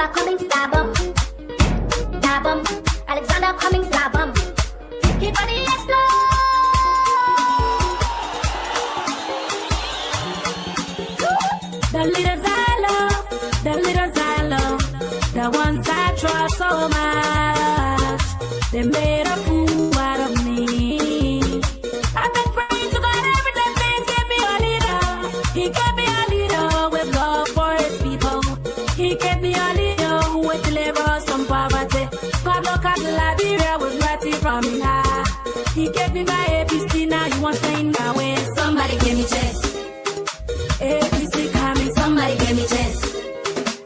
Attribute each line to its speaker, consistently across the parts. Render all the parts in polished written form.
Speaker 1: Alexander coming, stab him. Stab him. Alexander coming, stab him. His body explode.
Speaker 2: The little I love, the ones I trust so much, they made a fool out of me. I've been praying to God every day, please give me a leader. He gave me a leader with love for his people. He gave me a leader who would deliver us from poverty. God look at Liberia with mercy from him high. He gave me my ABC, now he wants to in my way. Somebody give me chance. ABC coming, somebody give me chance.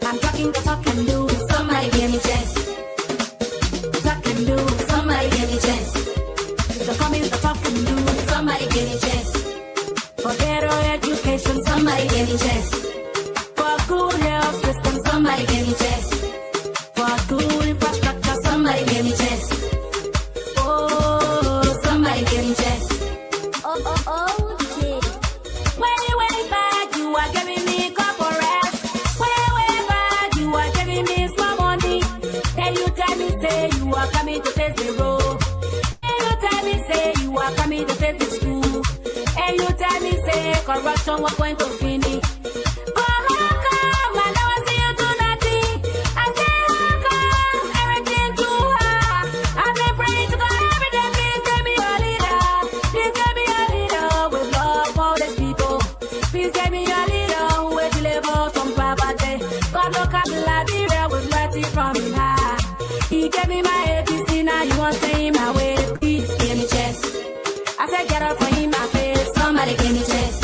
Speaker 2: I'm talking the talk and do, somebody give me chance. Talk and do, somebody give me chance. The coming the talk and do, somebody give me chance. For better education, somebody give me chance. For good health system, somebody give me chance. For good infrastructure, somebody give me chance. Oh, somebody give me chance.
Speaker 1: Oh, shit.
Speaker 2: Way back, you are giving me corporate. Way back, you are giving me small money. Then you tell me, say you are coming to face the road. Then you tell me, say you are coming to face the school. And you tell me, say corruption was going to finish. But how come I never see you do nothing? I say, how come everything too hard? I've been praying to God every day, please give me a leader. Please give me a leader with love for these people. Please give me a leader who will deliver from poverty. God look at Liberia with mercy from him high. He gave me my ABC, now you want to stay my way. Please give me chance. I said get up for him my face. Somebody give me chance.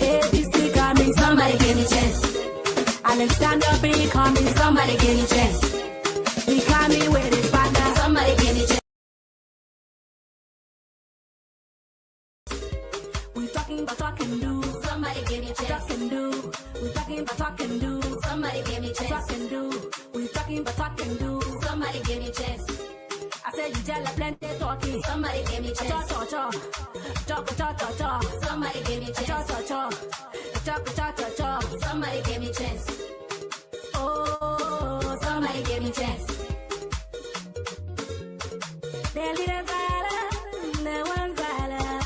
Speaker 2: ABC coming, somebody give me chance. Alexander B coming, somebody give me chance. He coming with his partner, somebody give me chance. We talking about talk and do,
Speaker 1: Somebody give me chance.
Speaker 2: talk and do. We talking about talk and do,
Speaker 1: Somebody give me chance.
Speaker 2: talk and do. We talking about talk and do.
Speaker 1: Somebody give me chance.
Speaker 2: I said you tell a plenty talking.
Speaker 1: Somebody give me chance. Somebody give me chance. Somebody give me chance.
Speaker 2: Oh,
Speaker 1: Somebody give me chance.
Speaker 2: the little Zala,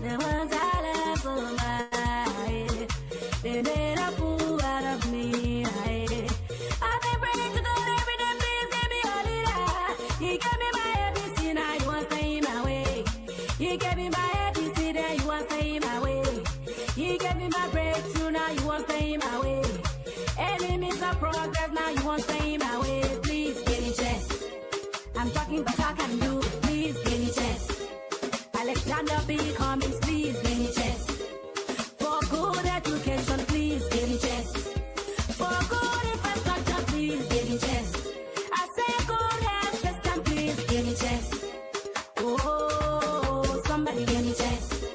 Speaker 2: the one Zala for my. They made a fool out of me. I've been praying to God every day, please give me a leader. He gave me my ABC, now you want to stay my way. He gave me my ABC, now you want to stay my way. He gave me my breakthrough, now you want to stay my way. Enemies of progress, now you want to stay my way. Please give me chance. I'm talking but I can do, please give me chance. Alexander B. Cummings, please give me chance. For good education, please give me chance. For good infrastructure, please give me chance. I say good health system, please give me chance. Oh, somebody give me chance.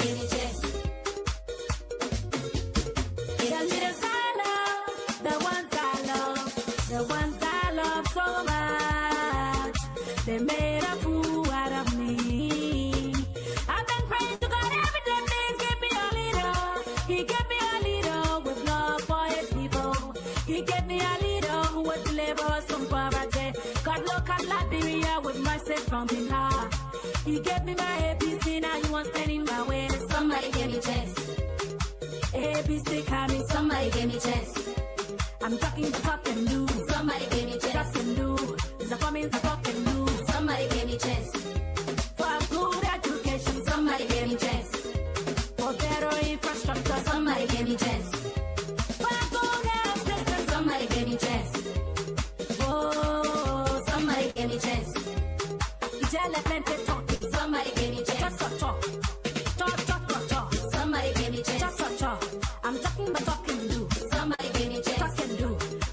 Speaker 1: Give me chance.
Speaker 2: The little I love, the ones I love, the ones I love so much, they made a fool out of me. I've been praying to God every day, please give me a leader. He gave me a leader with love for his people. He gave me a leader who would deliver us from poverty. God look at Liberia with mercy from him high. He gave me my ABC, now you want to stand in my way.
Speaker 1: Somebody give me chance.
Speaker 2: ABC coming,
Speaker 1: Somebody give me chance.
Speaker 2: I'm talking the talk and do.
Speaker 1: Somebody give me
Speaker 2: Talk
Speaker 1: chance.
Speaker 2: and do. The coming the talk and do.
Speaker 1: Somebody give me chance.
Speaker 2: For good education,
Speaker 1: Somebody give me chance.
Speaker 2: for better infrastructure,
Speaker 1: Somebody give me chance.
Speaker 2: for good health system.
Speaker 1: Somebody give me chance.
Speaker 2: Oh,
Speaker 1: Somebody give me chance.
Speaker 2: tell a plenty talking.
Speaker 1: Somebody give me chance.
Speaker 2: Talk.
Speaker 1: Somebody give me chance.
Speaker 2: Talk. I'm talking but talk and do.
Speaker 1: Somebody give me chance.
Speaker 2: Talk and do.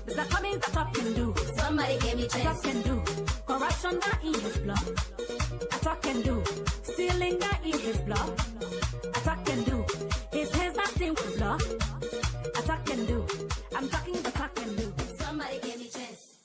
Speaker 2: The coming the talk and do.
Speaker 1: Somebody give me
Speaker 2: Talk
Speaker 1: chance.
Speaker 2: and do. Corruption not in his blood. I talk and do. Stealing not in his blood. I talk and do. His hands not stained with blood. I talk and do. I'm talking but talk and do.
Speaker 1: Somebody give me chance.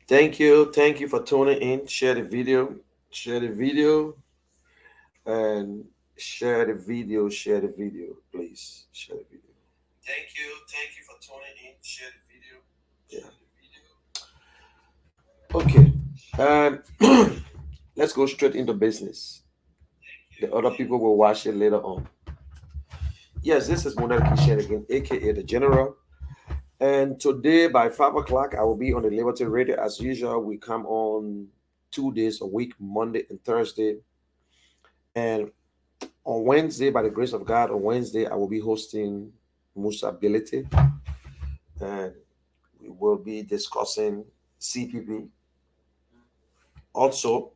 Speaker 3: Thank you for tuning in. Share the video, and share the video, please. Share the video. Thank you for tuning in. Share the video. Yeah. Okay. Let's go straight into business. The other people will watch it later on. Yes, this is Monel Kishen again, aka the General. And today by 5 o'clock, I will be on the Liberty Radio as usual. We come on 2 days a week, Monday and Thursday. And on Wednesday, by the grace of God, on Wednesday, I will be hosting Musa Ability, and we will be discussing CPP. Also,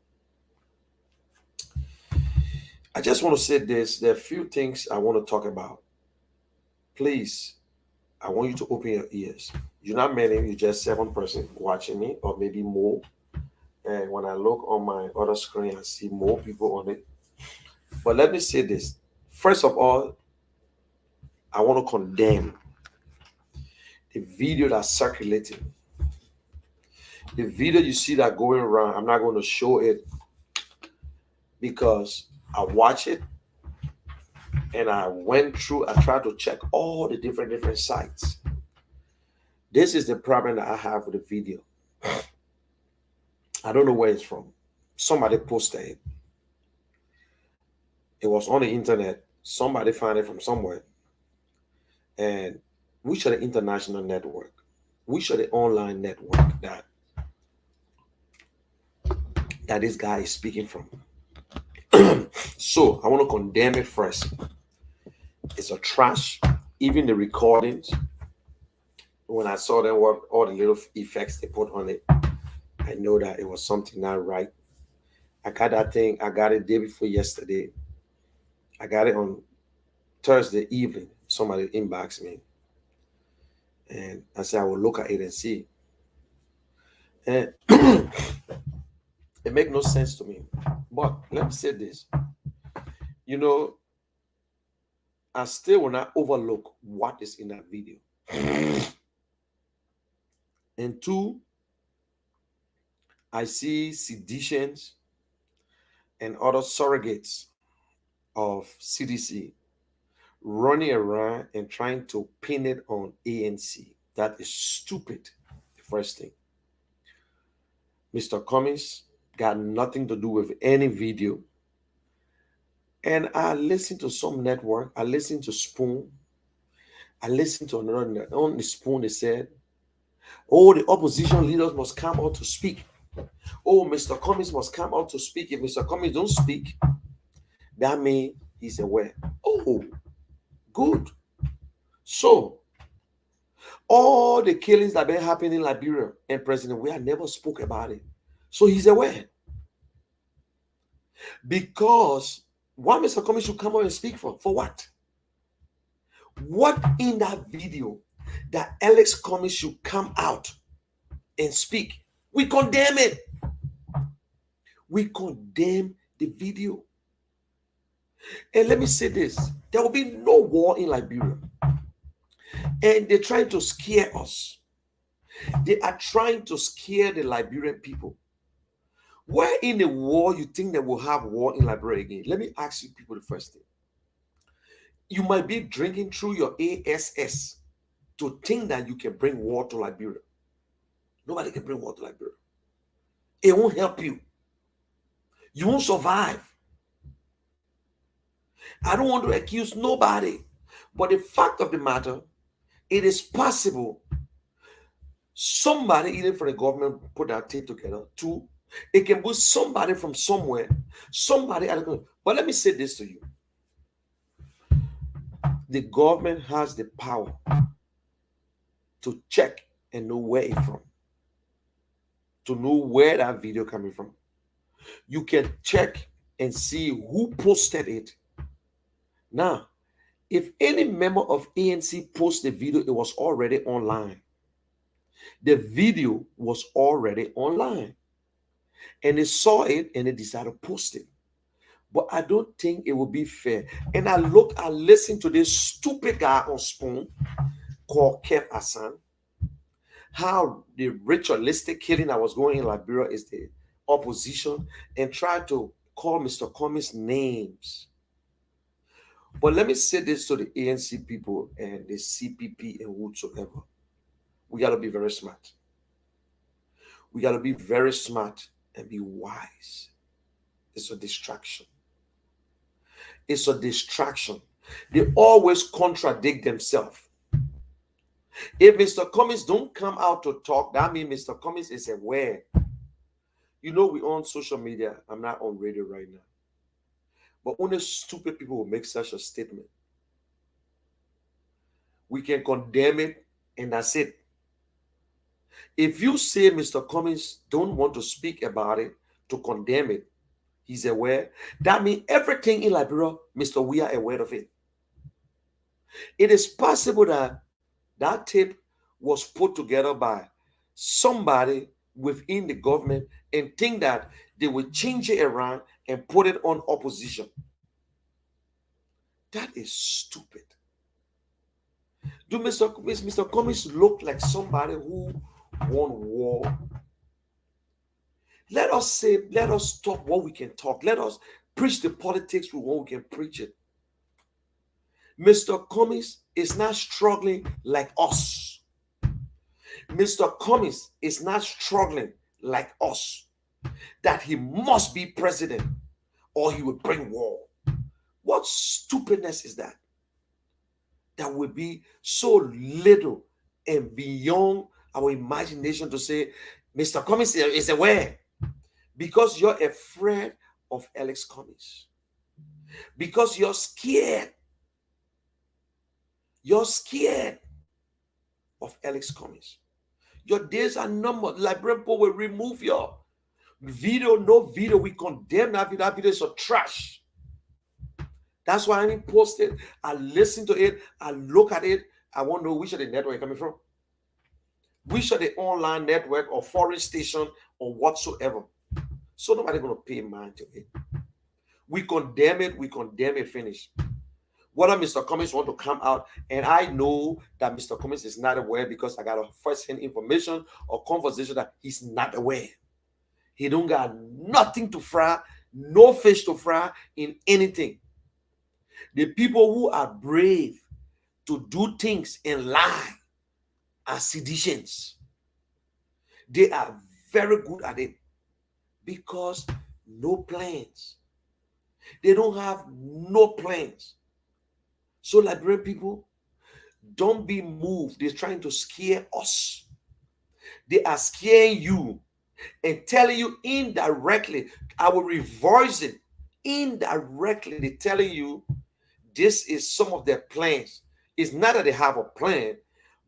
Speaker 3: I just want to say this. There are a few things I want to talk about. Please, I want you to open your ears. You're not many, you're just 7 person watching me, or maybe more. And when I look on my other screen, I see more people on it. But let me say this. First of all, I want to condemn the video that's circulating. The video you see that going around, I'm not going to show it because I watch it and I tried to check all the different sites. This is the problem that I have with the video. I don't know where it's from. Somebody posted it. It was on the internet. Somebody found it from somewhere. And we should the international network. We should the online network that this guy is speaking from. So I want to condemn it first. It's a trash. Even the recordings, when I saw them, what all the little effects they put on it, I know that it was something not right. I got that thing. I got it day before yesterday. I got it on Thursday evening. Somebody inboxed me, and I said I will look at it and see. And it make no sense to me. But let me say this. You know, I still will not overlook what is in that video. And two, I see seditions and other surrogates of CDC running around and trying to pin it on ANC. That is stupid. The first thing. Mr. Cummings got nothing to do with any video. And I listened to some network. I listened to Spoon. I listened to another on the Spoon. They said, "Oh, the opposition leaders must come out to speak. Oh, Mr. Cummings must come out to speak. If Mr. Cummings don't speak, that means he's aware." Oh, good. So all the killings that been happening in Liberia and President we never spoke about it. So he's aware. Because why Mr. Cummings should come out and speak for? For what? What in that video that Alex Cummings should come out and speak? We condemn it. We condemn the video. And let me say this. There will be no war in Liberia. And they're trying to scare us. They are trying to scare the Liberian people. Where in the war you think they will have war in Liberia again? Let me ask you people the first thing. You might be drinking through your ASS to think that you can bring war to Liberia. Nobody can bring war to Liberia. It won't help you. You won't survive. I don't want to accuse nobody. But the fact of the matter, it is possible somebody, either from the government, put that tape together. Two, it can be somebody from somewhere, somebody. But let me say this to you. The government has the power to check and know where it's from, to know where that video coming from. You can check and see who posted it. Now, if any member of ANC posted the video, it was already online. The video was already online. And they saw it and they decided to post it. But I don't think it would be fair. And I listened to this stupid guy on Spoon called Kev Hassan, how the ritualistic killing that was going in Liberia is the opposition, and try to call Mr. Cummings names. But let me say this to the ANC people and the CPP and whatsoever. We got to be very smart. We got to be very smart and be wise. It's a distraction. It's a distraction. They always contradict themselves. If Mr. Cummings don't come out to talk, that means Mr. Cummings is aware. You know, we on social media. I'm not on radio right now. But only stupid people will make such a statement. We can condemn it, and that's it. If you say Mr. Cummings don't want to speak about it, to condemn it, he's aware, that means everything in Liberia, Mr. We are aware of it. It is possible that that tape was put together by somebody within the government and think that they will change it around and put it on opposition. That is stupid. Do Mr. Cummings look like somebody who won war? Let us say, let us talk what we can talk. Let us preach the politics with what we can preach it. Mr. Cummings is not struggling like us. Mr. Cummings is not struggling like us, that he must be president or he will bring war. What stupidness is that? That will be so little and beyond our imagination to say, Mr. Cummings is aware. Because you're afraid of Alex Cummings. Because you're scared. You're scared of Alex Cummings. Your days are numbered. Liberian people will remove your video, no video. We condemn that video. That video is a trash. That's why I didn't post it. I listen to it. I look at it. I want to know which of the network you're coming from. Which of the online network or foreign station or whatsoever. So nobody going to pay mind to it. We condemn it, finish. Whether Mr. Cummings want to come out, and I know that Mr. Cummings is not aware because I got a first-hand information or conversation that he's not aware. He don't got nothing to fry, no fish to fry in anything. The people who are brave to do things and lie are seditionists. They are very good at it because no plans. They don't have no plans. So Liberian people, don't be moved. They're trying to scare us. They are scaring you and telling you indirectly. I will reverse it. Indirectly, they're telling you this is some of their plans. It's not that they have a plan,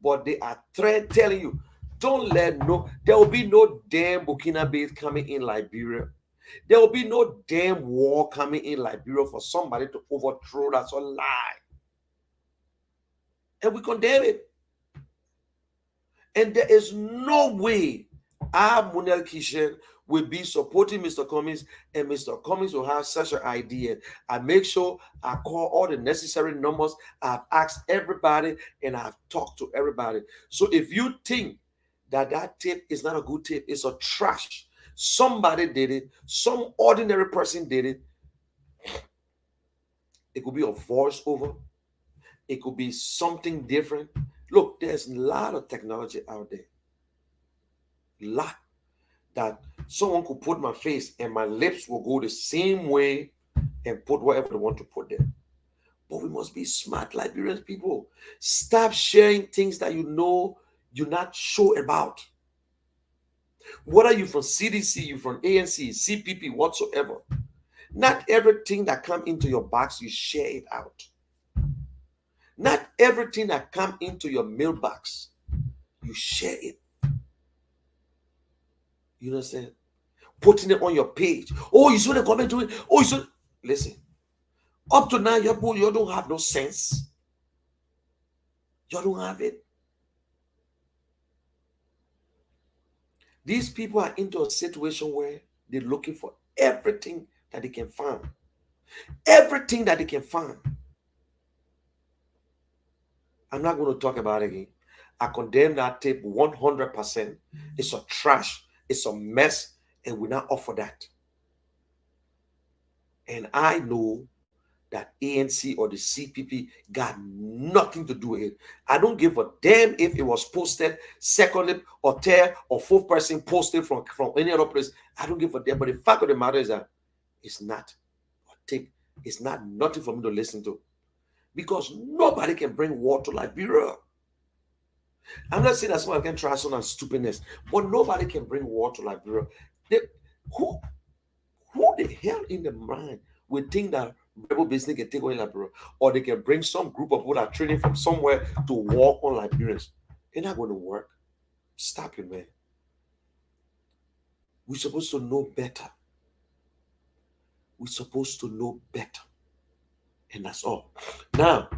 Speaker 3: but they are telling you, don't let there will be no damn Burkina Faso coming in Liberia. There will be no damn war coming in Liberia for somebody to overthrow. That's a lie. And we condemn it. And there is no way our Munel Kishen will be supporting Mr. Cummings, and Mr. Cummings will have such an idea. I make sure I call all the necessary numbers. I've asked everybody and I've talked to everybody. So if you think that that tape is not a good tape, it's a trash. Somebody did it. Some ordinary person did it. It could be a voiceover. It could be something different. Look, there's a lot of technology out there. Lot that someone could put my face and my lips will go the same way and put whatever they want to put there. But we must be smart Liberian people. Stop sharing things that you know you're not sure about. Whether you're from CDC, you're from ANC, CPP, whatsoever. Not everything that comes into your box, you share it out. Not everything that comes into your mailbox, you share it. You understand? Putting it on your page. Oh, you saw the government doing it. Oh, you saw. Listen. Up to now, you don't have no sense. You don't have it. These people are into a situation where they're looking for everything that they can find. Everything that they can find. I'm not going to talk about it again. I condemn that tape 100%. It's a trash, it's a mess, and we not offer that. And I know that ANC or the CPP got nothing to do with it. I don't give a damn if it was posted secondly or third or fourth person posted from any other place. I don't give a damn. But the fact of the matter is that it's not a tape. It's not nothing for me to listen to. Because nobody can bring war to Liberia. I'm not saying that someone can try some stupidness, but nobody can bring war to Liberia. They, who the hell in the mind would think that rebel business can take away Liberia, or they can bring some group of people that are training from somewhere to war on Liberians? It's not going to work. Stop it, man. We're supposed to know better. We're supposed to know better. And that's all. Now,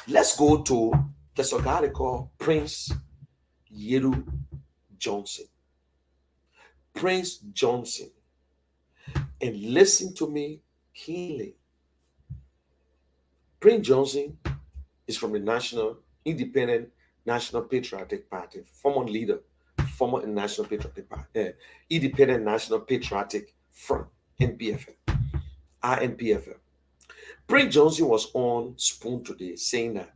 Speaker 3: let's go to there's a guy they call Prince Yeru Johnson. Prince Johnson. And listen to me keenly. Prince Johnson is from the Independent National Patriotic Party, former leader, former National Patriotic Party, Independent National Patriotic Front, NPFF, INPFF. Prince Johnson was on Spoon today saying that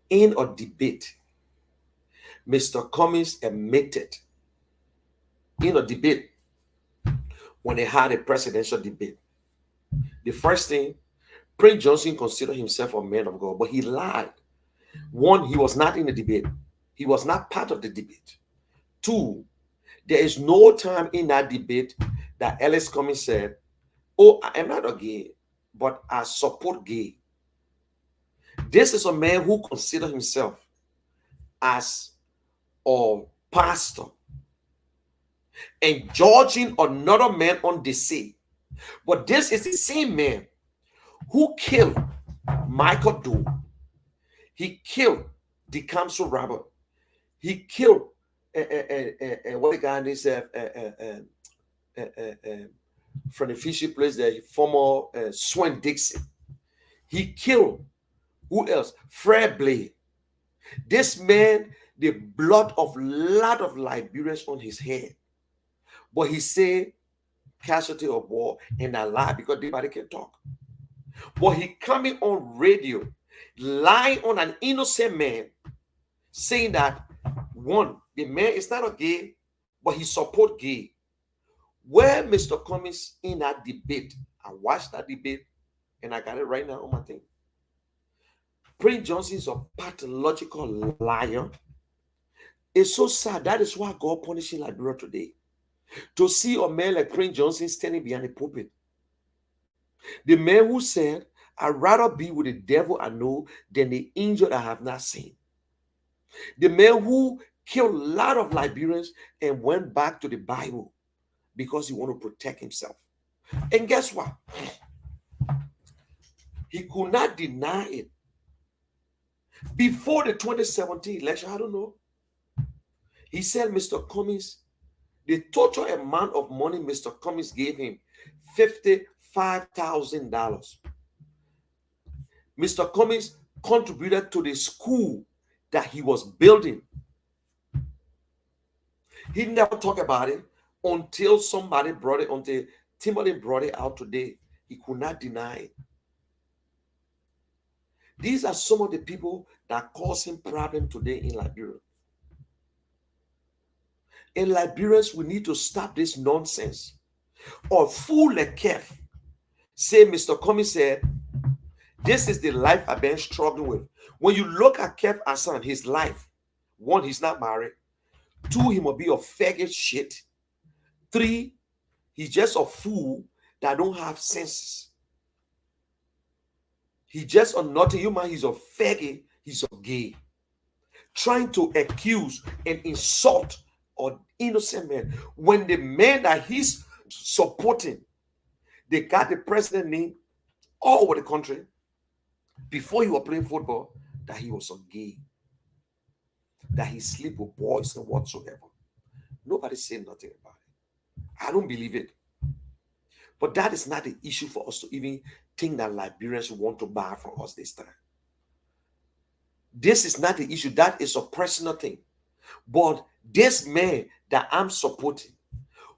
Speaker 3: in a debate, Mr. Cummings admitted in a debate when they had a presidential debate, the first thing, Prince Johnson considered himself a man of God, but he lied. One, he was not in the debate. He was not part of the debate. Two, there is no time in that debate that Ellis Cummings said, oh, I am not a gay, but I support gay. This is a man who considers himself as a pastor and judging another man on the sea. But this is the same man who killed Michael Doe. He killed the council robber. He killed what the guy is from the fishy place, the former Swan Dixon. He killed who else? Fred Blade. This man, the blood of a lot of Liberians on his head. But he said casualty of war and a lie because nobody can talk. But he coming on radio, lying on an innocent man, saying that one, the man is not a gay, but he support gay. Where Mr. Cummings in that debate, I watched that debate and I got it right now on my thing. Prince Johnson is a pathological liar. It's so sad. That is why God punishing Liberia today. To see a man like Prince Johnson standing behind the pulpit. The man who said, I'd rather be with the devil I know than the angel I have not seen. The man who killed a lot of Liberians and went back to the Bible because he wanted to protect himself. And guess what? He could not deny it. Before the 2017 election, I don't know. He said, Mr. Cummings, the total amount of money Mr. Cummings gave him, $55,000. Mr. Cummings contributed to the school that he was building. He never talked about it until somebody brought it, until Timothy brought it out today. He could not deny it. These are some of the people that cause him problem today in Liberia. In Liberians, we need to stop this nonsense. Or fool like Kev. Say, Mr. Cummings said, this is the life I've been struggling with. When you look at Kev Hassan, his life, one, he's not married. Two, he must be a faggot shit. Three, he's just a fool that don't have senses. He's just a naughty human. He's a faggot. He's a gay. Trying to accuse and insult an innocent man. When the man that he's supporting, they got the president name all over the country before he was playing football, that he was a gay. That he sleep with boys and whatsoever. Nobody said nothing about it. I don't believe it. But that is not the issue for us to even think that Liberians want to buy from us this time. This is not the issue. That is a personal thing. But this man that I'm supporting,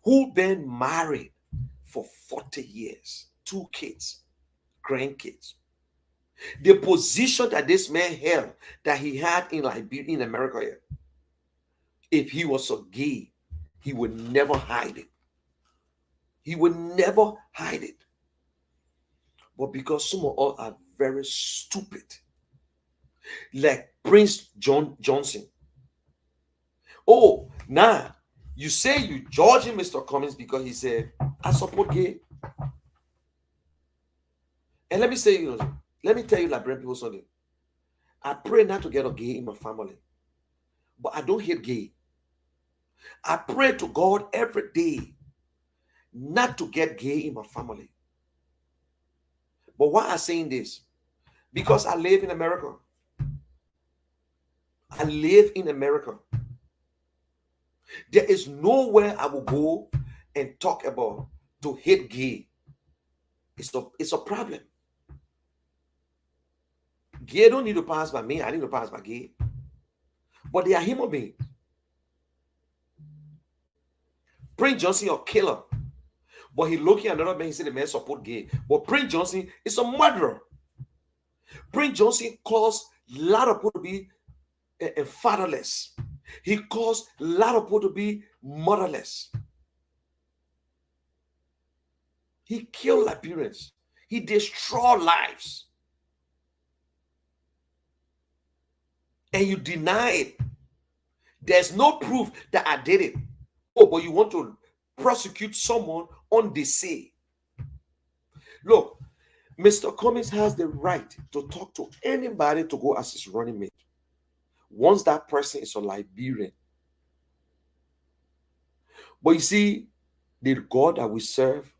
Speaker 3: who been married for 40 years, 2 kids, grandkids, the position that this man held, that he had in Liberia, in America here, if he was a gay, he would never hide it. He would never hide it. But because some of us are very stupid, like Prince Johnson. Oh, now you say you judging Mr. Cummings because he said, I support gay. And let me say, let me tell you, Liberian people, something. I pray not to get a gay in my family, but I don't hate gay. I pray to God every day not to get gay in my family. But why I'm saying this? Because I live in America. I live in America. There is nowhere I will go and talk about to hate gay. It's a problem. Gay don't need to pass by me. I need to pass by gay. But they are human beings. Prince Johnson a killer. But he looking at another man, he said the man support gay. But Prince Johnson is a murderer. Prince Johnson caused a lot of people to be fatherless. He caused a lot of people to be motherless. He killed Liberians. He destroyed lives. And you deny it. There's no proof that I did it. Oh, but you want to prosecute someone on the say. Look, Mr. Cummings has the right to talk to anybody to go as his running mate. Once that person is a Liberian. But you see, the God that we serve,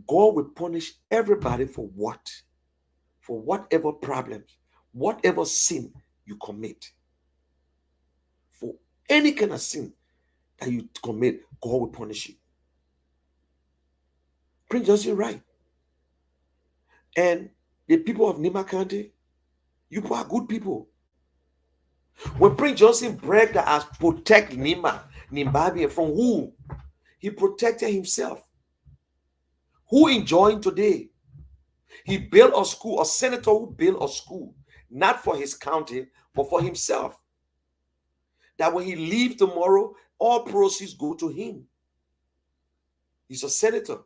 Speaker 3: God will punish everybody for what? For whatever problems, whatever sin you commit. For any kind of sin that you commit, God will punish you. Prince Johnson, right? And the people of Nima County, you are good people. When Prince Johnson bragged that I protect Nimbabia from who? He protected himself. Who enjoying today? He built a school, a senator who built a school, not for his county, but for himself. That when he leaves tomorrow, all proceeds go to him. He's a senator.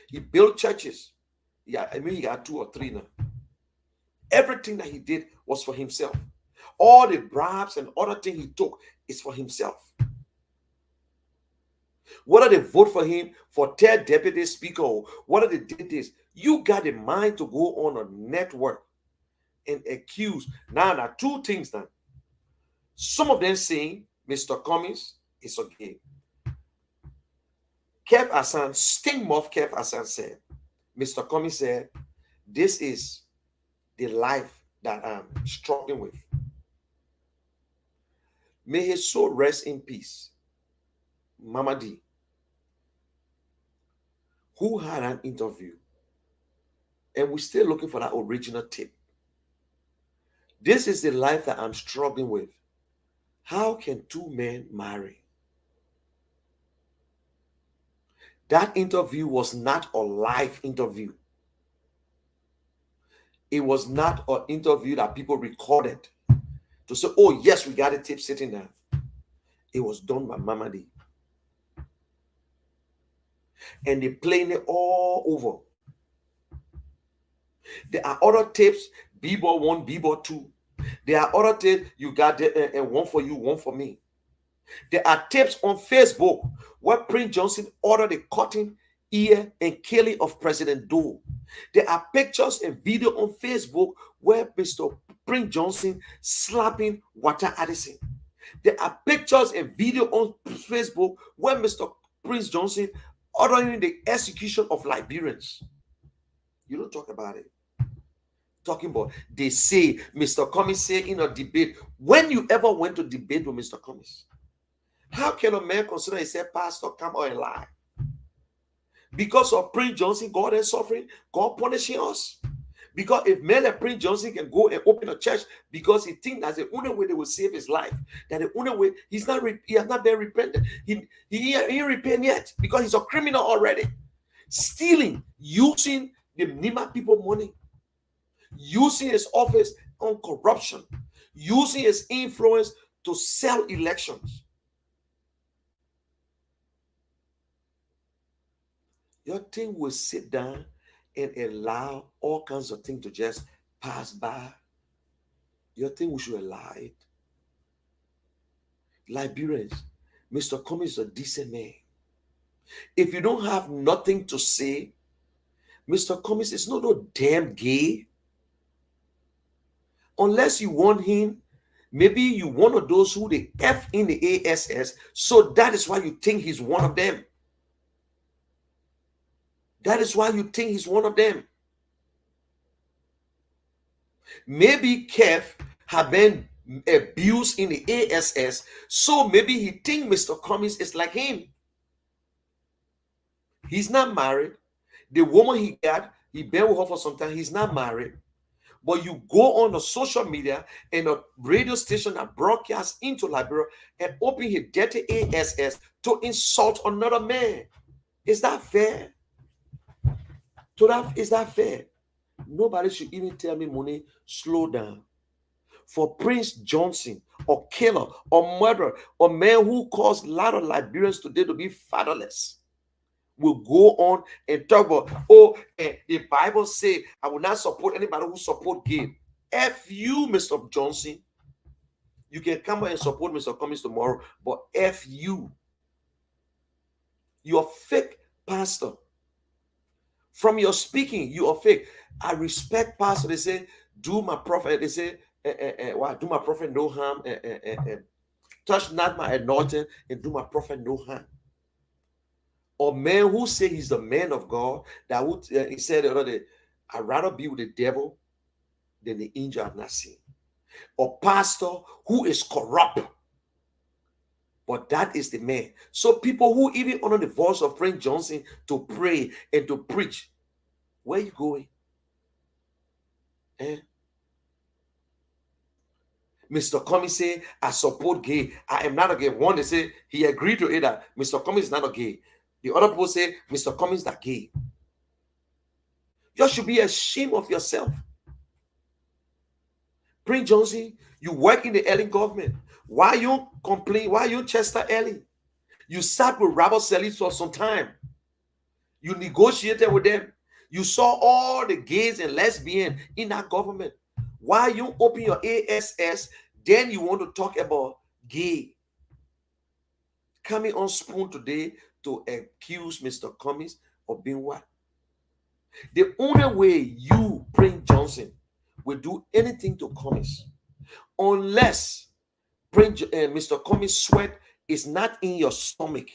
Speaker 3: He built churches. Yeah, I mean, he got 2 or 3 now. Everything that he did was for himself. All the bribes and other things he took is for himself. Whether they vote for him for 3rd deputy speaker or whether they did this, you got a mind to go on a network and accuse. Now 2 things now. Some of them saying Mr. Cummings is a gay. Kev Hassan, Stingmuff Kev Hassan said, Mr. Cummings said, this is the life that I'm struggling with. May his soul rest in peace. Mama D, who had an interview, and we're still looking for that original tip. This is the life that I'm struggling with. How can 2 men marry? That interview was not a live interview. It was not an interview that people recorded to say, oh, yes, we got a tip sitting there. It was done by Mama D. And they playing it all over. There are other tapes, B-ball 1, B-ball 2. There are other tapes, you got and one for you, one for me. There are tapes on Facebook where Prince Johnson ordered the cutting ear and killing of President Doe. There are pictures and video on Facebook where Mr. Prince Johnson slapping Walter Addison. There are pictures and video on Facebook where Mr. Prince Johnson ordering the execution of Liberians. You don't talk about it. Talking about, they say, Mr. Cummings say in a debate, when you ever went to debate with Mr. Cummings? How can a man consider himself pastor, come out and lie? Because of Prince Johnson, God is suffering, God punishing us. Because if men like Prince Johnson can go and open a church because he thinks that's the only way they will save his life, that the only way he has not been repentant. He ain't repent yet because he's a criminal already. Stealing, using the Nima people money, using his office on corruption, using his influence to sell elections. Your thing will sit down and allow all kinds of things to just pass by. Your thing we should allow it. Liberians, Mr. Cummings is a decent man. If you don't have nothing to say, Mr. Cummings is not no damn gay. Unless you want him, maybe you one of those who they F in the ASS, so that is why you think he's one of them. That is why you think he's one of them. Maybe Kev have been abused in the ASS, so maybe he think Mr. Cummings is like him. He's not married. The woman he got, he been with her for some time. He's not married. But you go on the social media and a radio station that broadcasts into Liberia and open his dirty ASS to insult another man. Is that fair? Is that fair? Nobody should even tell me, money, slow down. For Prince Johnson, or killer, or murderer, or man who caused a lot of Liberians today to be fatherless, will go on and talk about, the Bible say, I will not support anybody who support gay. F you, Mr. Johnson. You can come and support Mr. Cummings tomorrow, but F you. You're fake pastor. From your speaking, you are fake. I respect pastor. They say, do my prophet. They say, do my prophet no harm. Touch not my anointing and do my prophet no harm. Or man who say he's the man of God, that would he said the other day, I'd rather be with the devil than the angel I've not seen. Or pastor who is corrupt, but that is the man. So people who even honor the voice of Prince Johnson to pray and to preach, where you going? Mr. Cummings say, I support gay. I am not a gay. One, they say he agreed to it that Mr. Cummings is not a gay. The other people say, Mr. Cummings is not gay. You should be ashamed of yourself. Prince Johnson, you work in the Ellen government. Why you complain? Why you Chester Ellen? You sat with Robert Selly for some time. You negotiated with them. You saw all the gays and lesbians in that government. Why you open your ASS, then you want to talk about gay? Coming on Spoon today to accuse Mr. Cummings of being what? The only way you, Prince Johnson, will do anything to Cummings, unless Mr. Cummings' sweat is not in your stomach,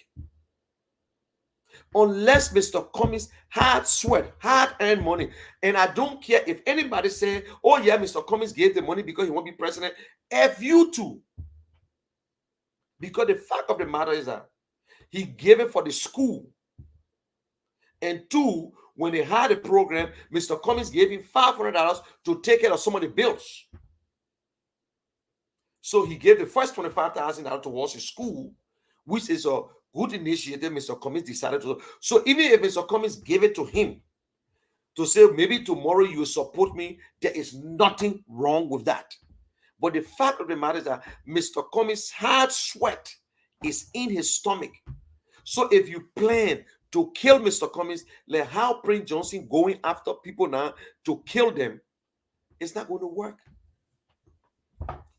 Speaker 3: unless Mr. Cummings hard sweat, hard earned money. And I don't care if anybody say, oh yeah, Mr. Cummings gave the money because he won't be president. F you too. Because the fact of the matter is that he gave it for the school. And two, when they had a program, Mr. Cummings gave him $500 to take care of some of the bills. So he gave the first $25,000 towards his school, which is a good initiative. Mr. Cummings decided to. So even if Mr. Cummings gave it to him to say, maybe tomorrow you will support me, there is nothing wrong with that. But the fact of the matter is that Mr. Cummings' hard sweat is in his stomach. So if you plan to kill Mr. Cummings, like how Prince Johnson going after people now to kill them, it's not going to work.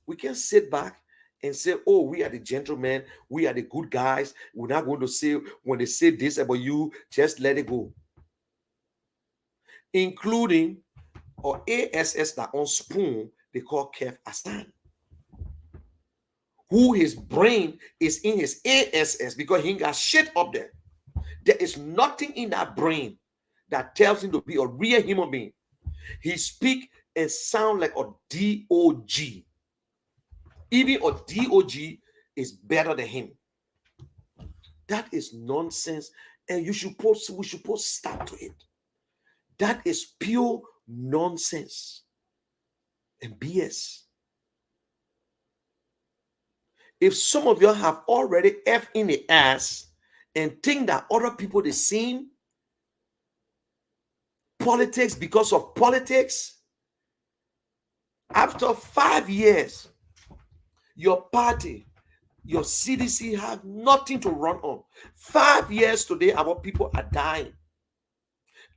Speaker 3: We can't sit back and say, oh, we are the gentlemen, we are the good guys. We're not going to say, when they say this about you, just let it go. Including or ASS that on Spoon, they call Kev Hassan, who his brain is in his ASS because he ain't got shit up there. There is nothing in that brain that tells him to be a real human being. He speak and sound like a DOG. Even a DOG is better than him. That is nonsense, and we should put stop to it. That is pure nonsense and BS. If some of you have already F in the ass and think that other people the same politics because of politics, after 5 years, your party, your CDC have nothing to run on. 5 years today, our people are dying.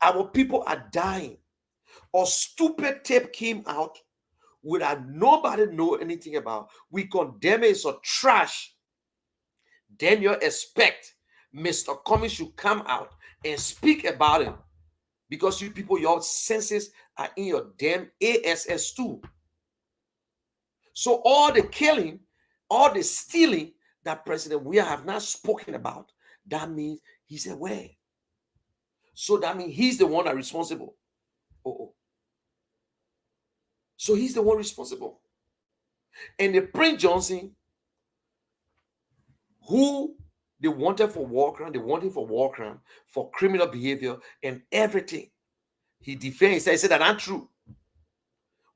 Speaker 3: Our people are dying. A stupid tape came out without nobody know anything about. We condemn it as a trash. Then you expect Mr. Cummings should come out and speak about it because you people, your senses are in your damn ASS too. So all the killing, all the stealing that President we have not spoken about, that means he's aware. So that means he's the one that responsible. Oh. So he's the one responsible. And the Prince Johnson, who they wanted for war crime, for criminal behavior and everything. He defends. He said that not true.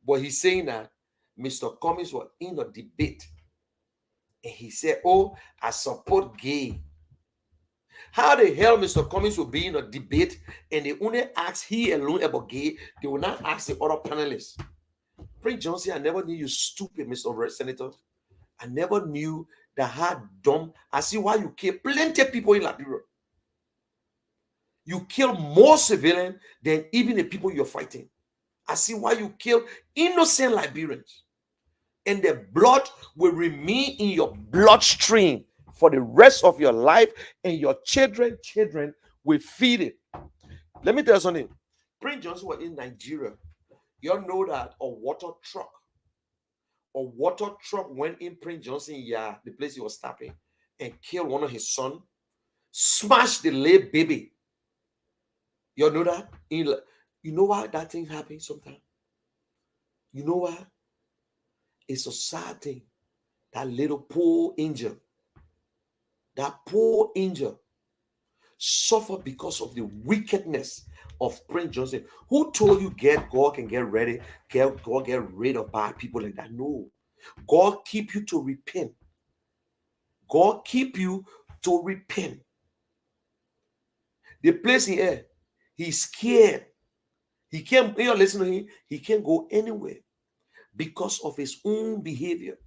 Speaker 3: But he's saying that Mr. Cummings was in a debate. And he said, oh, I support gay. How the hell Mr. Cummings will be in a debate and they only ask he alone about gay? They will not ask the other panelists. Prince Johnson, I never knew you stupid, Mr. Senator. I never knew that how dumb. I see why you kill plenty of people in Liberia. You kill more civilians than even the people you're fighting. I see why you kill innocent Liberians. And the blood will remain in your bloodstream for the rest of your life, and your children will feed it. Let me tell you something. Prince Johnson was in Nigeria. You all know that a water truck went in Prince Johnson, the place he was stopping, and killed one of his sons, smashed the late baby. You all know that? You know why that thing happens sometimes? You know why? It's a sad thing. That little poor angel, suffered because of the wickedness of Prince Johnson. Who told you God can get rid of bad people like that? No. God keep you to repent. God keep you to repent. The place in here, he's scared. He can't, listen to him, he can't go anywhere because of his own behavior.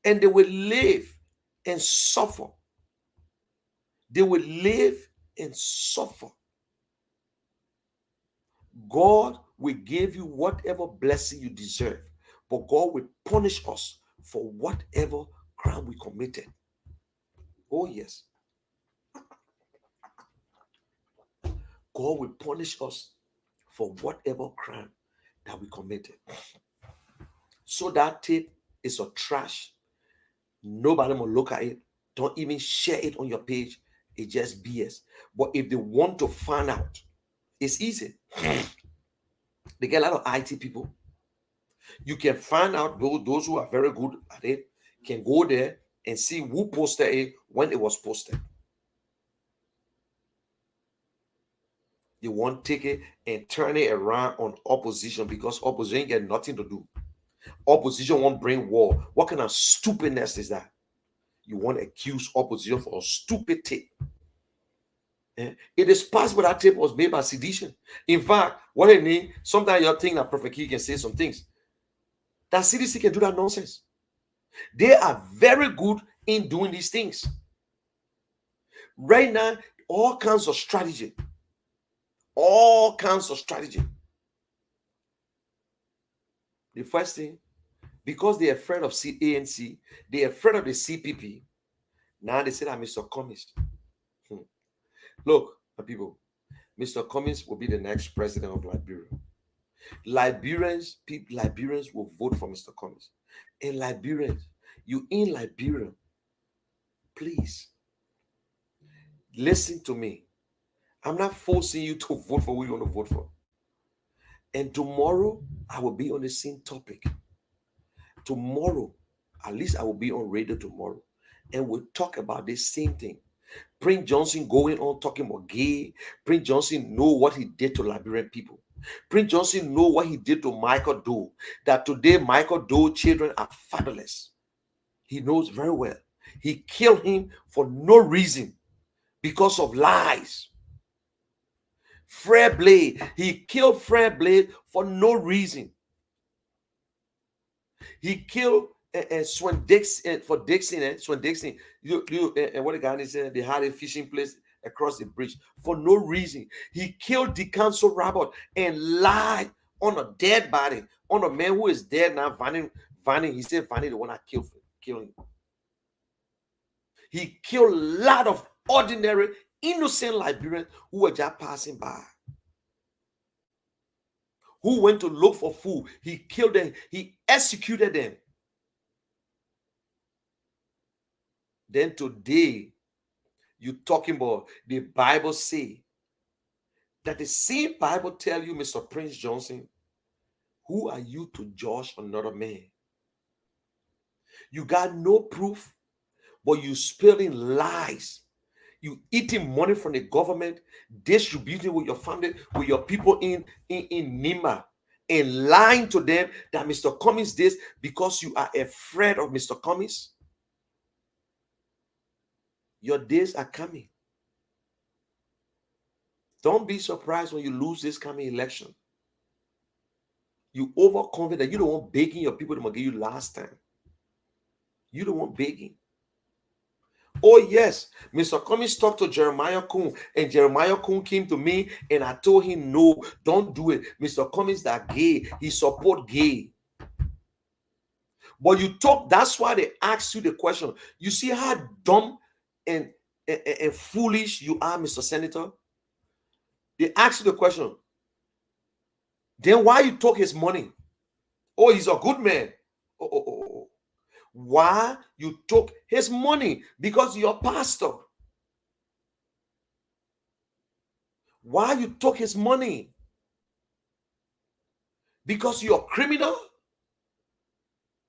Speaker 3: And they will live and suffer. They will live and suffer. God will give you whatever blessing you deserve, but God will punish us for whatever crime we committed. Oh, yes. God will punish us for whatever crime that we committed. So that tape is a trash. Nobody will look at it. Don't even share it on your page. It's just BS. But if they want to find out, it's easy. They get a lot of IT people. You can find out those who are very good at it can go there and see who posted it when it was posted. They won't take it and turn it around on opposition because opposition get nothing to do. Opposition won't bring war. What kind of stupidness is that? You want to accuse opposition for a stupid tape. It is possible that tape was made by sedition. In fact, what I mean, sometimes you think that Prophet Key can say some things. That CDC can do that nonsense. They are very good in doing these things. Right now, all kinds of strategy. All kinds of strategy. The first thing, because they're afraid of ANC, they're afraid of the CPP. Now they say that Mr. Cummings. Look, my people, Mr. Cummings will be the next president of Liberia. Liberians will vote for Mr. Cummings. And Liberians, you in Liberia, please listen to me. I'm not forcing you to vote for who you want to vote for. And tomorrow, I will be on the same topic. Tomorrow, at least I will be on radio tomorrow. And we'll talk about the same thing. Prince Johnson going on talking about gay. Prince Johnson know what he did to Liberian people. Prince Johnson know what he did to Michael Doe, that today Michael Doe children are fatherless. He knows very well. He killed him for no reason because of lies. Fred Blade, he killed Fred Blade for no reason. He killed Swan Dixon for Dixon. Swan Dixon, what the guy said, they had a fishing place across the bridge for no reason. He killed the council Robert and lied on a dead body, on a man who is dead now. Vanny, he said Vanny the one that killed him. He killed a lot of ordinary, innocent Liberians who were just passing by, who went to look for food. He killed them. He executed them. Then today, you talking about the Bible say that the same Bible tell you, Mr. Prince Johnson, who are you to judge another man? You got no proof, but you spilling lies. You eating money from the government, distributing with your family, with your people in Nima, and lying to them that Mr. Cummings this because you are afraid of Mr. Cummings. Your days are coming. Don't be surprised when you lose this coming election. You overconfident. You don't want begging your people to give you last time. You don't want begging. Oh, yes, Mr. Cummings talked to Jeremiah Kuhn, and Jeremiah Kuhn came to me, and I told him, no, don't do it. Mr. Cummings that gay. He support gay. But you talk, that's why they asked you the question. You see how dumb and foolish you are, Mr. Senator? They asked you the question. Then why you took his money? Oh, he's a good man. Oh. Why you took his money? Because you're a pastor. Why you took his money? Because you're a criminal?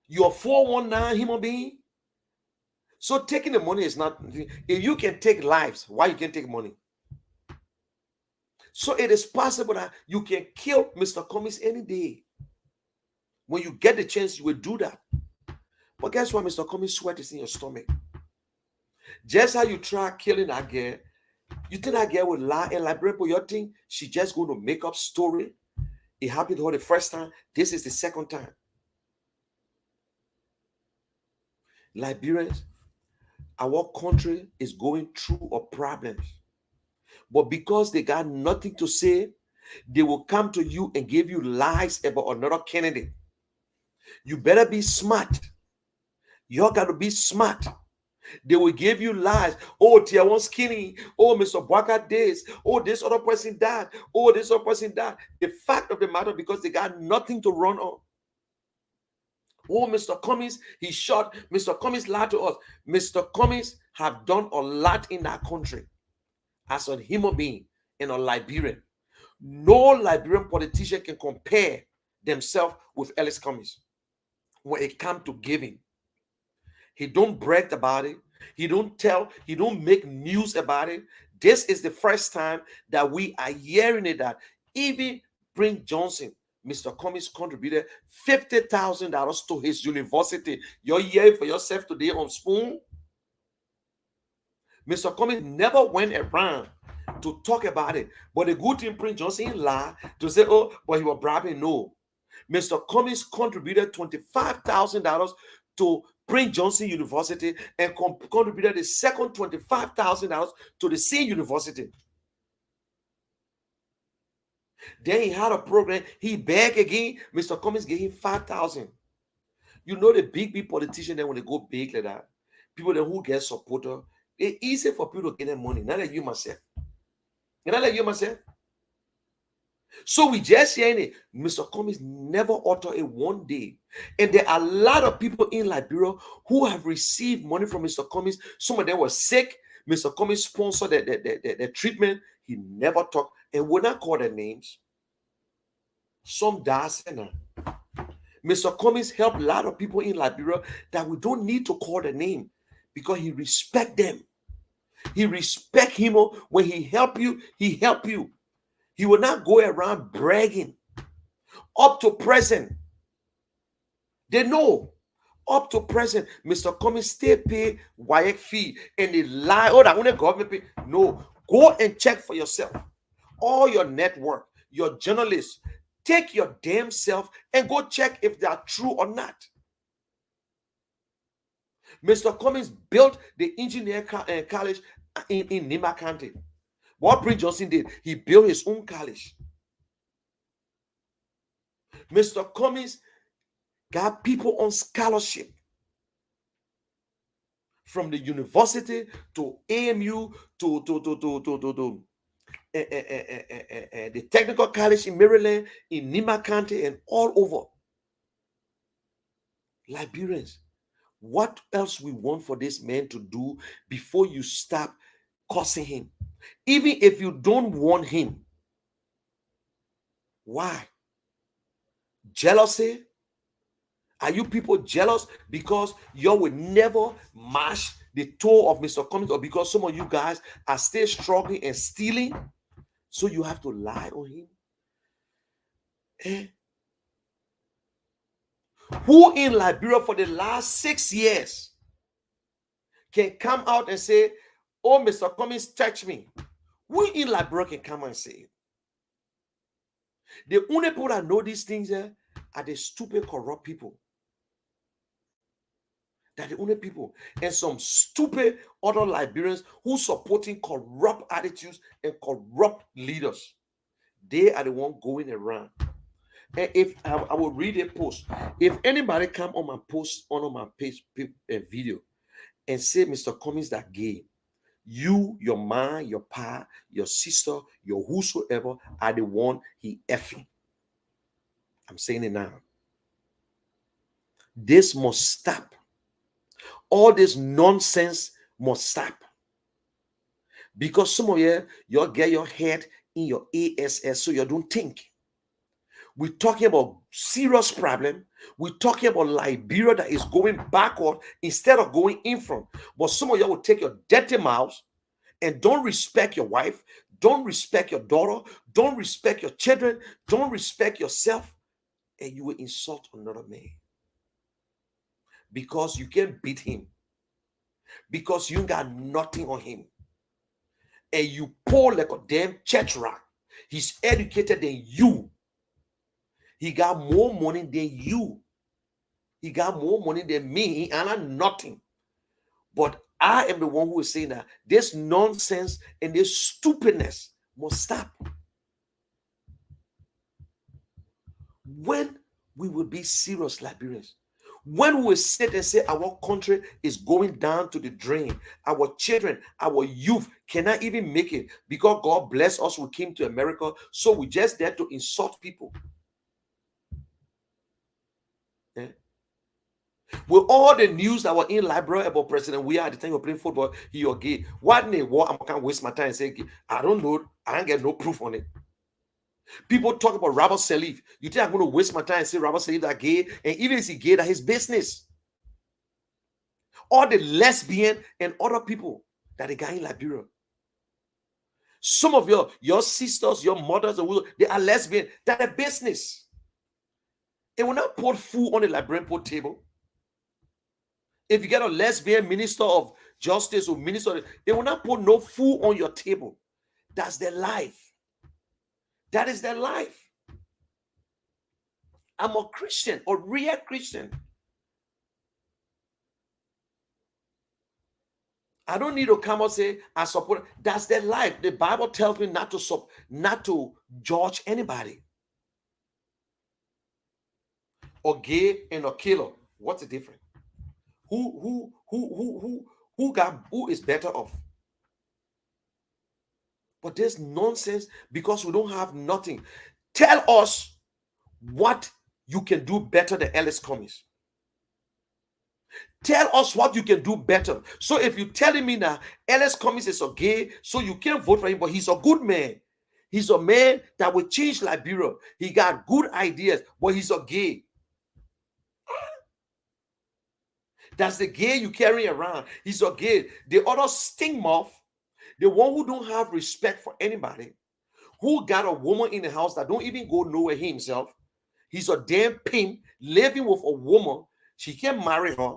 Speaker 3: You're a 419 human being? So taking the money is not, if you can take lives, why you can't take money? So it is possible that you can kill Mr. Cummings any day. When you get the chance, you will do that. But guess what? Mr. Cummings' sweat is in your stomach. Just how you try killing that girl, you think that girl will lie and lie, but you think she just going to make up story? It happened to her the first time. This is the second time. Liberians, our country is going through a problem. But because they got nothing to say, they will come to you and give you lies about another candidate. You better be smart. You got to be smart. They will give you lies. Oh, Tier 1 skinny. Oh, Mr. Bwaka this. Oh, this other person died. Oh, this other person died. The fact of the matter, because they got nothing to run on. Oh, Mr. Cummings, he shot. Mr. Cummings lied to us. Mr. Cummings have done a lot in that country as a human being and a Liberian. No Liberian politician can compare themselves with Ellis Cummings when it comes to giving. He don't brag about it. He don't make news about it. This is the first time that we are hearing it, that even Prince Johnson, Mr. Cummings, contributed $50,000 to his university. You're hearing for yourself today on Spoon. Mr. Cummings never went around to talk about it. But the good thing, Prince Johnson lied to say, oh, but he was bribing. No. Mr. Cummings contributed $25,000 to Prince Johnson University and contributed the second $25,000 to the same university. Then he had a program. He begged again. Mr. Cummings gave him $5,000. You know the big politician, then when they go big like that, people then who get supporter, it's easy for people to get their money. Not like you myself. Not like you myself. So we just hearing it. Mr. Cummings never uttered it one day. And there are a lot of people in Liberia who have received money from Mr. Cummings. Some of them were sick. Mr. Cummings sponsored the treatment. He never talked and would not call their names. Some died. Mr. Cummings helped a lot of people in Liberia that we don't need to call the name because he respect them. He respect him. When he help you, he help you. He will not go around bragging. Up to present, they know. Up to present, Mr. Cummings still pay WIAC fee and they lie. Oh, that only government pay. No, go and check for yourself. All your network, your journalists, take your damn self and go check if they are true or not. Mr. Cummings built the engineer college in Nima County. What Prince Johnson did, he built his own college. Mr. Cummings got people on scholarship from the university to AMU to the technical college in Maryland, in Nima County, and all over. Liberians, what else we want for this man to do before you stop cursing him? Even if you don't want him, why? Jealousy? Are you people jealous because you will never match the toe of Mr. Cummings, or because some of you guys are still struggling and stealing, so you have to lie on him? Eh? Who in Liberia for the last 6 years can come out and say, oh, Mr. Cummings touched me? Who in Liberia can come and say it? The only people that know these things are the stupid, corrupt people. They're the only people. And some stupid other Liberians who supporting corrupt attitudes and corrupt leaders. They are the one going around. And if I will read a post, if anybody come on my post on my page video and say Mr. Cummings that gay, you, your mom, your pa, your sister, your whosoever are the one he effing. I'm saying it now. This must stop. All this nonsense must stop. Because some of you get your head in your ASS, so you don't think. We're talking about serious problem. We're talking about Liberia that is going backward instead of going in front. But some of you will take your dirty mouths and don't respect your wife, don't respect your daughter, don't respect your children, don't respect yourself, and you will insult another man. Because you can't beat him. Because you got nothing on him. And you poor like a damn church rat. He's educated than you. He got more money than you. He got more money than me, and I'm nothing. But I am the one who is saying that this nonsense and this stupidness must stop. When we will be serious Liberians, when we will sit and say our country is going down to the drain, our children, our youth cannot even make it because God bless us, we came to America, so we just there to insult people. Yeah. With all the news that were in Liberia about President we are at the time we were playing football, he or gay. What name? What? I can't waste my time and say gay. I don't know. I ain't get no proof on it. People talk about Robert Salif. You think I'm going to waste my time and say Robert Salif that gay? And even if he's gay, that his business. All the lesbian and other people that they got in Liberia. Some of your sisters, your mothers, they are lesbian. That a business. They will not put food on the Liberian table. If you get a lesbian minister of justice or minister, they will not put no food on your table. That's their life. That is their life. I'm a Christian, a real Christian. I don't need to come and say I support. That's their life. The Bible tells me not to judge anybody. Or gay and a killer. What's the difference? Who is better off? But there's nonsense because we don't have nothing. Tell us what you can do better than Ellis Cummings. Tell us what you can do better. So if you're telling me now Ellis Cummings is a gay, so you can't vote for him, but he's a good man. He's a man that will change Liberia. He got good ideas, but he's a gay. That's the gay you carry around. He's a gay. The other stink mouth, the one who don't have respect for anybody, who got a woman in the house that don't even go nowhere himself. He's a damn pimp living with a woman. She can't marry her.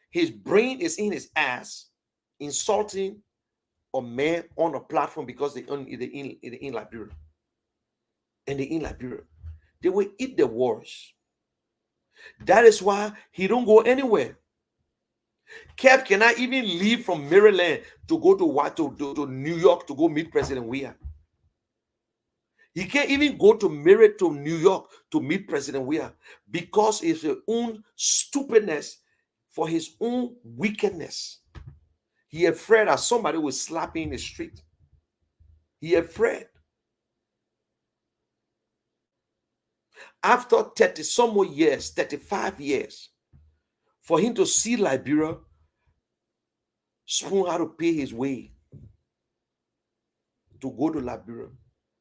Speaker 3: His brain is in his ass, insulting a man on a platform because they in Liberia. And they in Liberia. They will eat the worst. That is why he don't go anywhere. Kev cannot even leave from Maryland to go to New York to go meet President Weah. He can't even go to New York to meet President Weah because of his own stupidness, for his own wickedness. He afraid that somebody will slap him in the street. He afraid. After 30 some more years, 35 years, for him to see Liberia, Spoon had to pay his way to go to Liberia.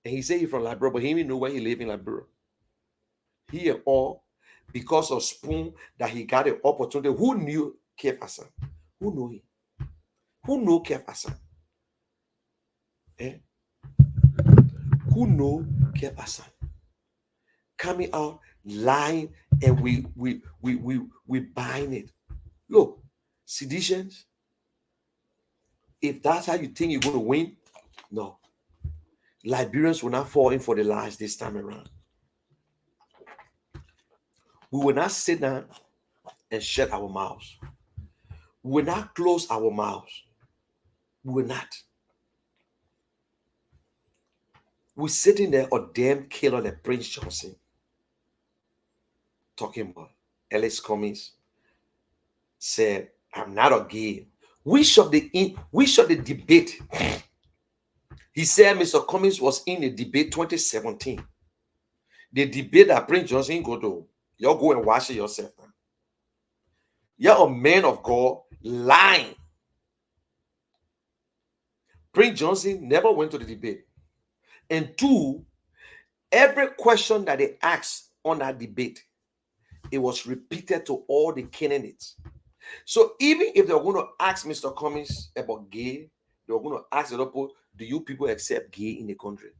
Speaker 3: And he said he's from Liberia, but he didn't know where he lived in Liberia. He and all, because of Spoon, that he got an opportunity. Who knew Kev Hassan? Who knew him? Who knew Kev Hassan? Eh? Who know Kev Hassan? Coming out, lying, and we buying it. Look, seditions, if that's how you think you're going to win, no. Liberians will not fall in for the lies this time around. We will not sit down and shut our mouths. We will not close our mouths. We will not. We're sitting there, a damn killer like Prince Johnson, talking about Alex Cummings said, I'm not a gay. We shot the debate. He said Mr. Cummings was in the debate 2017. The debate that Prince Johnson go to. Y'all go and watch it yourself. Man. You're a man of God lying. Prince Johnson never went to the debate. And two, every question that they asked on that debate, it was repeated to all the candidates. So even if they were going to ask Mr. Cummings about gay, they were going to ask the people, do you people accept gay in the country?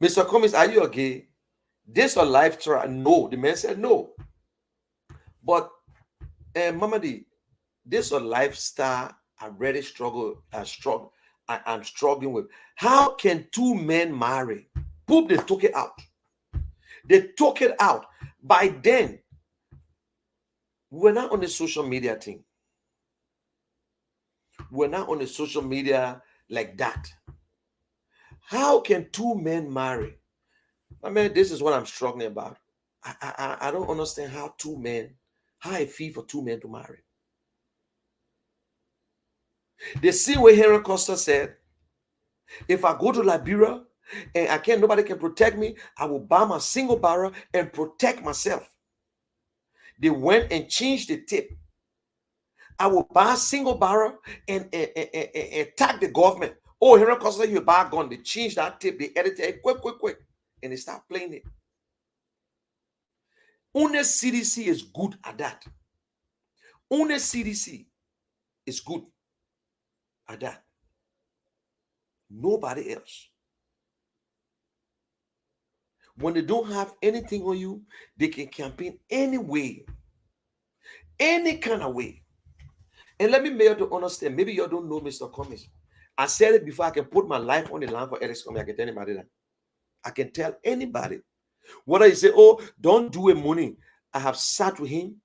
Speaker 3: Mr. Cummings, are you a gay? This a life trial? No. The man said no. But Mama D, this a lifestyle I really I'm struggling with. How can two men marry? Boop, they took it out. They took it out. By then, we're not on the social media thing. We're not on the social media like that. How can two men marry? I mean, this is what I'm struggling about. I don't understand how I feel for two men to marry. The same way Henry Costa said, if I go to Liberia and nobody can protect me, I will buy my single barrel and protect myself. They went and changed the tip. I will buy a single barrel and attack the government. Oh, Henry Costa, you buy a gun. They changed that tip. They edited it quick. And they start playing it. Only CDC is good at that. Only CDC is good at that. Nobody else. When they don't have anything on you, they can campaign any way, any kind of way. And let me make you to understand. Maybe you don't know Mr. Cummings. I said it before. I can put my life on the line for Alex Cummings. I can tell anybody that. I can tell anybody. Whether you say, oh, don't do it money. I have sat with him.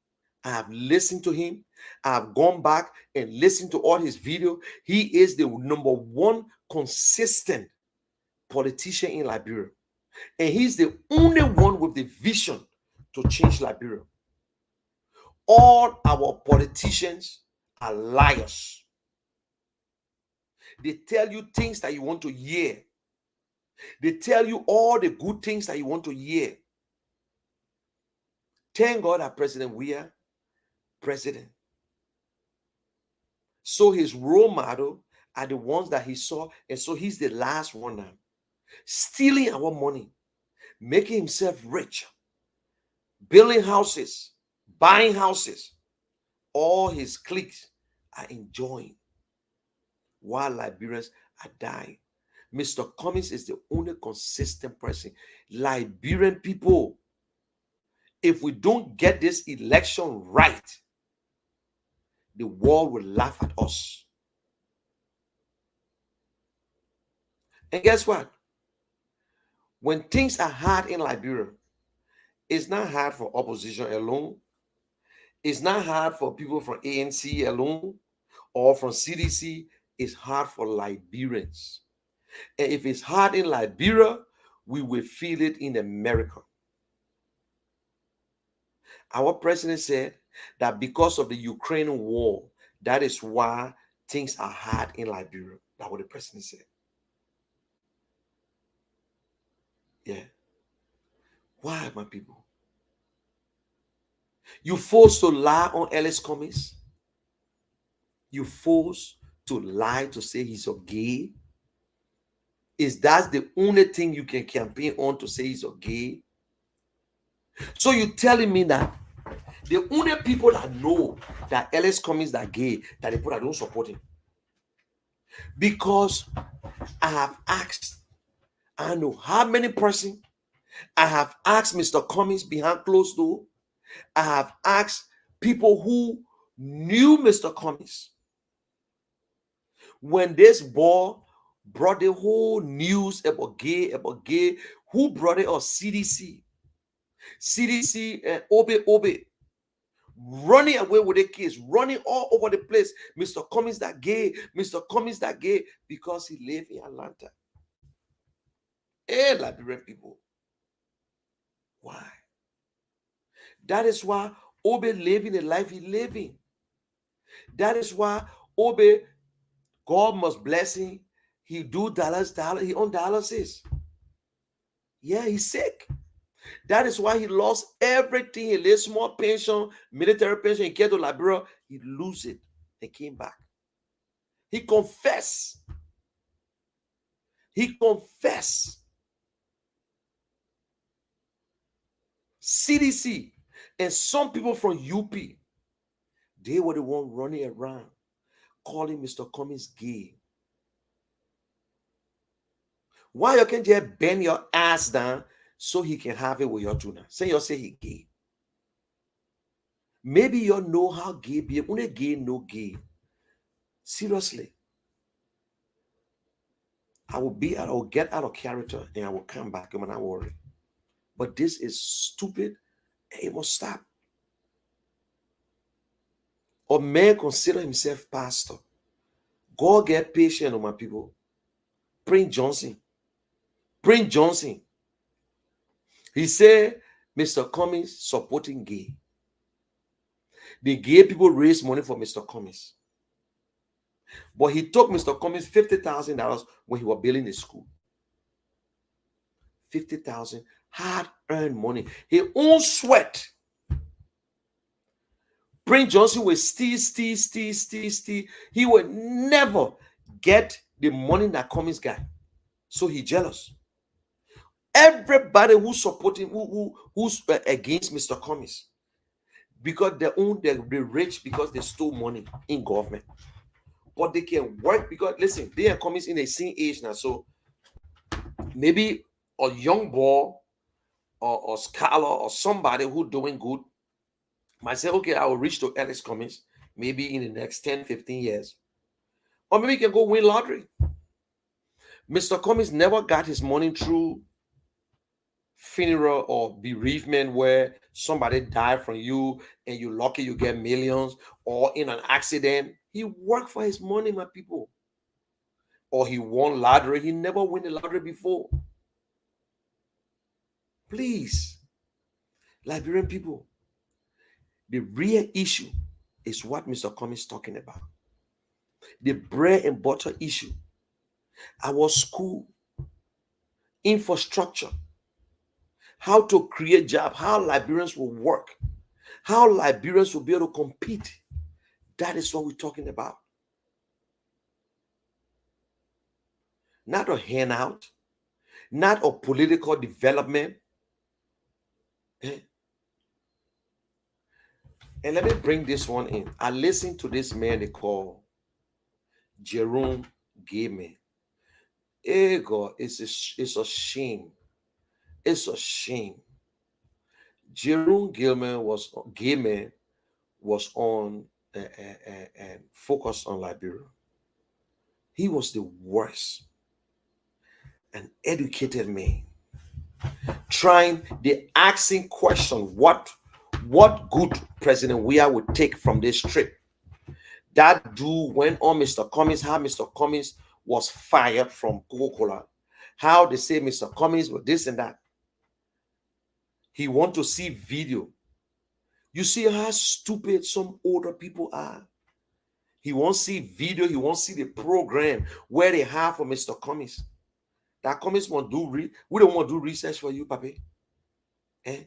Speaker 3: I have listened to him. I have gone back and listened to all his videos. He is the number one consistent politician in Liberia. And he's the only one with the vision to change Liberia. All our politicians are liars. They tell you things that you want to hear. They tell you all the good things that you want to hear. Thank God that President Weah, president. So his role model are the ones that he saw, and so he's the last one now. Stealing our money, making himself rich, building houses, buying houses. All his cliques are enjoying. while Liberians are dying. Mr. Cummings is the only consistent person. Liberian people, if we don't get this election right, the world will laugh at us. And guess what? When things are hard in Liberia, it's not hard for opposition alone. It's not hard for people from ANC alone or from CDC. It's hard for Liberians. And if it's hard in Liberia, we will feel it in America. Our president said that because of the Ukraine war, that is why things are hard in Liberia. That's what the president said. Yeah. Why, my people? You forced to lie on Ellis Cummings. You forced to lie to say he's a gay. Is that the only thing you can campaign on, to say he's a gay? So you telling me that the only people that know that Ellis Cummings are gay, that the people that don't support him? Because I have asked, I know how many persons, I have asked Mr. Cummings behind closed door. I have asked people who knew Mr. Cummings. When this boy brought the whole news about gay, who brought it? Or CDC and Obe, running away with the kids, running all over the place. Mr. Cummings that gay, Mr. Cummings that gay, because he lived in Atlanta. Hey, Liberian people. Why? That is why Obe living the life he living. That is why Obe, God must bless him. He do dollars, he on dialysis. Yeah, he's sick. That is why he lost everything. He left small pension, military pension. He came to Liberia. He lose it and came back. He confessed. He confessed. CDC and some people from UP, they were the one running around calling Mr. Cummings gay. Why you can't just bend your ass down so he can have it with your tuna? Say he gay. Maybe you know how gay be. Only gay no gay. Seriously. I will get out of character and I will come back. I'm not worried. But this is stupid and it must stop. Or man consider himself pastor. God get patient on my people. Prince Johnson. He said, Mr. Cummings supporting gay. The gay people raised money for Mr. Cummings. But he took Mr. Cummings $50,000 when he was building the school. 50,000 hard-earned money. His own sweat. Prince Johnson will steal. He will never get the money that Cummings got. So he jealous. Everybody who support him, who's against Mr. Cummings, because they're rich because they stole money in government. But they can work because, listen, they are Cummings in the same age now. So maybe a young boy or scholar or somebody who doing good might say, okay, I will reach to Ellis Cummings maybe in the next 10, 15 years. Or maybe he can go win lottery. Mr. Cummings never got his money through funeral or bereavement where somebody died from you and you're lucky you get millions, or in an accident. He worked for his money, my people. Or he won lottery. He never won the lottery before. Please, Liberian people, the real issue is what Mr. Cummings is talking about. The bread and butter issue. Our school infrastructure. How to create jobs. How Liberians will work. How Liberians will be able to compete. That is what we're talking about. Not a handout. Not a political development. And let me bring this one in. I listened to this man they call Jerome gay men. Hey God, it's a shame. It's a shame. Jerome gay man was on and focused on Liberia. He was the worst, an educated man. They asking question, what good President Weah would take from this trip. That dude went on Mr. Cummings, how Mr. Cummings was fired from Coca-Cola. How they say Mr. Cummings was this and that. He want to see video. You see how stupid some older people are. He won't see video. He won't see the program where they have for Mr. Cummings. That Cummings won't do we don't want to do research for you, papi. Eh?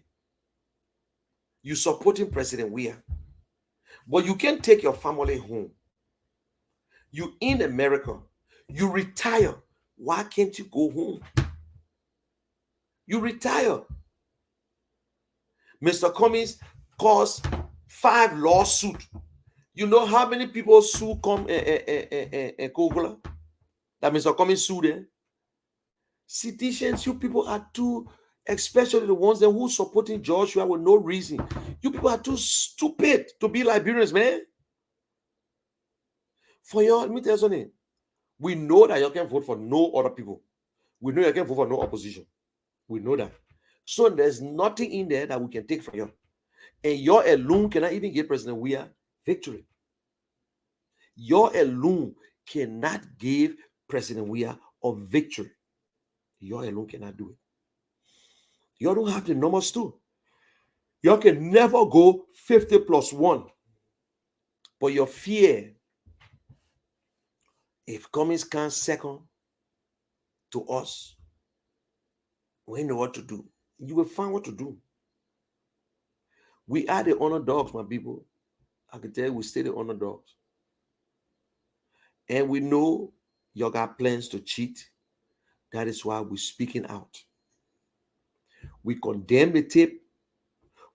Speaker 3: You supporting President Weah, but you can take your family home. You in America, you retire. Why can't you go home? You retire. Mr. Cummings caused 5 lawsuits. You know how many people sue Coca-Cola? That Mr. Cummings sued them? Citizens, you people are too, especially the ones that who supporting Joshua with no reason. You people are too stupid to be Liberians, man. For your, let me tell you something. We know that you can vote for no other people. We know you can vote for no opposition. We know that. So there's nothing in there that we can take from you. And your alone cannot even give President Weah victory. Your alone cannot give President Weah a victory. Your alone cannot do it. You don't have the numbers too. You can never go 50 plus 1. But your fear, if Cummings comes second to us, we know what to do. You will find what to do. We are the underdogs, my people. I can tell you, we stay the underdogs. And we know you got plans to cheat. That is why we're speaking out. We condemn the tip,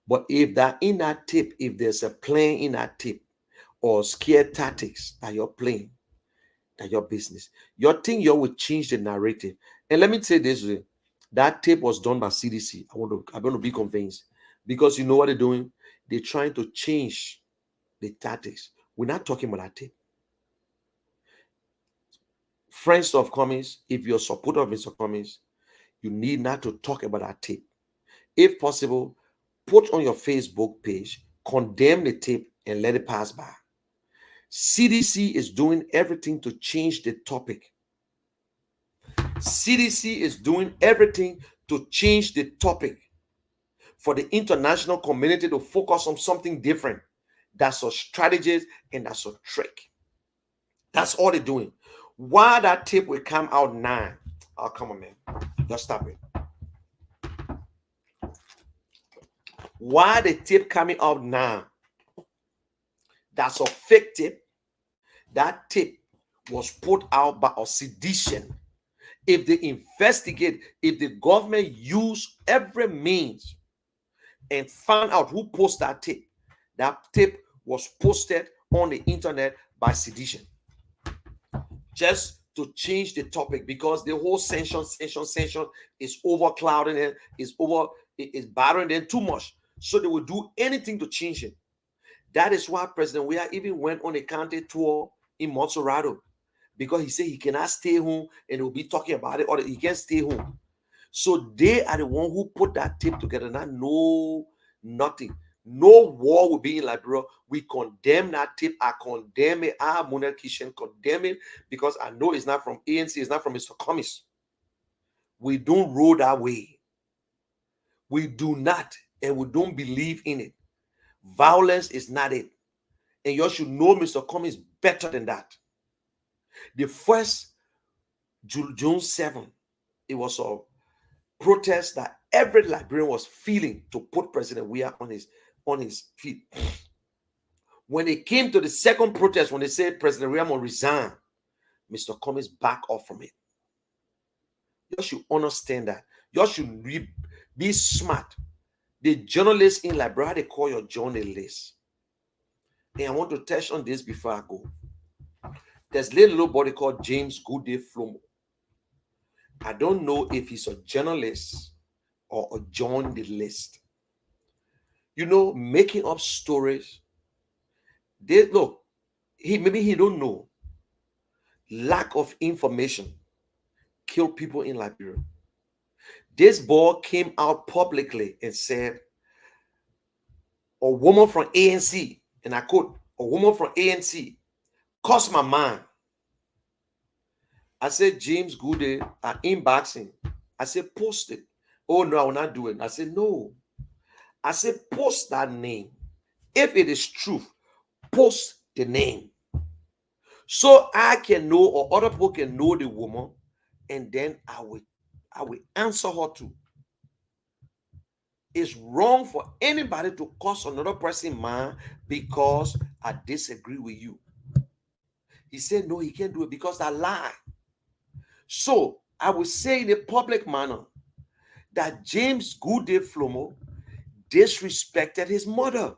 Speaker 3: but if that in that tip, if there's a plan in that tip or scare tactics that you're playing, that your business, your thing, you will change the narrative. And let me say this way, that tape was done by CDC. I'm going to be convinced because you know what they're doing? They're trying to change the tactics. We're not talking about that tape. Friends of Cummings, if you're a supporter of Mr. Cummings, you need not to talk about that tape. If possible, put on your Facebook page, condemn the tape, and let it pass by. CDC is doing everything to change the topic. CDC is doing everything to change the topic for the international community to focus on something different. That's a strategy and that's a trick. That's all they're doing. Why that tape will come out now? Oh, come on, man. Just stop it. Why the tape coming out now? That's a fake tape. That tape was put out by a sedition. If they investigate, if the government use every means and find out who posted that tape was posted on the internet by sedition. Just to change the topic because the whole sanction is overclouding it, is bothering them too much. So they will do anything to change it. That is why President Weah even went on a county tour in Montserrat because he said he cannot stay home and he will be talking about it or he can't stay home. So they are the one who put that tape together. Not nothing. No war will be in Liberia. We condemn that tape. I condemn it. I, monarchician, condemn it because I know it's not from ANC. It's not from Mr. Cummings. We don't roll that way. We do not, and we don't believe in it. Violence is not it. And you should know Mr. Cummings better than that. The first June 7th, it was a protest that every Liberian was feeling to put President Weah on his feet. When it came to the second protest, when they said President Weah must resign, Mr. Cummings back off from it. You should understand that. You should be smart. The journalists in Liberia, they call your journalists. And I want to touch on this before I go. There's little body called James Goodday Flomo. I don't know if he's a journalist or a join the list. Making up stories. They look, maybe he don't know. Lack of information kill people in Liberia. This boy came out publicly and said, a woman from ANC, and I quote, a woman from ANC cost my mind. I said, James Goodday are inboxing. I said, post it. Oh, no, I will not do it. I said, no. I said, post that name. If it is true, post the name. So I can know, or other people can know the woman, and then I will answer her too. It's wrong for anybody to cost another person mind because I disagree with you. He said, no, he can't do it because I lie. So I will say in a public manner that James Goodday Flomo disrespected his mother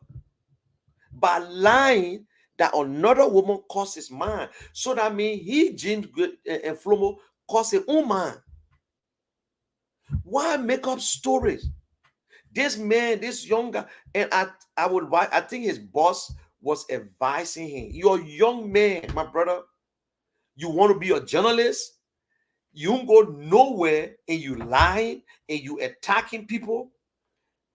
Speaker 3: by lying that another woman cost his mind. So that means he, James Flomo, cost his own mind. Why make up stories? This man, this younger, and I think his boss was advising him. You're a young man, my brother. You want to be a journalist? You don't go nowhere and you lying and you attacking people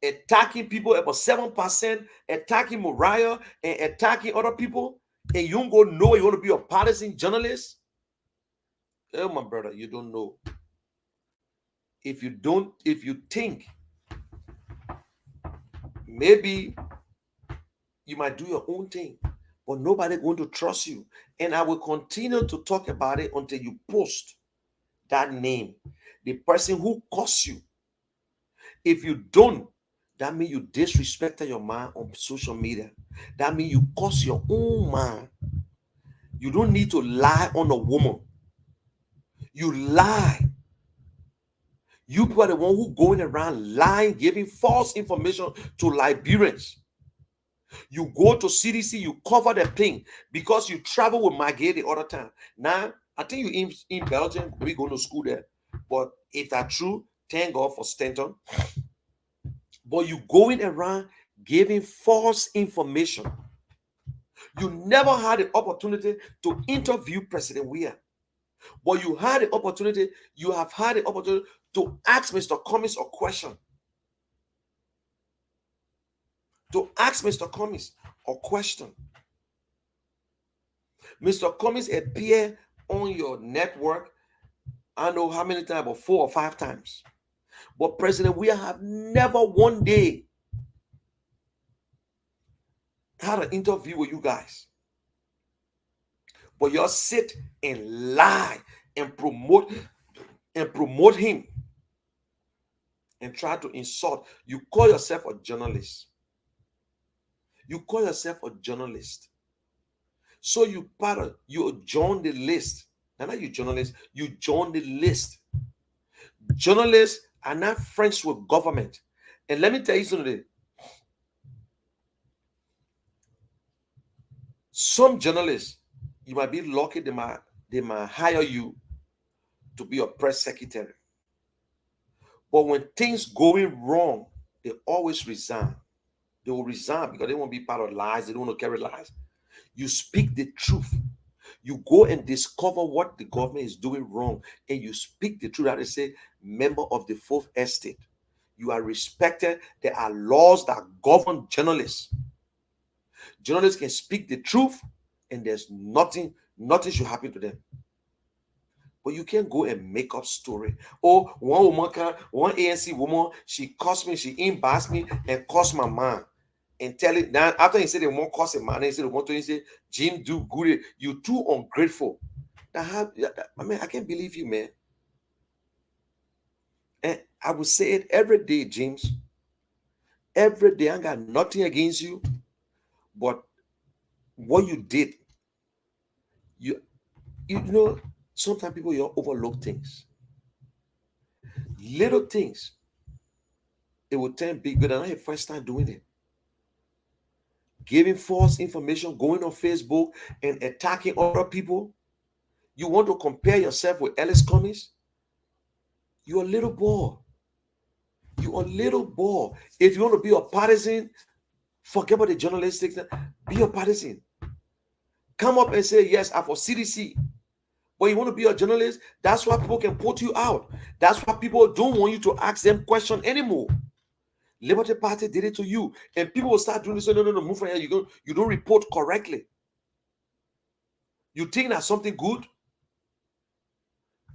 Speaker 3: about 7%, attacking Mariah and attacking other people, and you don't go nowhere. You want to be a partisan journalist? Oh, my brother, you don't know. If you think maybe you might do your own thing, but nobody going to trust you. And I will continue to talk about it until you post that name, the person who cost you. If you don't, that means you disrespected your mind on social media. That means you cost your own mind. You don't need to lie on a woman. You lie. You are the one who going around lying, giving false information to Liberians. You go to CDC, you cover the thing because you travel with Maggie the other time. Now, I think you in Belgium, we go to school there. But if that's true, thank God for Stanton. But you going around giving false information. You never had the opportunity to interview President Weah. But you have had the opportunity to ask Mr. Cummings a question. Mr. Cummings appeared on your network, I know how many times, but 4 or 5 times. But President Weah have never one day had an interview with you guys. But y'all sit and lie and promote him and try to insult. You call yourself a journalist. So you join the list. And not you journalists, you join the list. Journalists are not friends with government. And let me tell you something. Some journalists, you might be lucky, they might hire you to be a press secretary. But when things going wrong, they always resign. They will resign because they won't be part of lies. They don't want to carry lies. You speak the truth. You go and discover what the government is doing wrong, and you speak the truth. That is, say, member of the fourth estate. You are respected. There are laws that govern journalists. Journalists can speak the truth, and there's nothing should happen to them. But you can't go and make up story. Oh, one ANC woman, she cost me, she embarrassed me and cost my mind. And tell it now. After he said they won't cost a man, he said they want to. He said, Jim, do good. You too ungrateful. I can't believe you, man. And I will say it every day, James. Every day, I got nothing against you, but what you did, you know, sometimes people you overlook things, little things. It will turn big, but not your first time doing it. Giving false information, going on Facebook and attacking other people. You want to compare yourself with Ellis Cummings? You're a little boy. You're a little boy. If you want to be a partisan, forget about the journalistic. Be a partisan. Come up and say, yes, I'm for CDC. But you want to be a journalist? That's why people can put you out. That's why people don't want you to ask them questions anymore. Liberty Party did it to you. And people will start doing this. No, no, no, move from here. You don't report correctly. You think that's something good?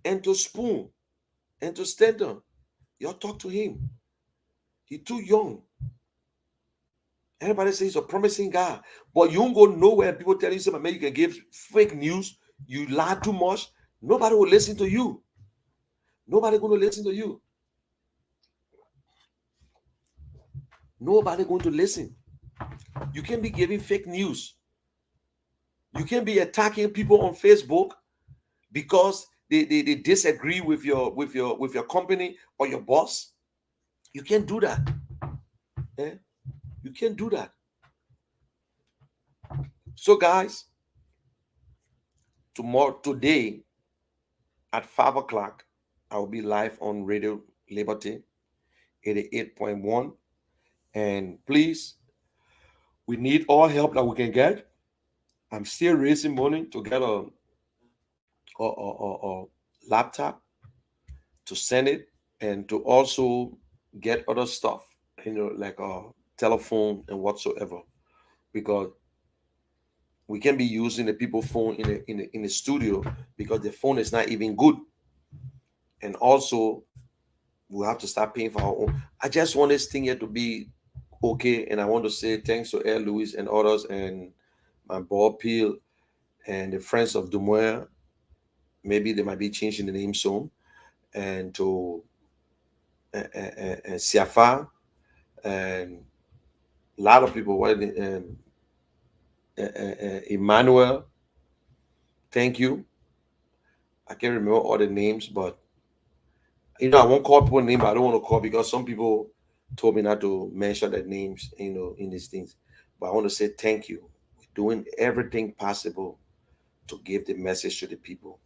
Speaker 3: And to Spoon and to Stanton, you talk to him. He's too young. Everybody says he's a promising guy. But you don't go nowhere and people tell you something, man, you can give fake news. You lie too much. Nobody will listen to you. Nobody going to listen to you. Nobody going to listen. You can't be giving fake news. You can't be attacking people on Facebook because they disagree with your company or your boss. You can't do that. Eh? You can't do that. So guys, today at 5 o'clock, I will be live on Radio Liberty 88.1. And please, we need all help that we can get. I'm still raising money to get a laptop to send it and to also get other stuff, like a telephone and whatsoever, because we can be using the people's phone in the studio because the phone is not even good. And also, we have to start paying for our own. I just want this thing here to be okay. And I want to say thanks to Air Louis and others and my Bob Peel and the Friends of Dumois. Maybe they might be changing the name soon. And to Siafa and a lot of people. Emmanuel, thank you. I can't remember all the names, but I won't call people names. I don't want to call because some people told me not to mention their names, in these things. But I want to say thank you. We're doing everything possible to give the message to the people.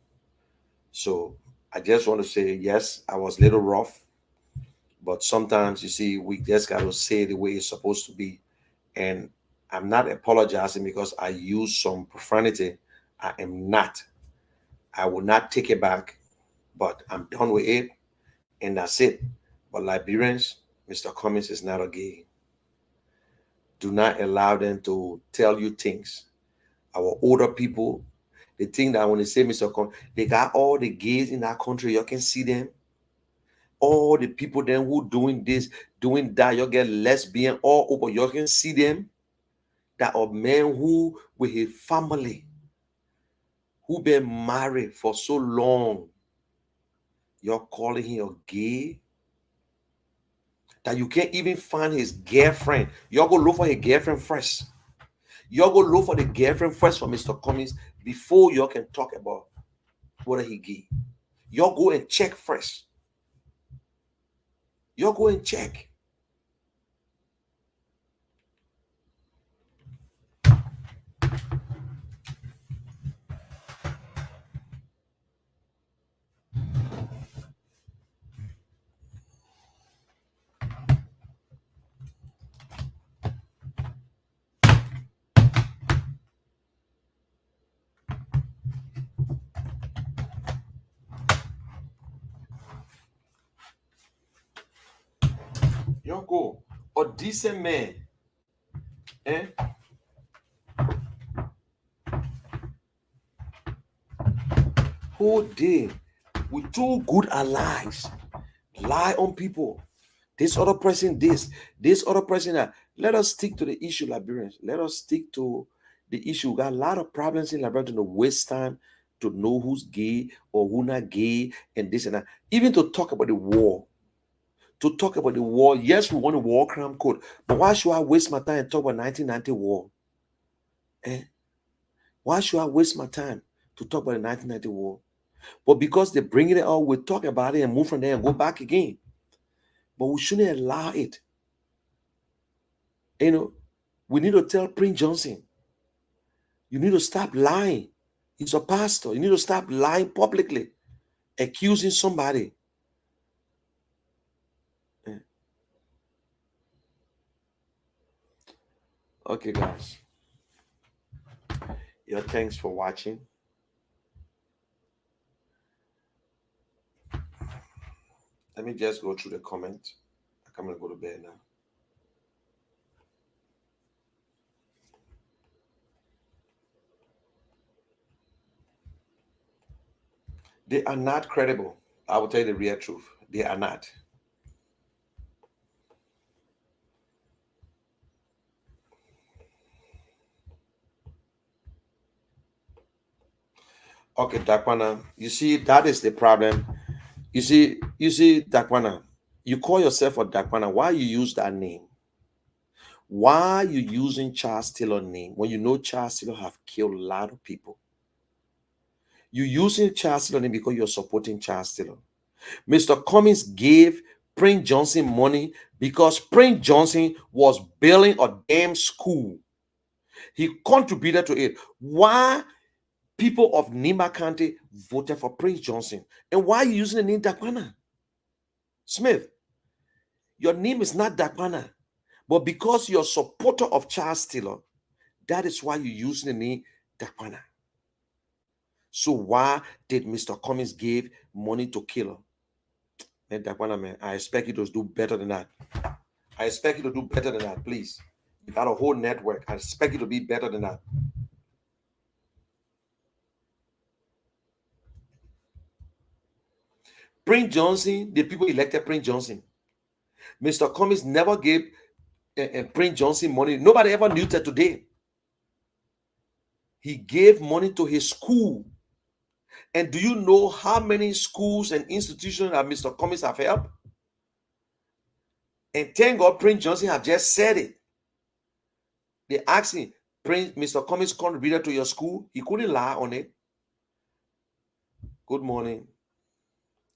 Speaker 3: So I just want to say, yes, I was a little rough, but sometimes you see, we just got to say the way it's supposed to be. And I'm not apologizing because I use some profanity. I am not. I will not take it back, but I'm done with it, and that's it. But Liberians, Mr. Cummings is not a gay. Do not allow them to tell you things. Our older people, they think that when they say Mr. Cummings, they got all the gays in that country. You can see them. All the people then who doing this, doing that, you get lesbian all over. You can see them. That are men who with his family, who been married for so long. You're calling him a gay? That you can't even find his girlfriend. You're going to look for his girlfriend first. You're going to look for the girlfriend first for Mr. Cummings before you can talk about whether he gay. You're go and check first. You're go and check. You're go. A decent man. Eh? Whole day with two good allies lie on people. This other person, this other person, that. Let us stick to the issue, Liberians. Let us stick to the issue. We got a lot of problems in Liberia to waste time to know who's gay or who not gay and this and that. Even to talk about the war. To talk about the war. Yes, we want a war crime code, but why should I waste my time and talk about 1990 war? Eh? Why should I waste my time to talk about the 1990 war? But because they're bringing it out, we'll talk about it and move from there and go back again. But we shouldn't allow it. We need to tell Prince Johnson, you need to stop lying. He's a pastor. You need to stop lying publicly, accusing somebody. Okay, guys. Yeah, thanks for watching. Let me just go through the comment. I'm gonna go to bed now. They are not credible. I will tell you the real truth. They are not. Okay, Dakwana. You see, that is the problem. You see, Dakwana. You call yourself a Dakwana. Why you use that name? Why you using Charles Taylor name when you know Charles Taylor have killed a lot of people? You using Charles Taylor name because you're supporting Charles Taylor. Mr. Cummings gave Prince Johnson money because Prince Johnson was building a damn school. He contributed to it. Why people of Nima County voted for Prince Johnson? And why are you using the name Dakwana? Smith, your name is not Dakwana, but because you're a supporter of Charles Taylor, that is why you're using the name Dakwana. So why did Mr. Cummings give money to kill her? Man, Dakwana, man, I expect you to do better than that. I expect you to do better than that, please. You got a whole network. I expect you to be better than that. Prince Johnson, the people elected Prince Johnson. Mr. Cummings never gave Prince Johnson money. Nobody ever knew that today. He gave money to his school. And do you know how many schools and institutions that Mr. Cummings have helped? And thank God Prince Johnson have just said it. They asked him, Mr. Cummings contributed to your school. He couldn't lie on it. Good morning.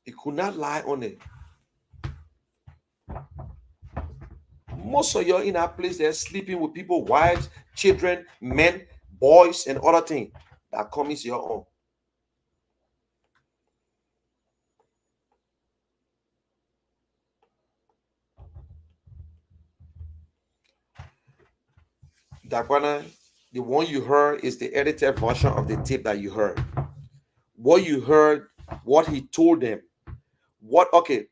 Speaker 3: He could not lie on it. Most of you in that place, they're sleeping with people, wives, children, men, boys, and other things. That Cummings your own. Dakwana, the one you heard is the edited version of the tape that you heard. What you heard, what he told them. Okay,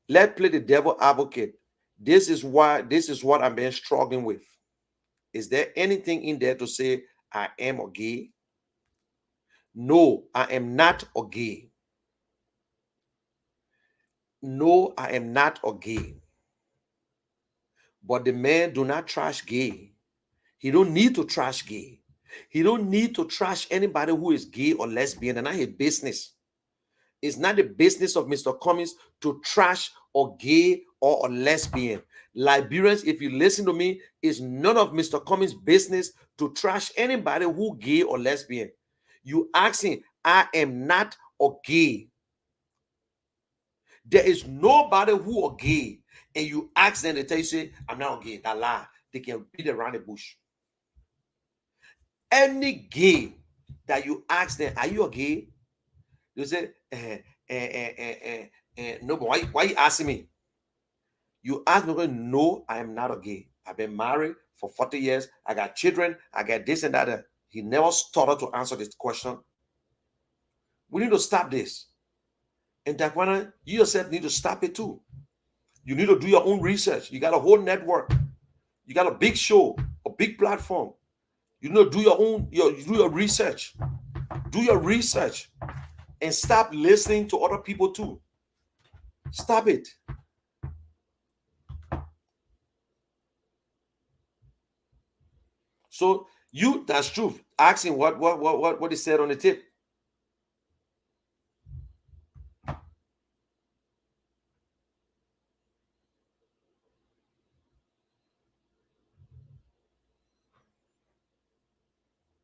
Speaker 3: let's play the devil advocate. This is what I'm been struggling with. Is there anything in there to say I am a gay? No, I am not a gay. No, I am not a gay. But the man do not trash gay. He don't need to trash gay. He don't need to trash anybody who is gay or lesbian. And not his business. It's not the business of Mr. Cummings to trash or gay or a lesbian. Liberians, if you listen to me, it's none of Mr. Cummings' business to trash anybody who gay or lesbian. You asking, I am not a gay. There is nobody who are gay, and you ask them, they tell you, say, I'm not gay. That lie. They can beat around the bush. Any gay that you ask them, are you a gay? They say, no, but why you asking me? You ask me, no, I am not a gay. I've been married for 40 years. I got children. I got this and that. He never started to answer this question. We need to stop this. And Dakwana, you yourself need to stop it too. You need to do your own research. You got a whole network. You got a big show, a big platform. You need to do your research. Do your research and stop listening to other people too. Stop it. So that's true. Asking what is said on the tip.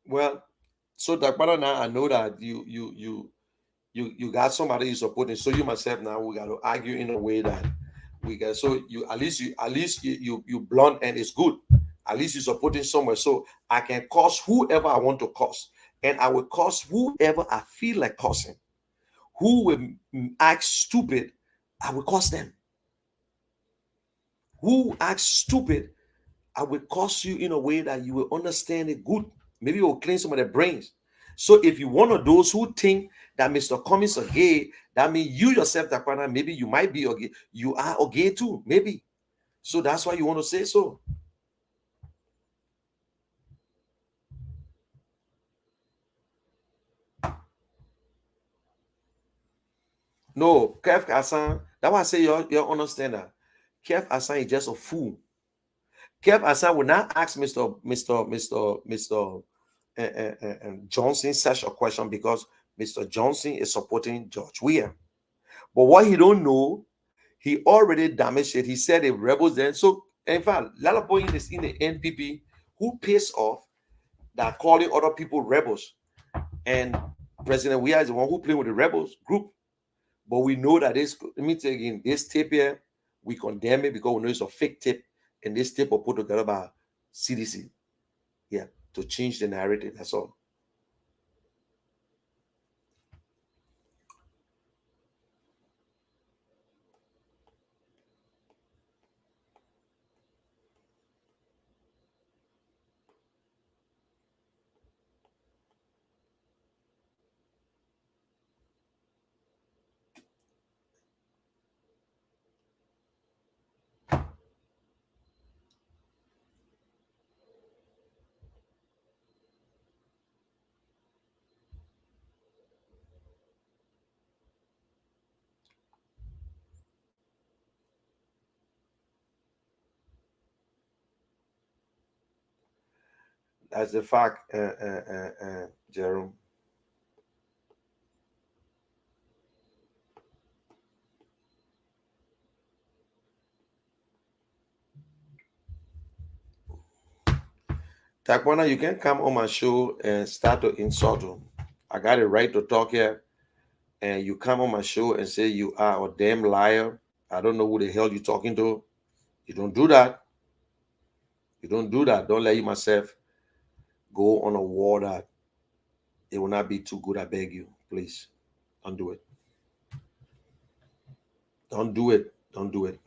Speaker 3: Well, so Dakbara, now I know that you got somebody you supporting. So you myself now we got to argue in a way that we got. So you at least you blunt and it's good. At least you're supporting somewhere. So I can curse whoever I want to curse. and I will curse whoever I feel like cursing. Who will act stupid, I will curse them. Who acts stupid, I will curse you in a way that you will understand it good. Maybe it will clean some of their brains. So if you one of those who think that Mr. Cummings are gay, that means you yourself, that partner, maybe you might be a gay. You are a gay too, maybe. So that's why you want to say so. No, Kev Hassan, that's why I say you understand that. Kev Hassan is just a fool. Kev Hassan will not ask Mr. Johnson such a question because Mr. Johnson is supporting George Weah. But what he don't know, he already damaged it. He said the rebels then. So in fact, Lalaboy is in the NPP who pays off that calling other people rebels. And President Weah is the one who playing with the rebels group. But we know that this, let me tell you again, this tape here, we condemn it because we know it's a fake tape. And this tape was put together by CDC. Yeah, to change the narrative. That's all. That's the fact, Jerome. Takwana, you can come on my show and start to insult him. I got a right to talk here. And you come on my show and say you are a damn liar. I don't know who the hell you're talking to. You don't do that. You don't do that. Don't let you myself go on a war that it will not be too good. I beg you, please. Don't do it. Don't do it. Don't do it.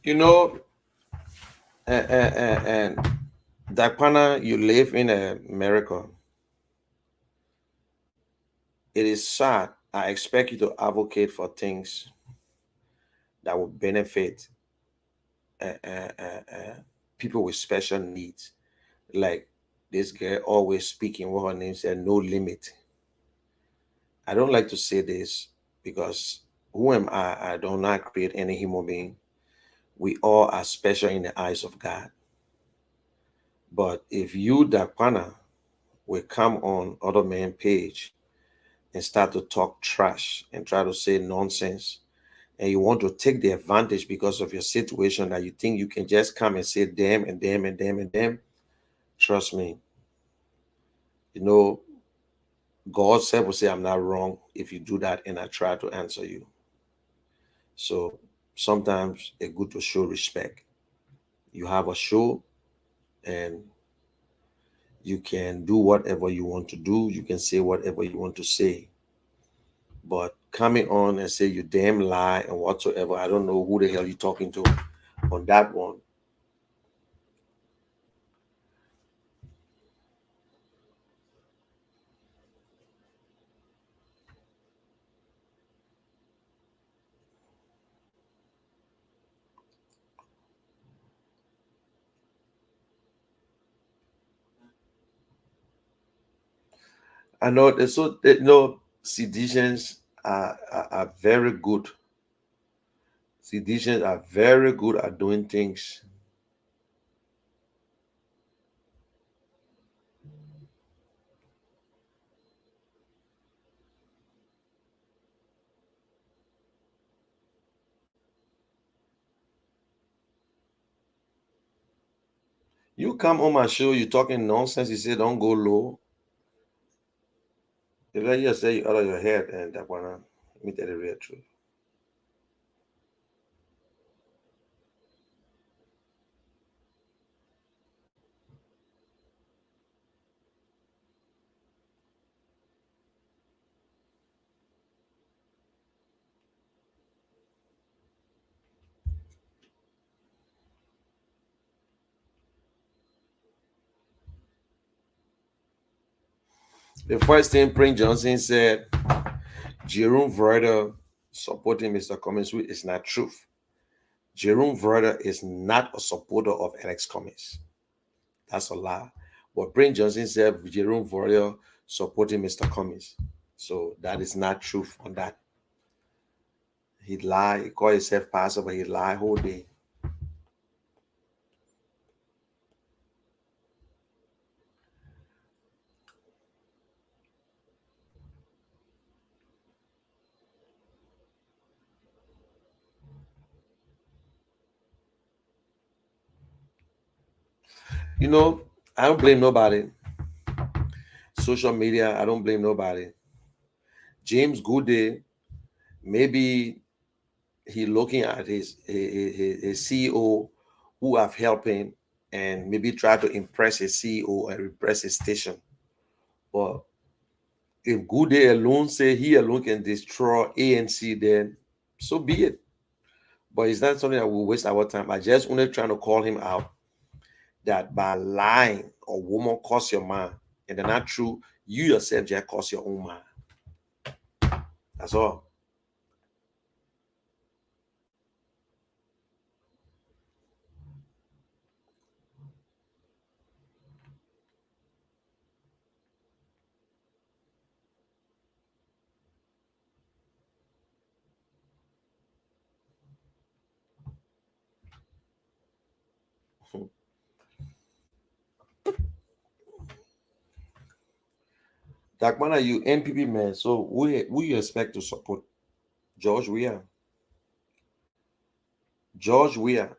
Speaker 3: You know, and Dakpana, you live in America. It is sad. I expect you to advocate for things that will benefit people with special needs. Like this girl always speaking what her name said, no limit. I don't like to say this because who am I? I do not create any human being. We all are special in the eyes of God. But if you, Dakwana, will come on other man's page and start to talk trash and try to say nonsense, and you want to take the advantage because of your situation that you think you can just come and say them and them and them and them, trust me, you know, God said will say I'm not wrong if you do that and I try to answer you. So sometimes it's good to show respect. You have a show and you can do whatever you want to do. You can say whatever you want to say. But coming on and say you damn lie and whatsoever, I don't know who the hell you're talking to on that one. I know so seditions are very good. Seditions are very good at doing things. You come on my show, you talking nonsense, you say don't go low. If I just say you out of your head and that one, let me tell the real truth. The first thing Prince Johnson said, Jerome Verder supporting Mr. Cummings, which is not truth. Jerome Verder is not a supporter of Alex Cummings. That's a lie. But Prince Johnson said Jerome Verder supporting Mr. Cummings. So that is not truth on that. He lie, he call himself pastor, but he lie whole day. You know, I don't blame nobody. Social media, I don't blame nobody. James Goodday, maybe he looking at his CEO who have helped him and maybe try to impress his CEO and impress his station. But if Goodday alone say he alone can destroy ANC, then so be it. But it's not something that will waste our time. I just only trying to call him out that by lying a woman cost your mind, and they're not true, you yourself just cost your own mind. That's all. That man, are you NPP man? So who you expect to support? George Weah. George Weah.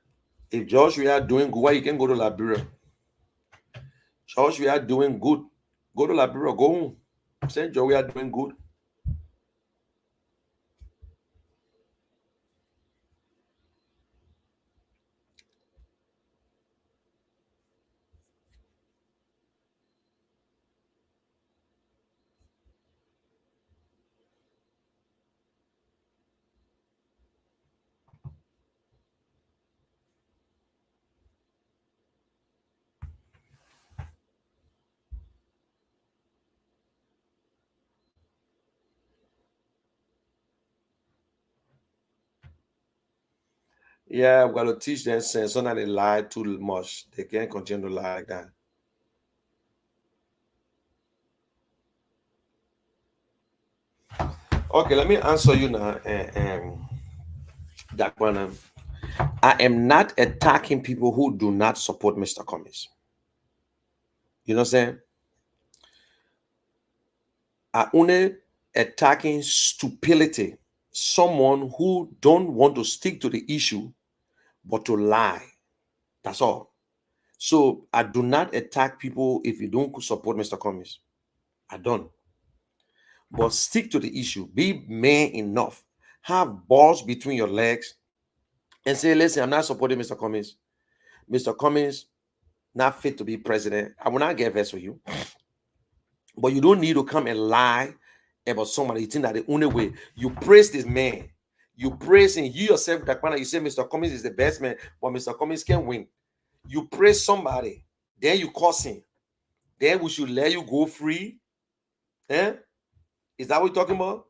Speaker 3: If George Weah doing good, why you can go to Liberia? George Weah doing good. Go to Liberia. Go home. Saint George Weah doing good. Yeah, I'm gonna teach them sense so that they lie too much. They can't continue to lie like that. Okay, let me answer you now. Dakwana. I am not attacking people who do not support Mr. Cummings. You know what I'm saying? I only attacking stupidity. Someone who don't want to stick to the issue, but to lie. That's all. So I do not attack people if you don't support Mr. Cummings. I don't. But stick to the issue. Be man enough. Have balls between your legs and say, listen, I'm not supporting Mr. Cummings. Mr. Cummings not fit to be president. I will not get vexed for you. But you don't need to come and lie about somebody. You think that the only way you praise this man, you praise him, you yourself, Dakwana, you say Mr. Cummings is the best man, but Mr. Cummings can win. You praise somebody, then you curse him. Then we should let you go free. Eh? Is that what you're talking about?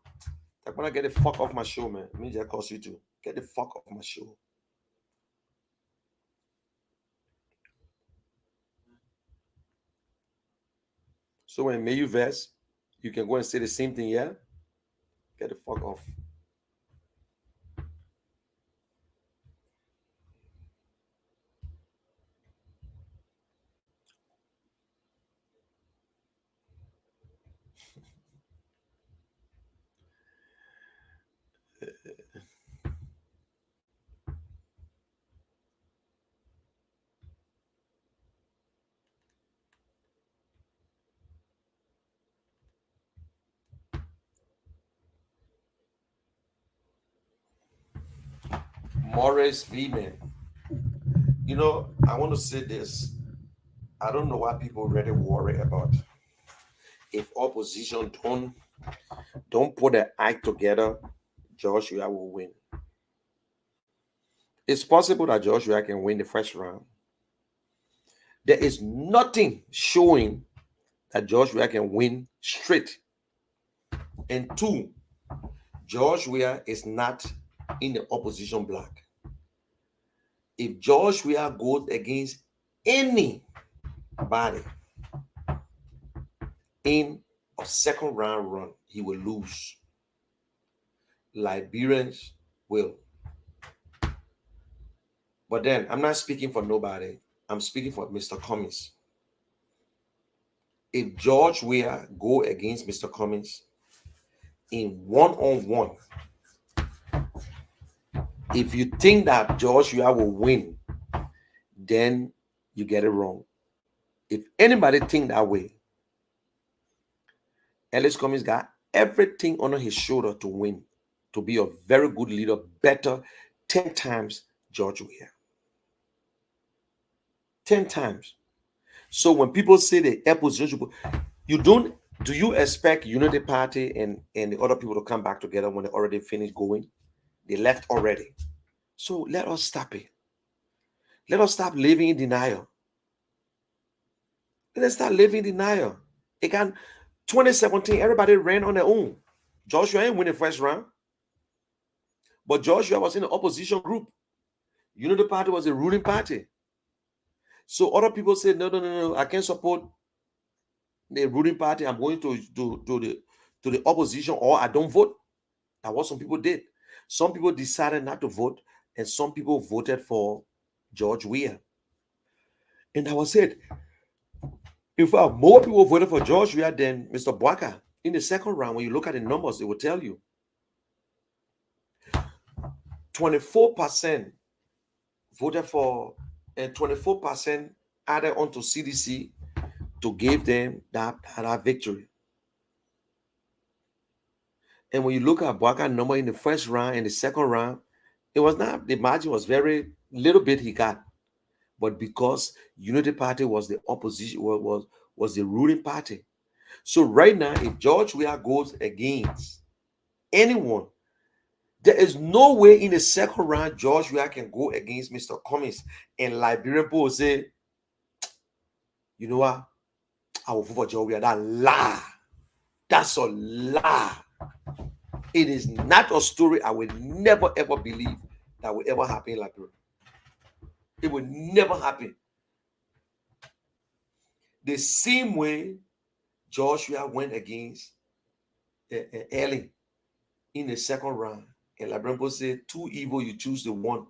Speaker 3: Dakwana, get the fuck off my show, man. Let me just curse you too. Get the fuck off my show. So when May you vest, you can go and say the same thing, yeah? Get the fuck off. Morris V man. You know, I want to say this. I don't know why people really worry about if opposition don't put their act together, Joshua will win. It's possible that Joshua can win the first round. There is nothing showing that Joshua can win straight. And two, Joshua is not in the opposition block. If Joshua goes against anybody in a second round run, he will lose. Liberians will. But then I'm not speaking for nobody. I'm speaking for Mr. Cummings. If George Weah go against Mr. Cummings in one-on-one, if you think that George Weah will win, then you get it wrong. If anybody think that way, Ellis Cummings got everything on his shoulder to win, to be a very good leader, better 10 times George Weah. 10 times. So when people say the opposition, you don't, do you expect Unity Party and the other people to come back together when they already finished going? They left already. So let us stop it. Let us stop living in denial. Let us start living in denial. Again, 2017, everybody ran on their own. Joshua ain't win the first round. But Joshua was in the opposition group. Unity Party was a ruling party. So other people said, no, I can't support the ruling party. I'm going to the opposition, or I don't vote. That's what some people did. Some people decided not to vote, and some people voted for George Weah. And I was it. In fact, more people voted for George Weah than Mr. Bwaka. In the second round, when you look at the numbers, it will tell you 24% voted for, and 24% added onto CDC to give them that victory. And when you look at Bwaka number in the first round and the second round, it was not, the margin was very little bit he got. But because Unity Party was the opposition, was the ruling party. So right now, if George Weah goes against anyone, there is no way in the second round George Weah can go against Mr. Cummings and Liberian people say, you know what, I will vote for George Weah. That lie. That's a lie. It is not a story I will never ever believe that will ever happen in Liberia. It will never happen. The same way Joshua went against Eli in the second round. And Labrampo said, too evil, you choose the one.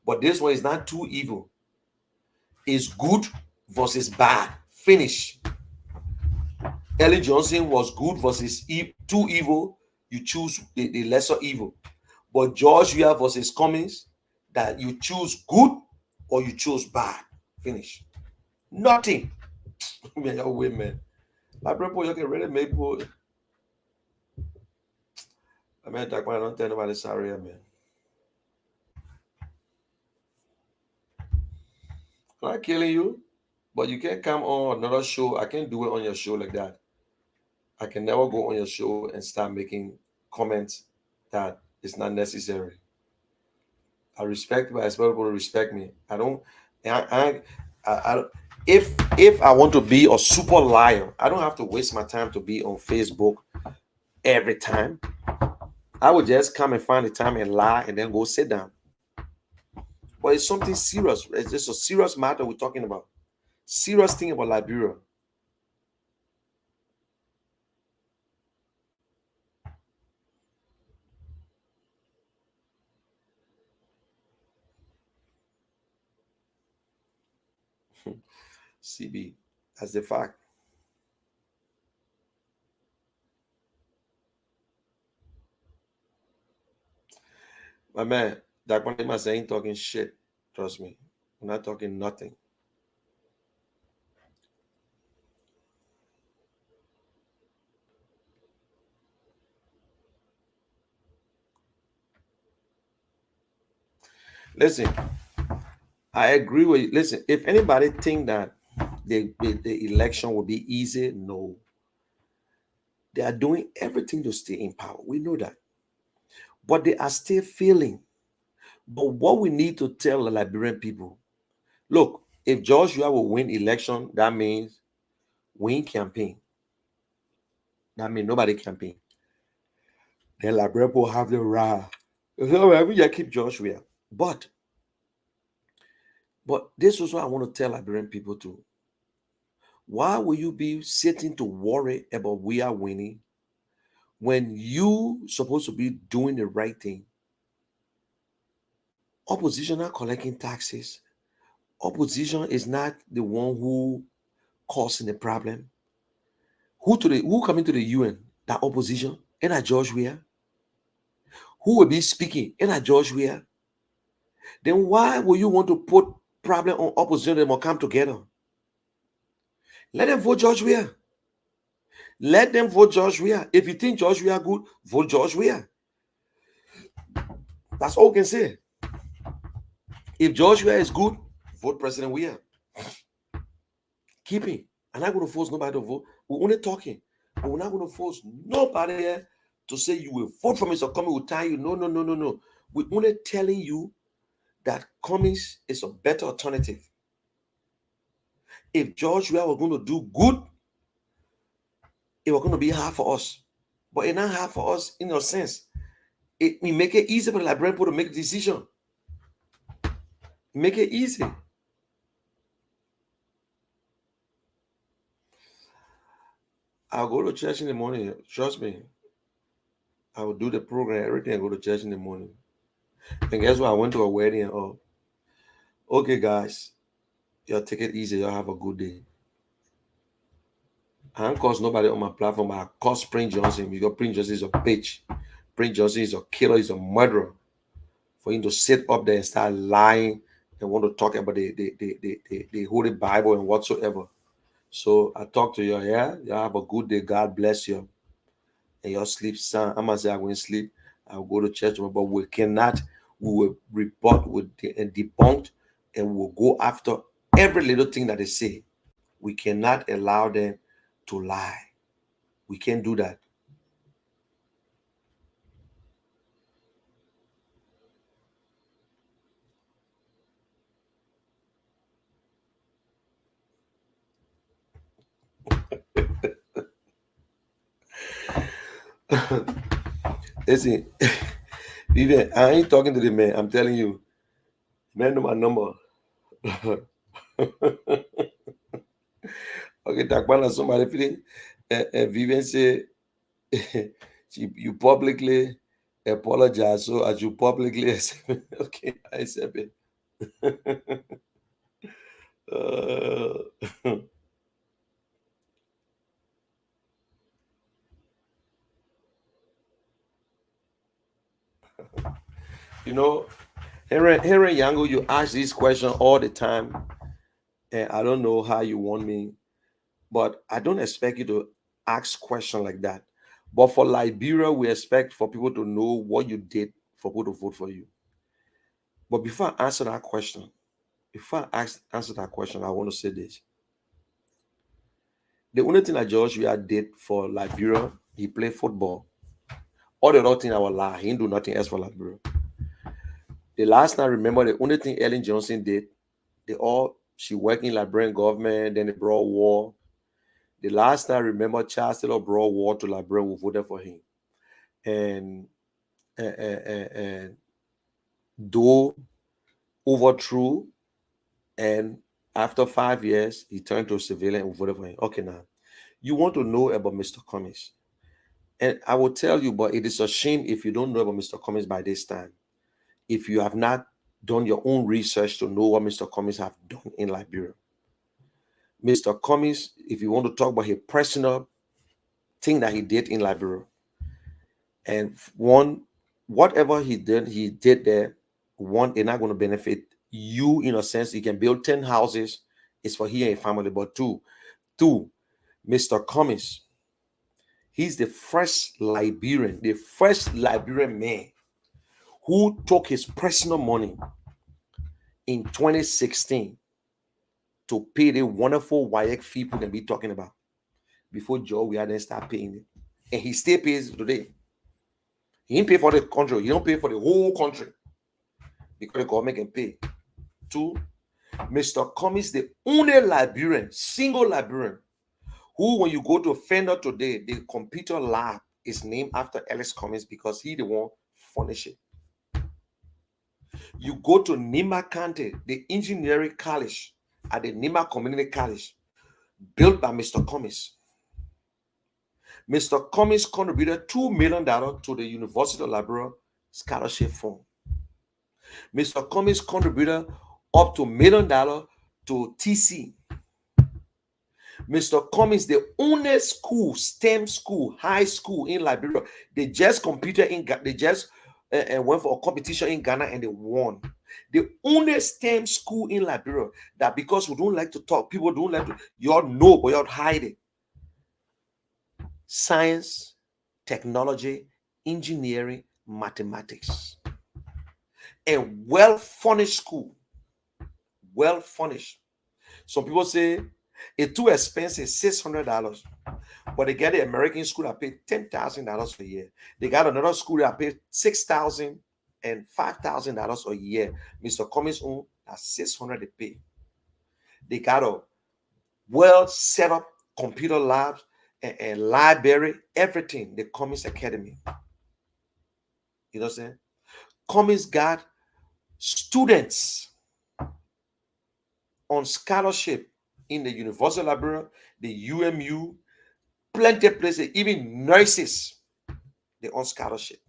Speaker 3: But this one is not too evil. It's good versus bad. Finish. Eli Johnson was good versus too evil. You choose the lesser evil. But Joshua versus Cummings, that you choose good or you choose bad. Finish. Nothing. Women. Labrampo, you can really make people. I mean, I don't tell nobody sorry, man. I'm not killing you, but you can't come on another show. I can't do it on your show like that. I can never go on your show and start making comments that is not necessary. I respect, but I expect people to respect me. I don't. I if I want to be a super liar, I don't have to waste my time to be on Facebook every time. I would just come and find the time and lie and then go sit down. But it's something serious. It's just a serious matter we're talking about. Serious thing about Liberia. CB, that's the fact. My man, that one thing I say ain't talking shit. Trust me. I'm not talking nothing. Listen, I agree with you. Listen, if anybody think that the election will be easy, no. They are doing everything to stay in power. We know that. But they are still failing. But what we need to tell the Liberian people, look, if Joshua will win election, that means win campaign. That means nobody campaign. Then Liberian will have the right. So we just keep Joshua. But this is what I want to tell Liberian people too. Why will you be sitting to worry about we are winning when you supposed to be doing the right thing? Opposition are collecting taxes. Opposition is not the one who causing the problem. Who coming to the UN? That opposition? And a George Weah? Who will be speaking? And a George Weah? Then why will you want to put problem on opposition? They will come together. Let them vote George Weah. Let them vote George Weah. If you think George Weah good, vote George Weah. That's all we can say. If George Weah is good, vote President Weah. Keep him. I'm not going to force nobody to vote. We're only talking. But we're not going to force nobody here to say you will vote for Mr. Cummings. We'll tell you, no. We're only telling you that Cummings is a better alternative. If George Weah was going to do good, it was going to be hard for us. But it's not hard for us in a sense. We make it easy for the Liberian people to make a decision. Make it easy. I'll go to church in the morning. Trust me. I will do the program, everything. I go to church in the morning. And guess what? I went to a wedding and all. Okay, guys. Y'all take it easy. Y'all have a good day. I don't cause nobody on my platform. I cause Prince Johnson because Prince Johnson is a bitch. Prince Johnson is a killer. He's a murderer. For him to sit up there and start lying and want to talk about the Holy Bible and whatsoever. So I talk to you, yeah? Y'all have a good day. God bless you. And y'all sleep, son. I'm gonna say I'm going to sleep. I'll go to church, but we will report with and debunked, and we'll go after every little thing that they say. We cannot allow them to lie. We can't do that. Listen, Vivian, I ain't talking to the man. I'm telling you, man, know my number. Okay, Takbana, somebody feeling. Vivian say, you publicly apologize. So as you publicly accept, okay, I accept it. Uh, you know, Henry Yango, you ask this question all the time, and I don't know how you want me, but I don't expect you to ask question like that. But for Liberia, we expect for people to know what you did for people to vote for you. But before I answer that question, answer that question, I want to say this. The only thing that George Weah did for Liberia, he played football. All the other thing I will lie, he didn't do nothing else for Liberia. The last time, remember, the only thing Ellen Johnson did, she worked in Liberian government, then they brought war. The last time, remember, Charles Taylor brought war to Liberia, we voted for him. And, and Doe overthrew, and after 5 years, he turned to a civilian and voted for him. Okay, now, you want to know about Mr. Cummings. And I will tell you, but it is a shame if you don't know about Mr. Cummings by this time. If you have not done your own research to know what Mr. Cummings have done in Liberia. Mr. Cummings, if you want to talk about his personal thing that he did in Liberia, and whatever he did there, one, they're not going to benefit you in a sense. You can build 10 houses, it's for he and his family. But two, Mr. Cummings, he's the first Liberian man who took his personal money in 2016 to pay the wonderful WIAC fee people can be talking about before Joe we hadn't start paying it. And he still pays today. He didn't pay for the country, he don't pay for the whole country because the government can pay. Two, Mr. Cummings, the only Liberian, single Liberian, who when you go to Fender today, the computer lab is named after Ellis Cummings because he the one furnish it. You go to Nima County, the engineering college at the Nima Community College, built by Mr. Cummings. Mr. Cummings contributed $2 million to the University of Liberia Scholarship Fund. Mr. Cummings contributed up to $1 million to TC. Mr. Cummings, the only school, STEM school, high school in Liberia, they just competed in, they just went for a competition in Ghana and they won. The only STEM school in Liberia that because we don't like to talk, people don't like to, you all know, but you all hide it. Science, technology, engineering, mathematics. A well-furnished school. Well-furnished. Some people say it's too expensive, $600. But they get the American school that pay $10,000 a year. They got another school that pay $6,000 and $5,000 a year. Mr. Cummings own that's $600 they pay. They got a well set up computer labs and library, everything. The Cummings Academy. You know what I'm saying? Cummings got students on scholarship in the University of Liberia, the UMU, plenty of places, even nurses, they're on scholarship.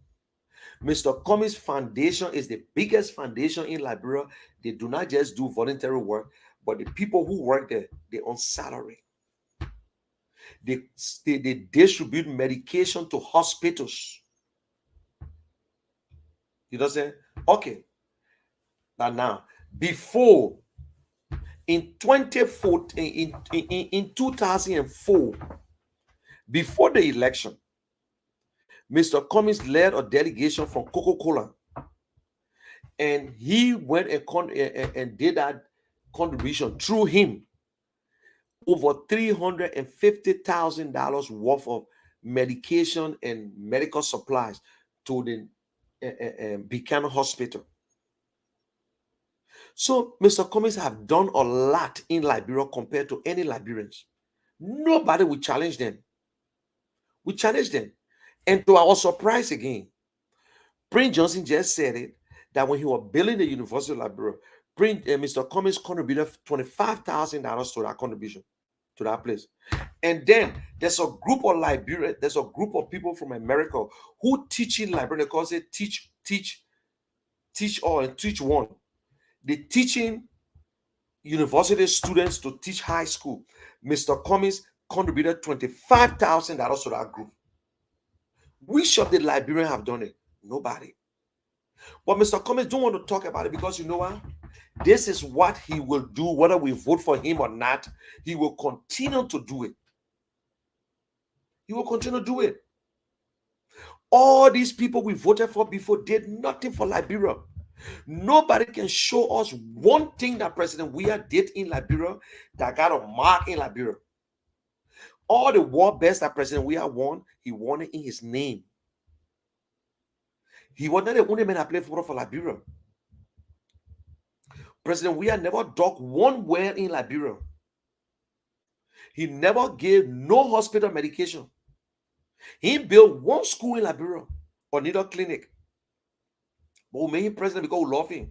Speaker 3: Mr. Cummings Foundation is the biggest foundation in Liberia. They do not just do voluntary work, but the people who work there, they're on salary. They distribute medication to hospitals. You know what I'm saying? Okay. But now, before, in 2014, in 2004, before the election, Mr. Cummings led a delegation from Coca-Cola, and he went and did that contribution through him over $350,000 worth of medication and medical supplies to the Buchanan Hospital. So Mr. Cummings have done a lot in Liberia compared to any Liberians. Nobody will challenge them. We challenge them. And to our surprise again, Prince Johnson just said it that when he was building the University of Liberia, Mr. Cummings contributed $25,000 to that contribution to that place. And then there's a group of Liberians, there's a group of people from America who teach in Liberia because they teach all and teach one. They teaching university students to teach high school. Mr. Cummings contributed $25,000 to that group. Which of the Liberians have done it? Nobody. But Mr. Cummings don't want to talk about it because you know what? This is what he will do, whether we vote for him or not. He will continue to do it. He will continue to do it. All these people we voted for before did nothing for Liberia. Nobody can show us one thing that President Weah did in Liberia that got a mark in Liberia. All the war belts that President Weah won, he won it in his name. He was not the only man that played football for Liberia. President Weah never dug one well in Liberia. He never gave no hospital medication. He built one school in Liberia or neither clinic. But we made him president because we love him.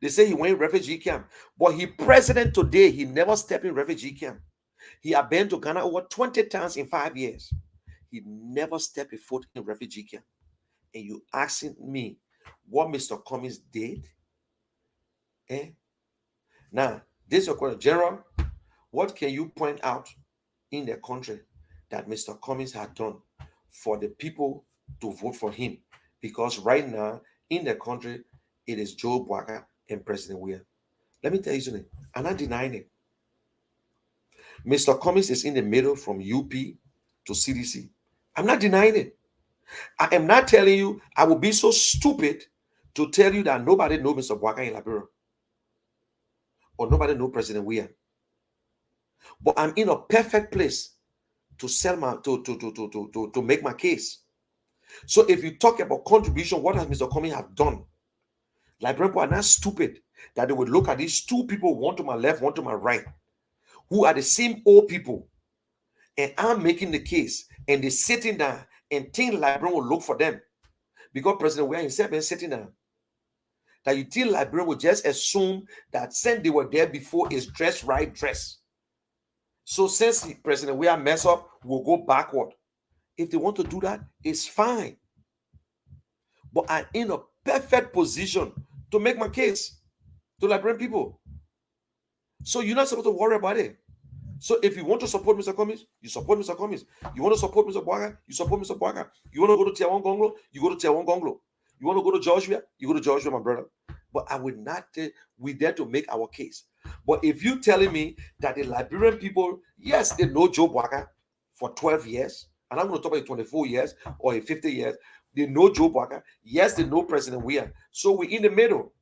Speaker 3: They say he went in refugee camp. But he president today, he never stepped in refugee camp. He had been to Ghana over 20 times in 5 years. He never stepped a foot in refugee camp. And you asking me what Mr. Cummings did? Now, this is your question. General, what can you point out in the country that Mr. Cummings had done for the people to vote for him? Because right now, in the country, it is Joe Bwaka and President Weah. Let me tell you something. I'm not denying it. Mr. Cummings is in the middle from UP to CDC. I'm not denying it. I am not telling you, I will be so stupid to tell you that nobody knows Mr. Bwaka in Liberia. Or nobody knows President Weah. But I'm in a perfect place to sell my to make my case. So if you talk about contribution, what has Mr. Cummings have done? Liberian people are not stupid that they would look at these two people, one to my left, one to my right, who are the same old people, and I'm making the case, and they're sitting down and think Liberian will look for them because President Weah himself is sitting down. That you think Liberian will just assume that since they were there before is dress right dress. So since President Weah mess up, we'll go backward. If they want to do that, it's fine. But I'm in a perfect position to make my case to Liberian people. So you're not supposed to worry about it. So if you want to support Mr. Cummings, you support Mr. Cummings. You want to support Mr. Bwaka, you support Mr. Bwaka. You want to go to Tiawan Gonglo, you go to Tiawan Gonglo. You want to go to Joshua, you go to Joshua, my brother. But I would not we there to make our case. But if you're telling me that the Liberian people, yes, they know Joe Bwaka for 12 years, and I'm going to talk about 24 years or 50 years, they know Joe Bwaka. Yes, they know President Weah. So we're in the middle.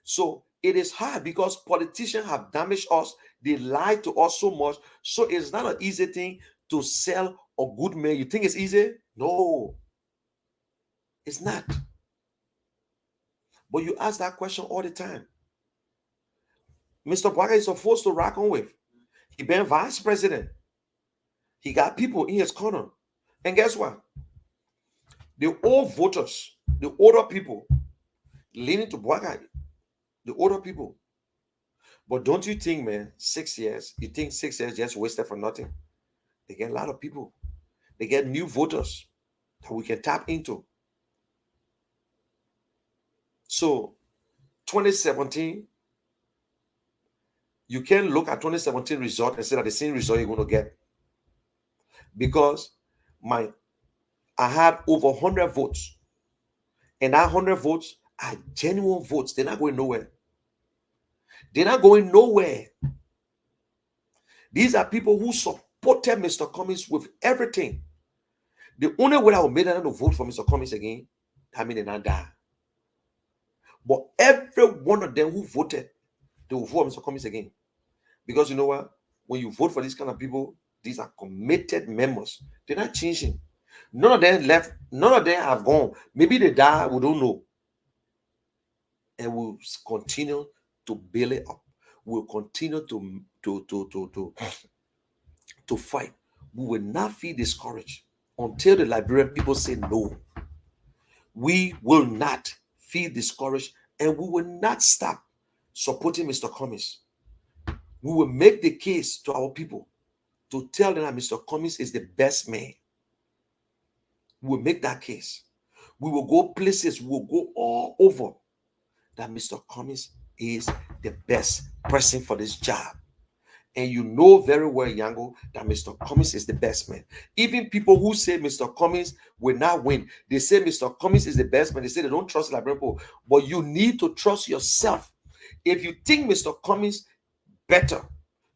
Speaker 3: So it is hard because politicians have damaged us. They lie to us so much. So it's not an easy thing to sell a good man. You think it's easy? No, it's not. But you ask that question all the time. Mr. Bwaka is supposed to rock on with. He been vice president. He got people in his corner. And guess what? The old voters, the older people, leaning to Bwaka, the older people. But don't you think, man, 6 years, you think 6 years just wasted for nothing? They get a lot of people. They get new voters that we can tap into. So 2017, you can look at 2017 result and say that the same result you're going to get. Because I had over 100 votes. And that 100 votes are genuine votes. They're not going nowhere. They're not going nowhere. These are people who supported Mr. Cummings with everything. The only way I would make them to vote for Mr. Cummings again, I mean, they not die. But every one of them who voted, they will vote for Mr. Cummings again. Because you know what? When you vote for these kind of people, these are committed members. They're not changing. None of them left. None of them have gone. Maybe they die. We don't know. And we'll continue to build it up. We'll continue to fight. We will not feel discouraged until the Liberian people say no. We will not feel discouraged, and we will not stop supporting Mr. Cummings. We will make the case to our people to tell them that Mr. Cummings is the best man. We will make that case. We will go places, we will go all over that Mr. Cummings is the best person for this job. And you know very well, Yango, that Mr. Cummings is the best man. Even people who say Mr. Cummings will not win, they say Mr. Cummings is the best man. They say they don't trust Liberian people, but you need to trust yourself. If you think Mr. Cummings better,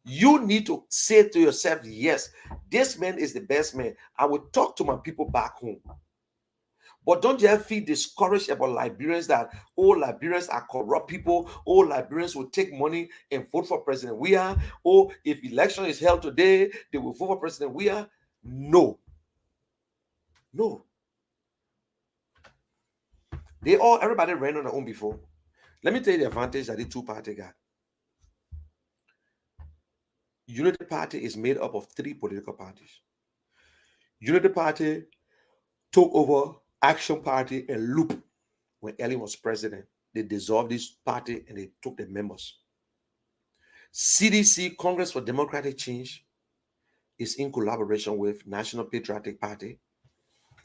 Speaker 3: you need to say to yourself, yes, this man is the best man. I will talk to my people back home. But don't you ever feel discouraged about Liberians that all Liberians are corrupt people? All Liberians will take money and vote for President Weah. Or if election is held today, they will vote for President Weah. No. No. Everybody ran on their own before. Let me tell you the advantage that the two-party got. Unity Party is made up of 3 political parties. Unity Party took over Action Party and Loop when Ellen was president. They dissolved this party and they took the members. CDC, Congress for Democratic Change, is in collaboration with National Patriotic Party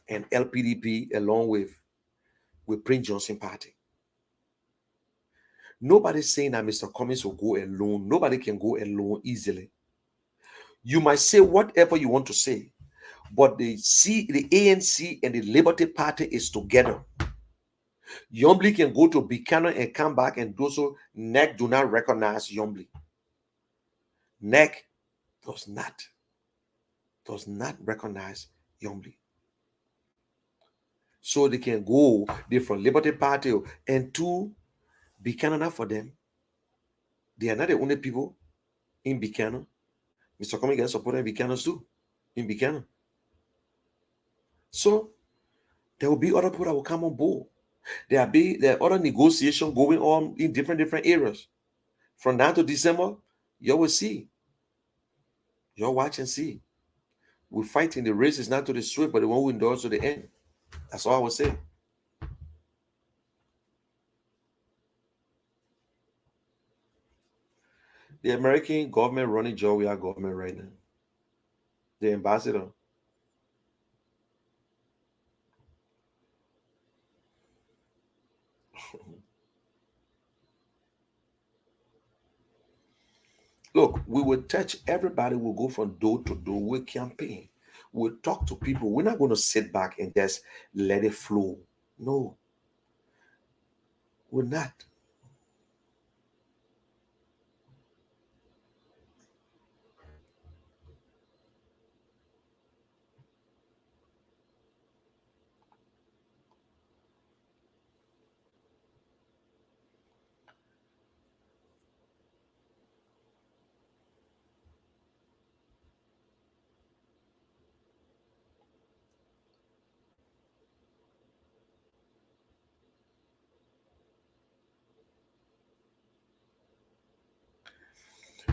Speaker 3: and LPDP along with Prince Johnson Party. Nobody's saying that Mr. Cummings will go alone. Nobody can go alone easily. You might say whatever you want to say, but the ANC and the Liberty Party is together. Yombly can go to Buchanan and come back, and those who NEC do not recognize Yombly. NEC does not recognize Yombly. So they can go, they're from Liberty Party and to Buchanan for them. They are not the only people in Buchanan. Mr. Cummings gets supported in Buchanan too. In Buchanan. So there will be other people that will come on board. There are other negotiations going on in different areas. From now to December, you will see. You'll watch and see. We're fighting. The race is not to the swift, but the one who endures to the end. That's all I would say. The American government running Georgia government right now. The ambassador. Look, we will touch everybody. Will go from door to door. We'll campaign. We'll talk to people. We're not going to sit back and just let it flow. No, we're not.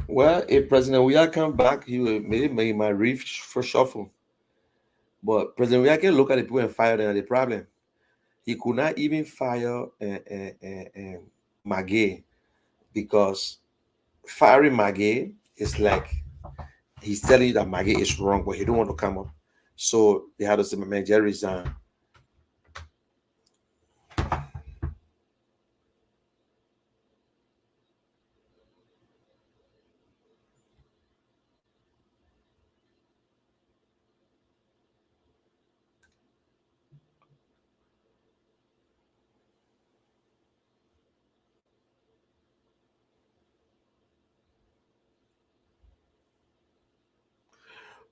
Speaker 3: Well, if President Weah come back, he will maybe my reef for shuffle. But President Weah can look at the people and fire them. The problem, he could not even fire Magay, because firing Magay is like he's telling you that Magay is wrong, but he don't want to come up. So they had to say, man, Jerry resign.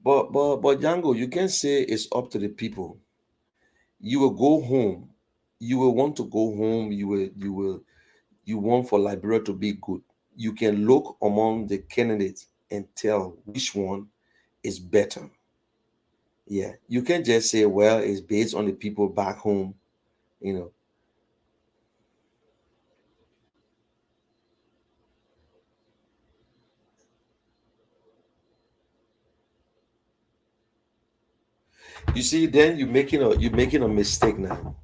Speaker 3: But Django, you can say it's up to the people. You will go home. You will want to go home. You want for Liberia to be good. You can look among the candidates and tell which one is better. Yeah, you can just say, well, it's based on the people back home, you know. You see, then you're making a mistake now.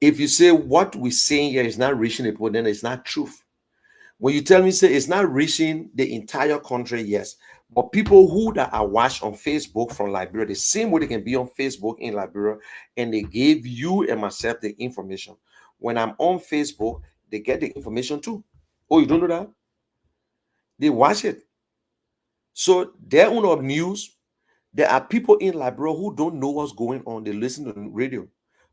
Speaker 3: If you say what we're saying here is not reaching the people, then it's not truth. When you tell me say it's not reaching the entire country, yes. But people who that are watched on Facebook from Liberia, the same way they can be on Facebook in Liberia, and they gave you and myself the information. When I'm on Facebook, they get the information too. Oh, you don't know that? They watch it. So their own of news, there are people in Liberia who don't know what's going on. They listen to the radio.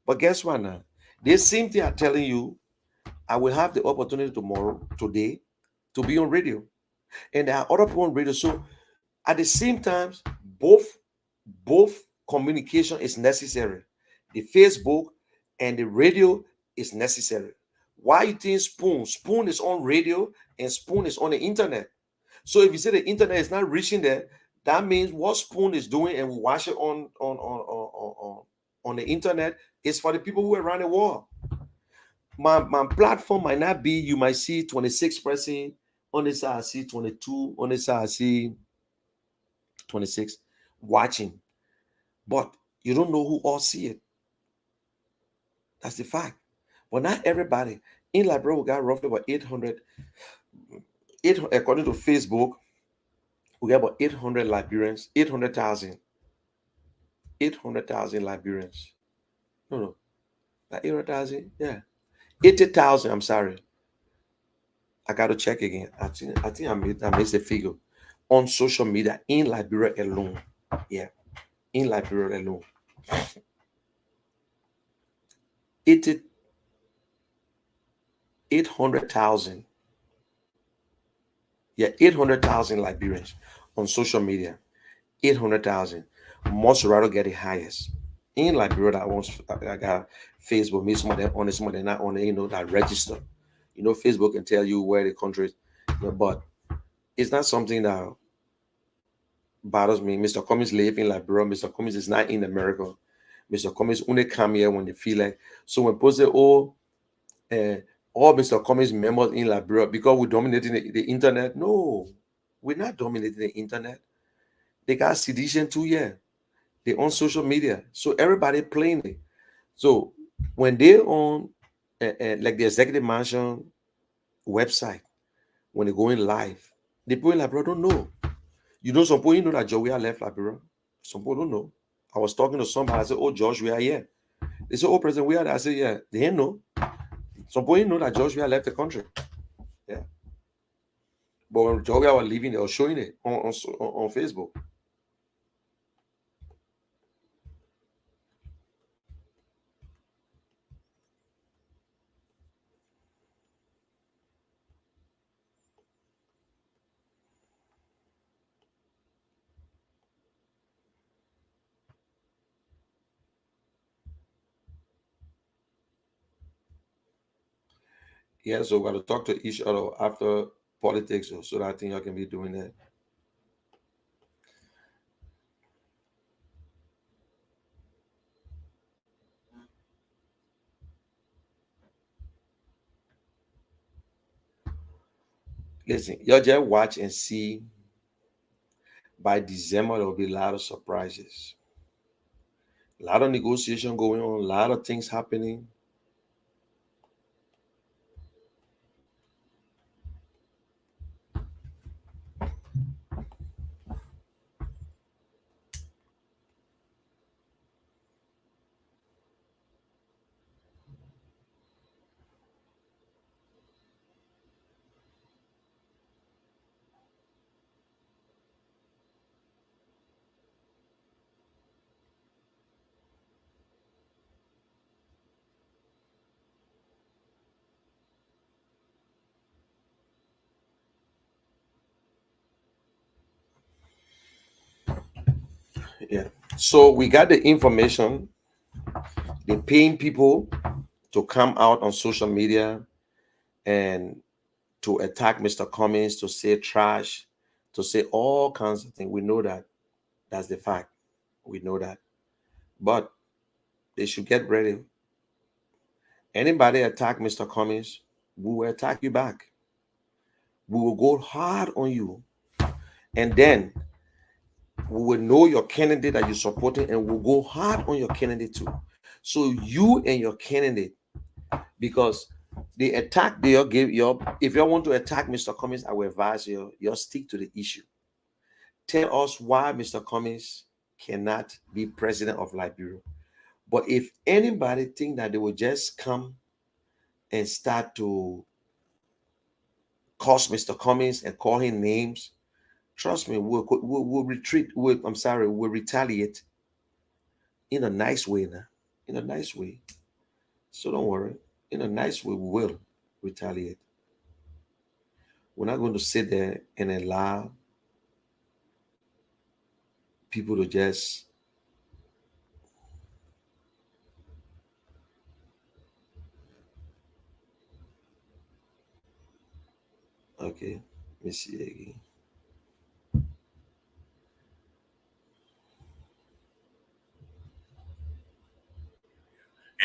Speaker 3: But guess what now? The same thing are telling you, I will have the opportunity tomorrow, today, to be on radio. And there are other people on radio. So at the same time, both both communication is necessary. The Facebook and the radio is necessary. Why you think Spoon is on radio and Spoon is on the internet? So if you say the internet is not reaching there, that means what Spoon is doing and we watch it on the internet is for the people who are around the world. My platform might not be, you might see 26%, on this side I see 22, on this side I see 26 watching. But you don't know who all see it. That's the fact. But not everybody. In Liberia, we got roughly about 800, according to Facebook, we got about 800 Liberians, 800,000 Liberians. No, not 800,000, yeah. 80,000, I'm sorry. I got to check again. I think I missed the figure on social media in Liberia alone. Yeah, in Liberia alone. 80, 800,000. Yeah, 800,000 Liberians on social media. 800,000. Most rather get the highest. In Liberia, that wants I got Facebook, me some of them on it, some of them not on it, that register. Facebook can tell you where the country is, but it's not something that bothers me. Mr. Cummings live in Liberia. Mr. Cummings is not in America. Mr. Cummings only come here when they feel like. So when people say, oh, all Mr. Cummings members in Liberia, because we're dominating the internet. No, we're not dominating the internet. They got sedition too, yeah. They on social media. So everybody playing it. So when they on like the executive mansion website, when they going live, the people in Liberia don't know. Some people know that Joey left Liberia. Some people don't know. I was talking to somebody. I said, "Oh, George, we are here." They said, "Oh, President, we are there." I said, "Yeah." They didn't know. Some people know that George we left the country. Yeah. But when Joey was leaving, they were showing it on Facebook. Yeah, so we got to talk to each other after politics, so that I think I can be doing that. Listen, y'all just watch and see. By December, there will be a lot of surprises, a lot of negotiation going on, a lot of things happening. Yeah. So we got the information. They're paying people to come out on social media and to attack Mr. Cummings, to say trash, to say all kinds of things. We know that. That's the fact. We know that. But they should get ready. Anybody attack Mr. Cummings, we will attack you back. We will go hard on you. And then we will know your candidate that you're supporting and we'll go hard on your candidate too. So you and your candidate because the attack they all give you, if you want to attack Mr. Cummings, I will advise you stick to the issue. Tell us why Mr. Cummings cannot be president of Liberia. But if anybody think that they will just come and start to curse Mr. Cummings and call him names, trust me, we'll retreat. We'll retaliate in a nice way now. In a nice way. So don't worry. In a nice way, we will retaliate. We're not going to sit there and allow people to just okay. Let me see again.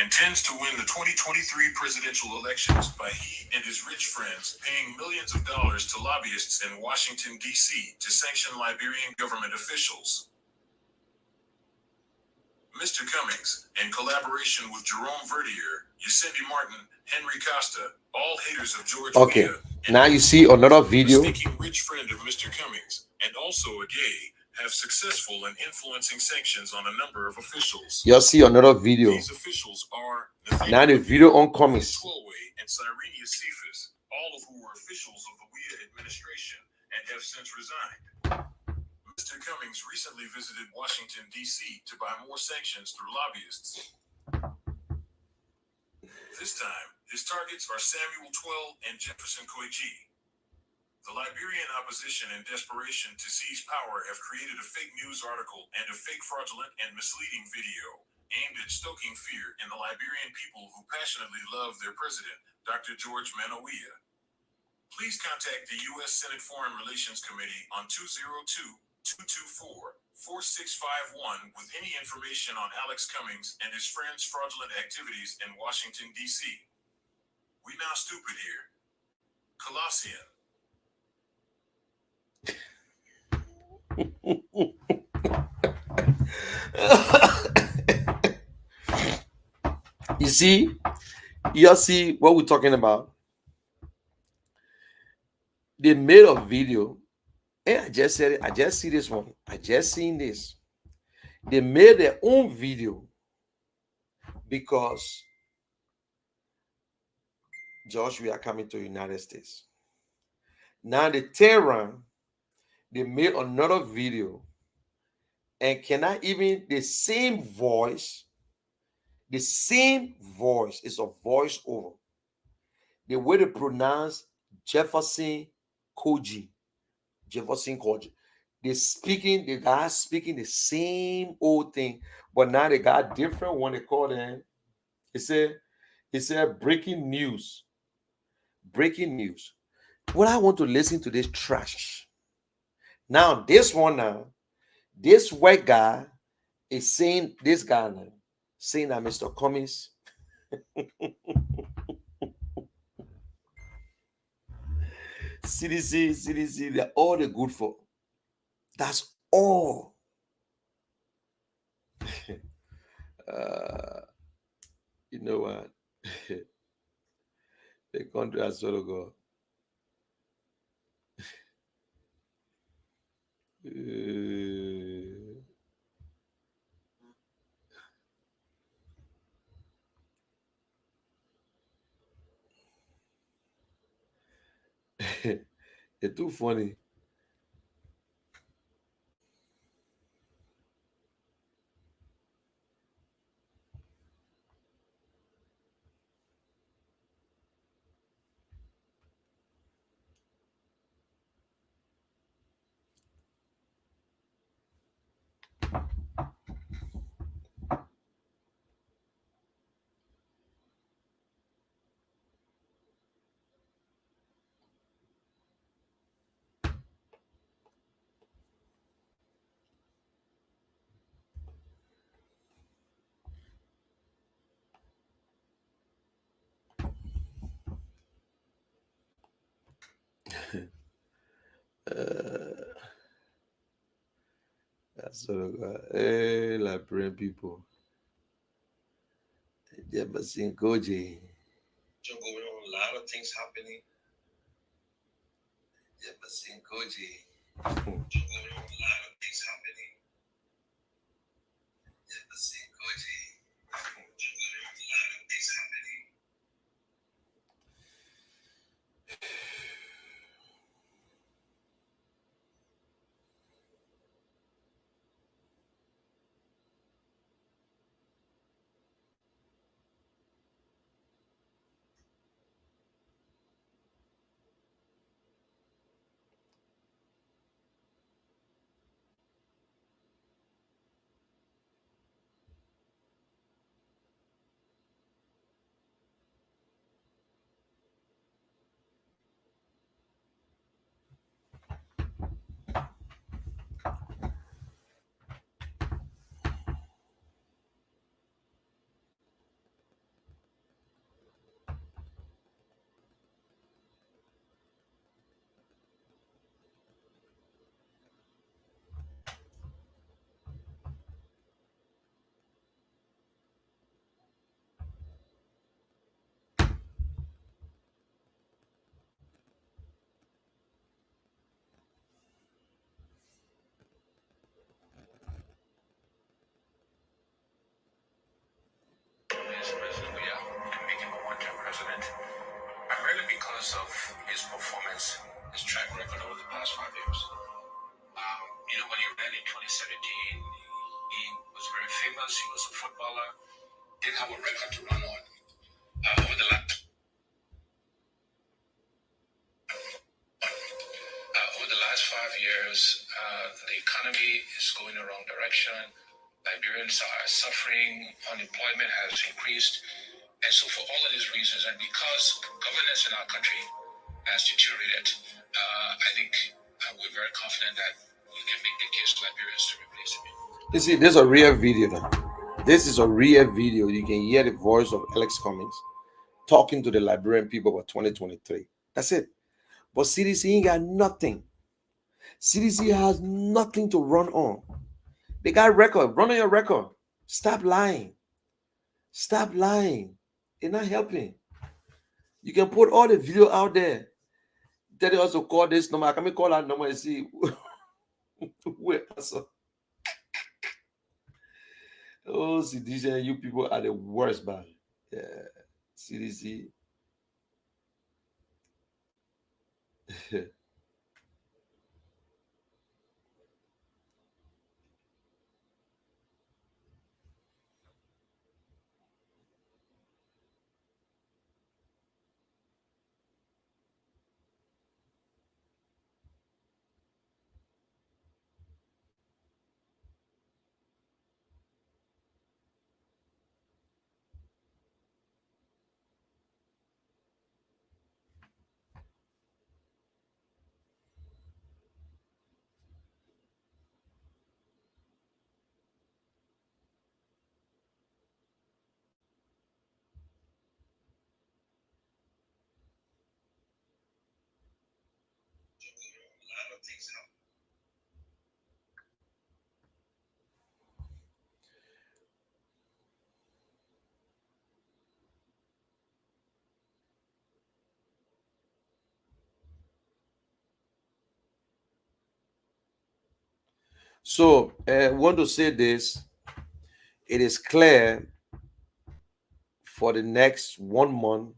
Speaker 4: Intends to win the 2023 presidential elections by he and his rich friends paying millions of dollars to lobbyists in Washington, D.C. to sanction Liberian government officials. Mr. Cummings, in collaboration with Jerome Verdier, Yacindy Martin, Henry Costa, all haters of George
Speaker 3: Okay,
Speaker 4: Weah,
Speaker 3: now you see another video.
Speaker 4: a sneaking rich friend of Mr. Cummings, and also a gay, have successful in influencing sanctions on a number of officials.
Speaker 3: You'll see another video.
Speaker 4: These officials are
Speaker 3: Now the video on Cummings.
Speaker 4: and Cyrenia Cephas, all of who were officials of the Weah administration and have since resigned. Mr. Cummings recently visited Washington, D.C. to buy more sanctions through lobbyists. This time, his targets are Samuel Twell and Jefferson Koigi. The Liberian opposition, in desperation to seize power, have created a fake news article and a fake, fraudulent, and misleading video aimed at stoking fear in the Liberian people who passionately love their president, Dr. George Weah. Please contact the U.S. Senate Foreign Relations Committee on 202-224-4651 with any information on Alex Cummings and his friends' fraudulent activities in Washington, D.C. We now stupid here. Colossian.
Speaker 3: You see, you see what we're talking about. They made a video, and I just said it. I just see this one. I just seen this. They made their own video because Josh, we are coming to the United States. Now the Tehran, they made another video, and cannot even the same voice. The same voice is a voice over. The way they pronounce Jefferson Koji. Jefferson Koji. The guy speaking the same old thing, but now they got different one they call them. He said breaking news. Breaking news. What I want to listen to this trash. Now, this one now, this white guy is saying this guy now, saying that Mr. Cummings CDC, they're all the good for. That's all. You know what? The country has sort of go. It's too funny. That's sort of hey, Liberian people. Jefferson Koji. Going on, a lot of things happening. Yeah, but seeing Koji. Going on, a lot of things happening. Yeah, but seeing Koji. Going on, a lot of things happening.
Speaker 4: Yeah, we can make him a one-term president, primarily because of his performance, his track record over the past 5 years. When he ran in 2017, he was very famous. He was a footballer, did have a record to run on. Over the last 5 years, the economy is going the wrong direction. Liberians are suffering, unemployment has increased. And so, for all of these reasons, and because governance in our country has deteriorated, I think we're very confident that we can make the case for Liberians to replace him.
Speaker 3: You see, this is a real video now. This is a real video. You can hear the voice of Alex Cummings talking to the Liberian people about 2023. That's it. But CDC ain't got nothing. CDC has nothing to run on. They got record. Run on your record. Stop lying. Stop lying. They're not helping. You can put all the video out there. Tell you also call this number. Can we call that number and see where also? Oh, CDC, you people are the worst, man. Yeah, CDC. So, I want to say this. It is clear for the next 1 month,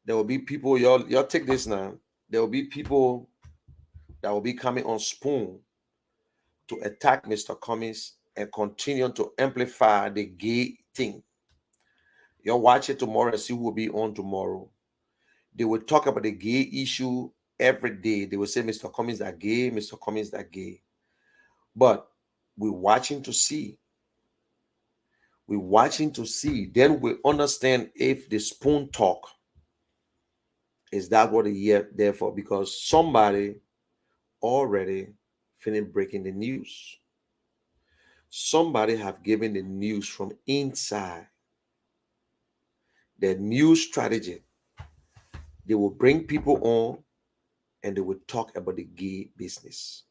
Speaker 3: there will be people, y'all take this now. There will be people that will be coming on Spoon to attack Mr. Cummings and continue to amplify the gay thing. You'll watch it tomorrow and see who will be on tomorrow. They will talk about the gay issue every day. They will say Mr. Cummings are gay, Mr. Cummings are gay. But we're watching to see. We're watching to see. Then we understand if the Spoon talk is that what they're here there for? Because somebody already finished breaking the news. Somebody have given the news from inside. The news strategy. They will bring people on and they will talk about the gay business.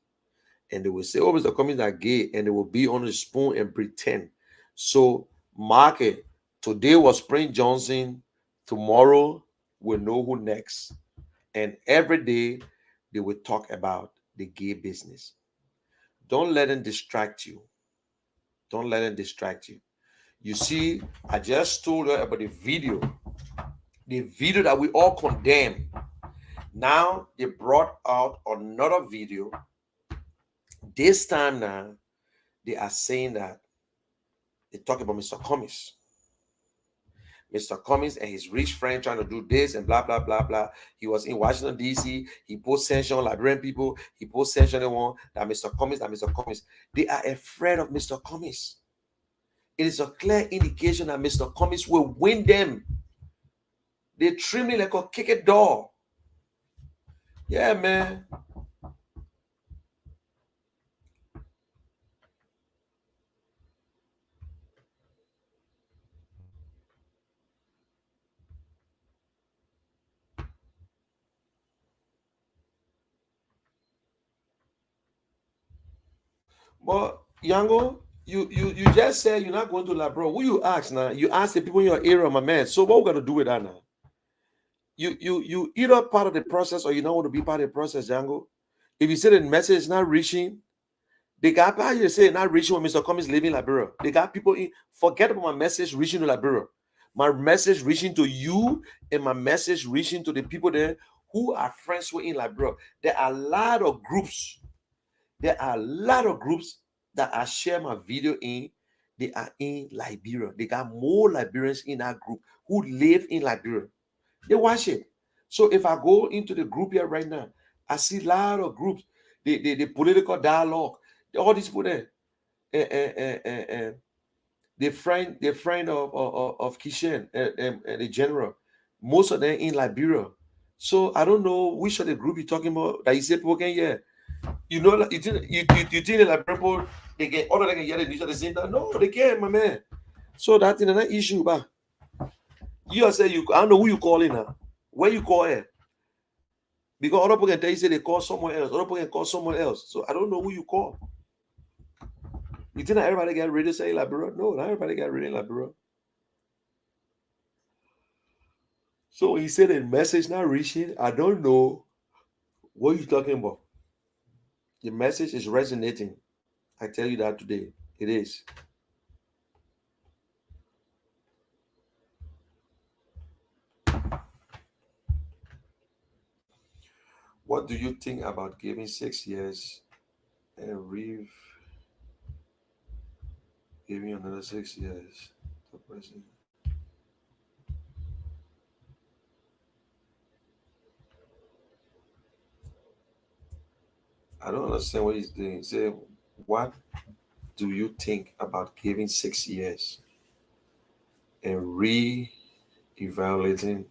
Speaker 3: And they will say, oh, Mr. Cummings are gay, and they will be on the Spoon and pretend. So, mark it. Today was Prince Johnson. Tomorrow we'll know who next. And every day they will talk about the gay business. Don't let them distract you. Don't let them distract you. You see, I just told her about the video that we all condemn. Now they brought out another video. This time now, they are saying that they talk about Mr. Cummings. Mr. Cummings and his rich friend trying to do this and blah, blah, blah, blah. He was in Washington, D.C. He posed sanction on Liberian people. He posed sanction on that Mr. Cummings. They are afraid of Mr. Cummings. It is a clear indication that Mr. Cummings will win them. They treat me like a kicked dog. Yeah, man. But Yango, you just said you're not going to Labro. Who you ask now? You ask the people in your area, my man. So what we gonna do with that now? You either part of the process or you don't want to be part of the process, Django. If you say the message is not reaching, they got how you say not reaching when Mr. Cummings leaving Liberia. They got people in forget about my message reaching to Liberia. My message reaching to you and my message reaching to the people there who are friends with in Liberia. There are a lot of groups. There are a lot of groups that I share my video in. They are in Liberia. They got more Liberians in that group who live in Liberia. They watch it. So if I go into the group here right now, I see a lot of groups. The political dialogue, all these people there, and the friend of Kishen and the general, most of them in Liberia. So I don't know which of the group you're talking about that you say people can hear. You know, like, you think the Liberian people they can all of them can hear each other the same time? No, they can't, my man. So that's another issue, but you say you I don't know who you calling now. Where you call it? Because other people can tell you say they call someone else. Other people can call someone else. So I don't know who you call. You think that everybody got radio say Liberia? No, not everybody got radio in Liberia. So when you say the message not reaching, I don't know what you're talking about. The message is resonating. I tell you that today. It is. What do you think about giving 6 years and giving another 6 years to president? I don't understand what he's doing. Say, what do you think about giving 6 years and evaluating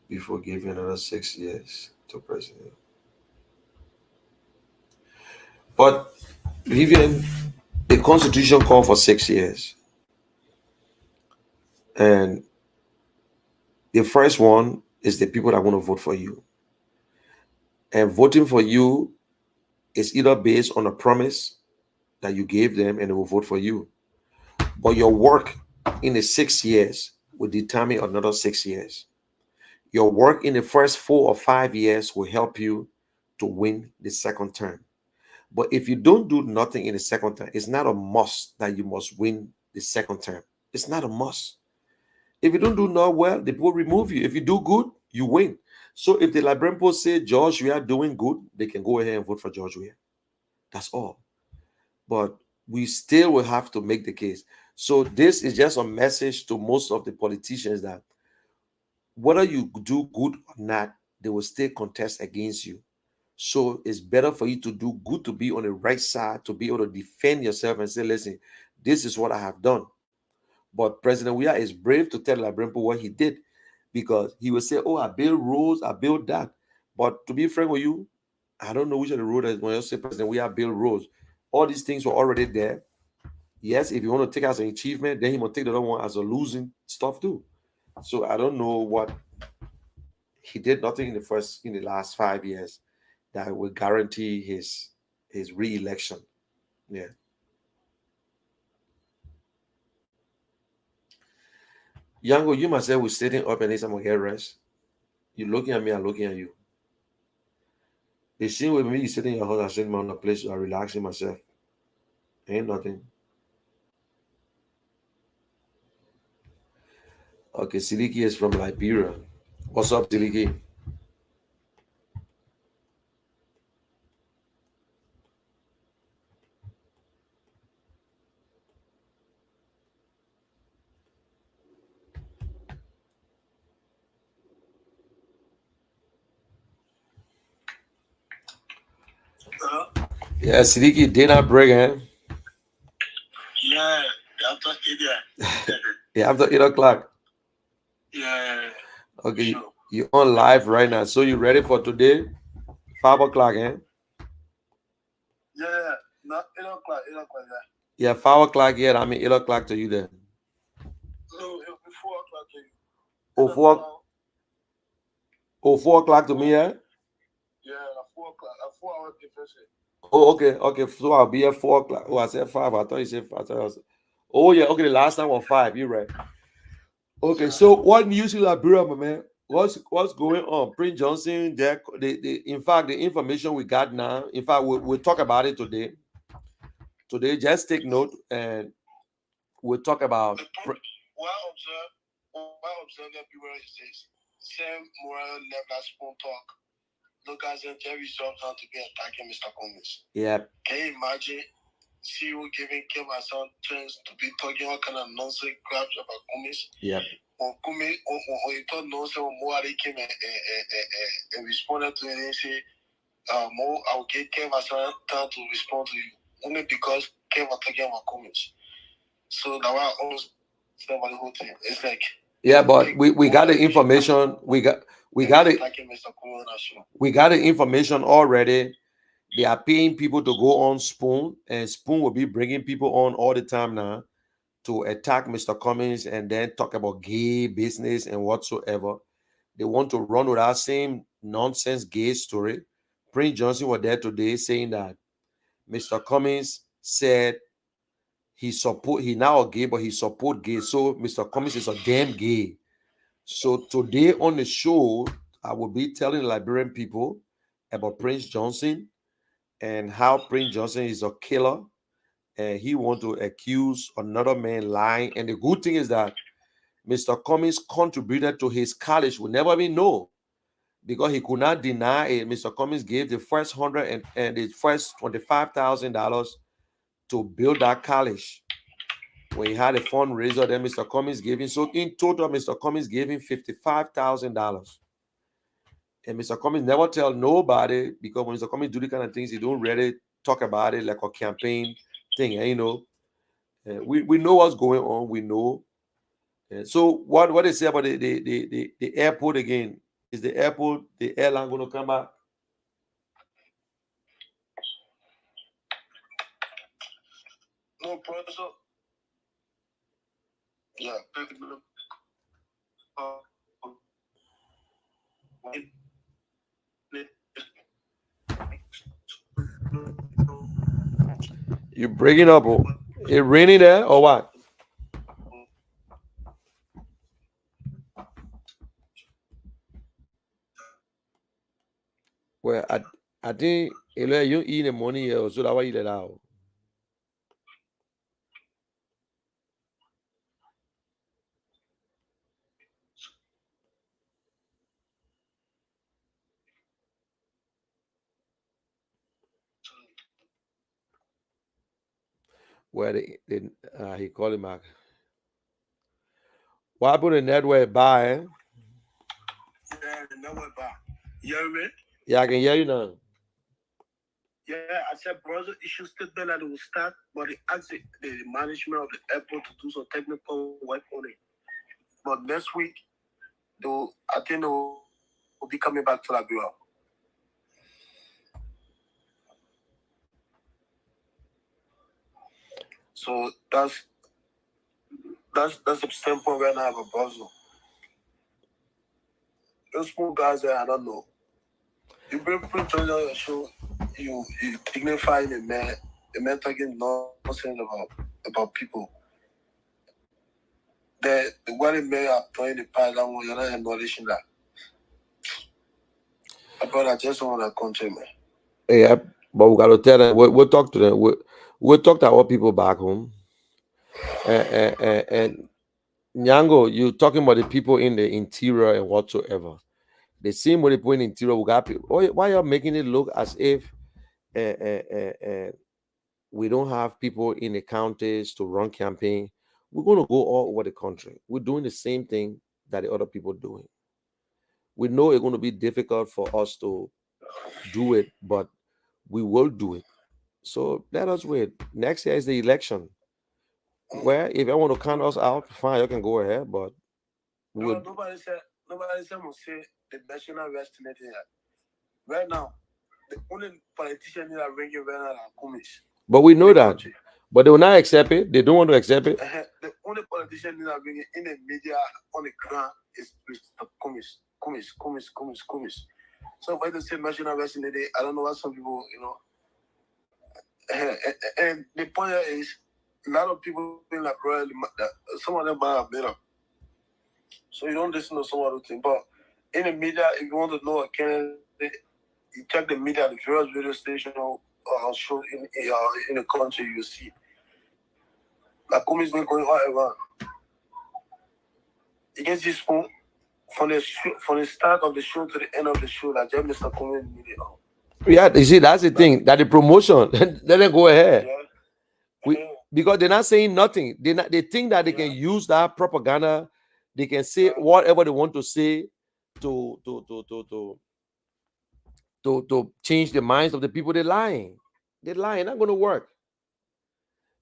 Speaker 3: before giving another 6 years to president? But Vivian, the constitution called for 6 years. And the first one is the people that want to vote for you. And voting for you is either based on a promise that you gave them and they will vote for you. But your work in the 6 years will determine another 6 years. Your work in the first 4 or 5 years will help you to win the second term. But if you don't do nothing in the second term, it's not a must that you must win the second term. It's not a must. If you don't do not well, the people remove you. If you do good, you win. So if the Liberian people say George, we are doing good, they can go ahead and vote for George Weah. That's all. But we still will have to make the case. So this is just a message to most of the politicians that whether you do good or not, they will still contest against you. So it's better for you to do good, to be on the right side, to be able to defend yourself and say, listen, this is what I have done. But President Weah is brave to tell Liberian people what he did, because he will say, oh, I built roads, I built that. But to be frank with you, I don't know which of the road is when you say President Weah built roads. All these things were already there. Yes, if you want to take as an achievement, then he will take the other one as a losing stuff too. So I don't know what he did. Nothing in the last 5 years that will guarantee his re-election. Yeah. Yango, you myself was sitting up and I'm gonna get rest. You looking at me, I'm looking at you. The scene with me, you sitting in your house, I sitting on the place, I'm relaxing myself. Ain't nothing. Okay, Siliki is from Liberia. What's up, Siliki? Yeah, Siliki, dinner break, eh?
Speaker 5: Yeah, after 8,
Speaker 3: Yeah, after 8 o'clock.
Speaker 5: yeah,
Speaker 3: Okay,
Speaker 5: sure.
Speaker 3: you on live right now. So you ready for today? 5 o'clock, eh?
Speaker 5: Yeah, not 8 o'clock, 8 o'clock, yeah.
Speaker 3: Yeah, 5 o'clock here. I mean 8 o'clock to you then.
Speaker 5: No, it'll be 4 o'clock.
Speaker 3: Oh, 4 o'clock to me, yeah?
Speaker 5: Yeah, 4 o'clock, a 4 hour difference.
Speaker 3: Oh, okay, okay. So I'll be at 4 o'clock. Oh, I said 5. I thought you said 5. Oh, yeah, okay. The last time was 5. You're right. Okay, so what news in Liberia, my man? What's going on? Prince Johnson, in fact, the information we got now, in fact, we'll talk about it today. Today, just take note and we'll talk about.
Speaker 5: Well observed everywhere it says, same moral left that spoon talk. Look as if Jerry Johnson to be attacking Mr. Combs.
Speaker 3: Yeah.
Speaker 5: Can you imagine CEO giving Kim and son chance to be talking all kind of nonsense crap about Combs?
Speaker 3: Yeah.
Speaker 5: Or Combs, or he thought nonsense, or more they came and responded to it and say, more, I'll get Kim and son time to respond to you. Only because Kim was talking about Combs. So that was almost about the whole thing. It's like,
Speaker 3: yeah, but we got the information. We got it. We got the information already. They are paying people to go on Spoon, and Spoon will be bringing people on all the time now to attack Mr. Cummings and then talk about gay business and whatsoever. They want to run with that same nonsense gay story. Prince Johnson was there today saying that Mr. Cummings said he now a gay, but he support gay. So Mr. Cummings is a damn gay. So today on the show, I will be telling Liberian people about Prince Johnson and how Prince Johnson is a killer and he want to accuse another man lying. And the good thing is that Mr. Cummings contributed to his college. We never even know because he could not deny it. Mr. Cummings gave the first and the first $25,000 to build that college. When he had a fundraiser, then Mr. Cummings gave him. So in total, Mr. Cummings gave him $55,000. And Mr. Cummings never tell nobody because when Mr. Cummings do the kind of things, he don't really talk about it like a campaign thing. And, we know what's going on. We know. So what they say about the airport again? Is the airport, the airline going to come back?
Speaker 5: No, professor. Yeah.
Speaker 3: You're breaking up. Oh. It raining there or what? Well, I think you eat the money here, so that why you let out. Where he called him back. What happened to network by? Eh?
Speaker 5: Yeah, the network bar. You hear me?
Speaker 3: Yeah, I can hear you now.
Speaker 5: Yeah, I said browser issues still there that it will start, but they asked the management of the airport to do some technical work on it. But next week, I think they will be coming back to Liberia. So that's the standpoint when I have a browser. Those small guys there, I don't know. You bring Prince on your show, you dignify the man talking nonsense about people. the one may have played the part that we are abolishing that. But I just want to country, man.
Speaker 3: Yeah, but we got to tell them. We'll talk to them. We'll talk to our people back home. And Nyango, you talking about the people in the interior and whatsoever. The same way they put in interior, we got people. Why y'all making it look as if we don't have people in the counties to run campaign? We're going to go all over the country. We're doing the same thing that the other people doing. We know it's going to be difficult for us to do it, but we will do it. So let us wait. Next year is the election. Where if I want to count us out, fine, you can go ahead. But we
Speaker 5: No,
Speaker 3: would,
Speaker 5: nobody said must say the national rest in it here. Right now, the only politician that are ringing right now are commies.
Speaker 3: but we know
Speaker 5: the
Speaker 3: that.
Speaker 5: country.
Speaker 3: But they will not accept it. They don't want to accept it.
Speaker 5: The only politician that are ringing in the media on the ground is Mr. Commies. So when they say national rest in the day, I don't know what some people, and the point is, a lot of people in like royally, some of them are made up. So you don't listen to some other thing. But in the media, if you want to know a candidate, you check the media, the various radio station or show in the country, you see. Like Kumi's been going all around. You can see from the start of the show to the end of the show, like just Mr. Kumi media.
Speaker 3: Yeah, you see, that's the thing. That the promotion, let them go ahead. Because they're not saying nothing. They think that they can use that propaganda. They can say whatever they want to say to change the minds of the people. They're lying. They're lying. Not going to work.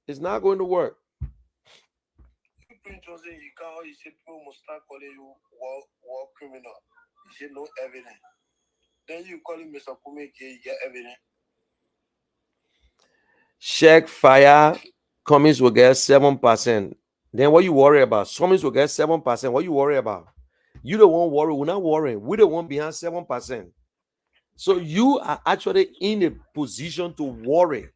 Speaker 3: It's not going to work.
Speaker 5: You can't. You say people must start calling you war criminal. You say no evidence. Then you call him Mr. Kumi, you get evidence.
Speaker 3: Check fire. Cummings will get 7%. Then what you worry about? Cummings will get 7%. What you worry about? You don't want worry. We're not worrying. We don't want behind 7%. So you are actually in a position to worry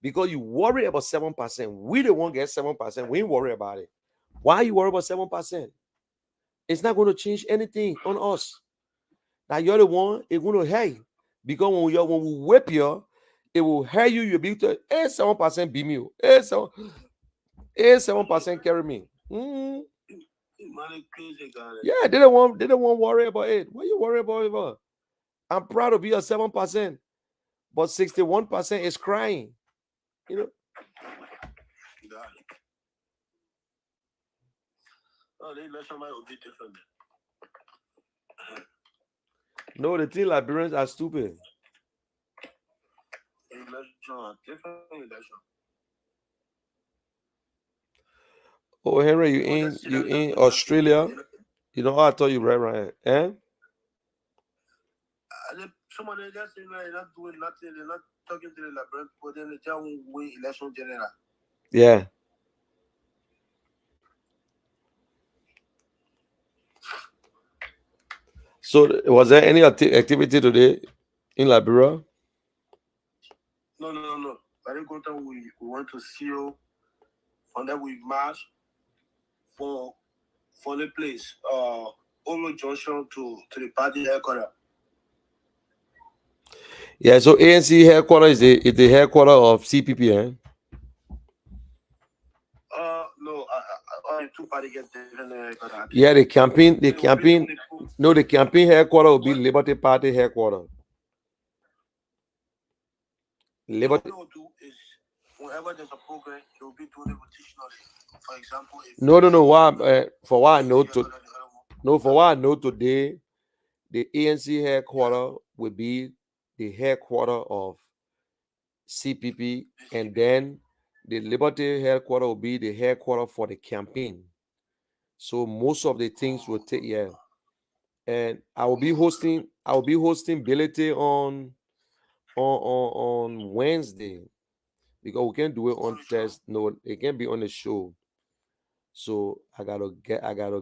Speaker 3: because you worry about 7%. We don't want to get 7%. We ain't worry about it. Why you worry about 7%? It's not going to change anything on us. Now you're the one it's going to hurt you. Because when we whip you, it will hurt you. You'll be able to 7% beat me. 7% carry me. Yeah, they don't want to worry about it. What you worry about? I'm proud of you at 7%, but 61% is crying. You know.
Speaker 5: Oh, the election might be different.
Speaker 3: No, the thing Liberians are stupid.
Speaker 5: Election, different election.
Speaker 3: Oh, Henry, you in Australia? You know, I told you right, eh?
Speaker 5: Somebody just saying like not doing nothing, they're not talking to the Liberian people, then they tell them win election general.
Speaker 3: Yeah. So, was there any activity today in Liberia?
Speaker 5: No. I didn't go to we went to see you. From there we march for the place, Olo Junction to the party headquarters.
Speaker 3: Yeah, so ANC headquarters is the headquarters of CPP, eh?
Speaker 5: No, only two party get different headquarters.
Speaker 3: Yeah, the campaign. No, the campaign headquarters will be Liberty Party headquarters.
Speaker 5: Liberty. What do is whenever there's a program, it will be doing it rotationally. For example, if
Speaker 3: No. Why? For what I know to. No, for what I know today, the ANC headquarters will be the headquarters of CPP, and then the Liberty headquarters will be the headquarters for the campaign. So most of the things will take and I will be hosting Billy on Wednesday because we can't do it on Thursday. No, it can be on the show. So I gotta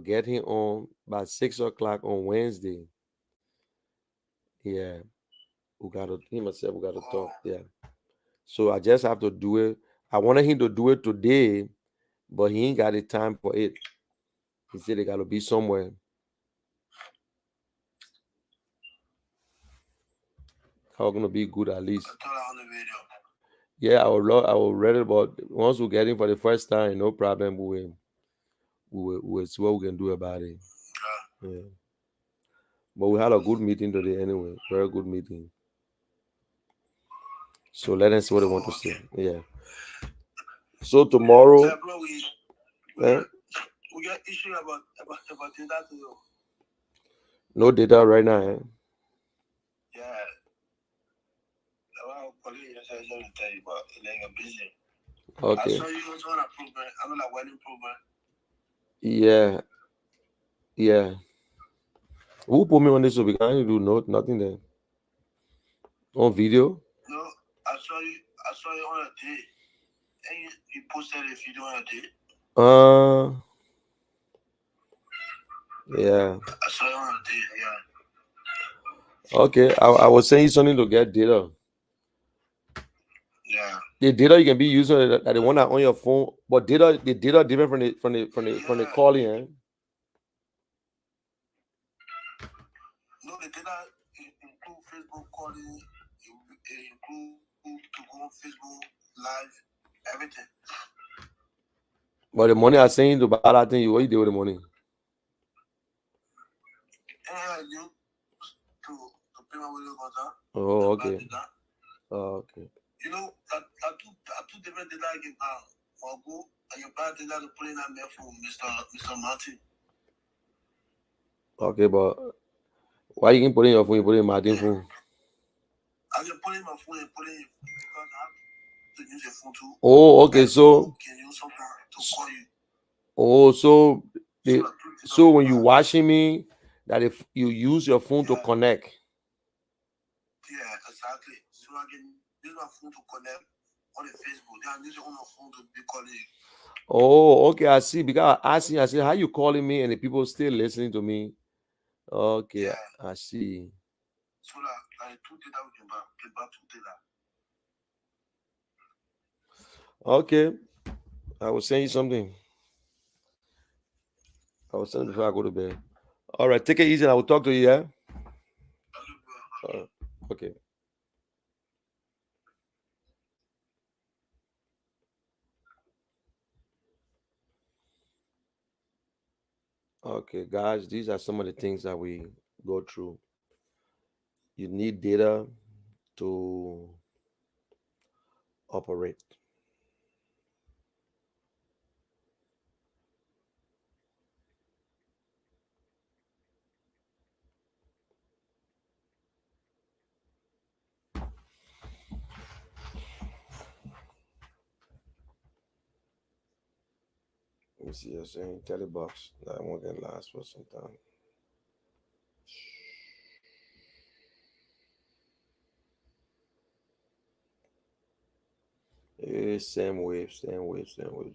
Speaker 3: get him on by 6 o'clock on Wednesday. Yeah, we gotta talk. Yeah. So I just have to do it. I wanted him to do it today, but he ain't got the time for it. He said they gotta be somewhere. How gonna be good at least?
Speaker 5: I told her on the video.
Speaker 3: Yeah, I will read it, but once we get in for the first time, no problem. We will see what we can do about it.
Speaker 5: Yeah.
Speaker 3: Yeah. But we had a good meeting today anyway. Very good meeting. So let us see what they want to say.
Speaker 5: Okay.
Speaker 3: Yeah. So tomorrow,
Speaker 5: Yeah, bro,
Speaker 3: eh,
Speaker 5: we got issue about that too.
Speaker 3: no data right now. Eh?
Speaker 5: Yeah. Well, colleague, I said to tell you, but it ain't busy. I
Speaker 3: Okay.
Speaker 5: saw you also on a program. I'm on a wedding program.
Speaker 3: Yeah. Yeah. Who put me on this? So we can't do nothing there. On video.
Speaker 5: No, I saw you on a day. And you posted a video on a day.
Speaker 3: Yeah.
Speaker 5: I saw you on a day, yeah.
Speaker 3: Okay. I was saying something to get data.
Speaker 5: Yeah.
Speaker 3: The data you can be using that the one that on your phone, but the data different from the
Speaker 5: Yeah.
Speaker 3: calling. Eh?
Speaker 5: No, the data include Facebook calling, it include to go on Facebook live, everything.
Speaker 3: But the money I saying to buy that thing, what you do with the money?
Speaker 5: And you to pay my wedding contract.
Speaker 3: Oh, okay. Oh, okay.
Speaker 5: You know, I two different data I can buy. Or go and you buy data to put in that mail for Mr. Martin.
Speaker 3: Okay, but why you can put in your phone? You put in Martin phone.
Speaker 5: I can put in my phone and put in because I have to use your phone too.
Speaker 3: Oh, okay. So,
Speaker 5: can use something to call you.
Speaker 3: oh, so the
Speaker 5: So,
Speaker 3: so when you watching me, that if you use your phone to connect.
Speaker 5: Yeah, exactly. So I can use my phone to connect on the Facebook. Then I use your own phone to be calling you.
Speaker 3: Oh, okay. I see. Because I asked you, I said, how you calling me and the people still listening to me? Okay,
Speaker 5: Yeah.
Speaker 3: I see.
Speaker 5: So like two data we can buy two data.
Speaker 3: Okay, I was saying something. I was saying before I go to bed. All right, take it easy. I will talk to you. Yeah. Okay. Okay, guys. These are some of the things that we go through. You need data to operate. Let me see. You're saying $30. That one can last for some time. Same wave, same wave, same wave.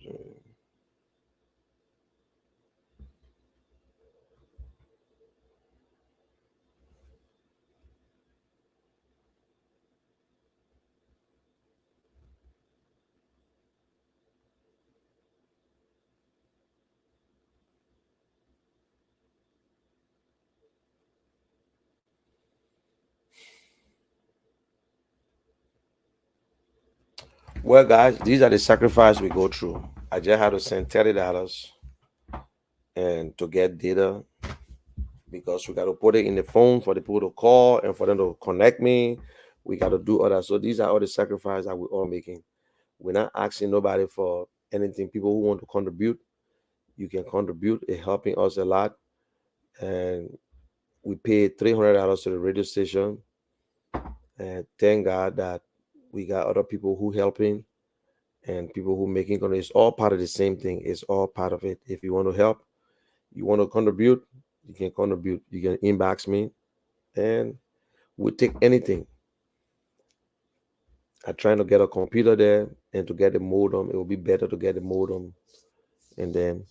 Speaker 3: Well, guys, these are the sacrifices we go through. I just had to send $30 and to get data because we got to put it in the phone for the people to call and for them to connect me. We got to do all that. So these are all the sacrifices that we're all making. We're not asking nobody for anything. People who want to contribute, you can contribute. It's helping us a lot. And we paid $300 to the radio station. And thank God that we got other people who helping and people who making content. It's all part of the same thing. It's all part of it. If you want to help, you want to contribute, you can contribute. You can inbox me and we'll take anything. I'm trying to get a computer there and to get the modem. It will be better to get the modem. And then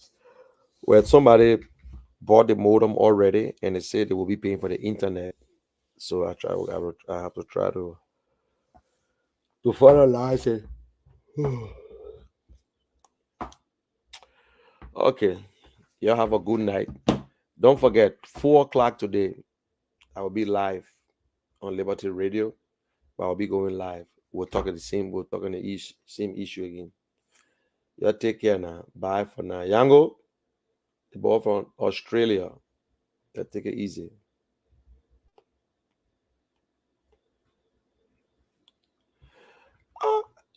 Speaker 3: well, somebody bought the modem already and they said they will be paying for the internet. So I have to try to finalize it. Okay. Y'all have a good night. Don't forget, 4 o'clock today, I will be live on Liberty Radio, but I'll be going live. We'll talk the same issue again. Y'all take care now. Bye for now. Yango, the boy from Australia. Y'all take it easy.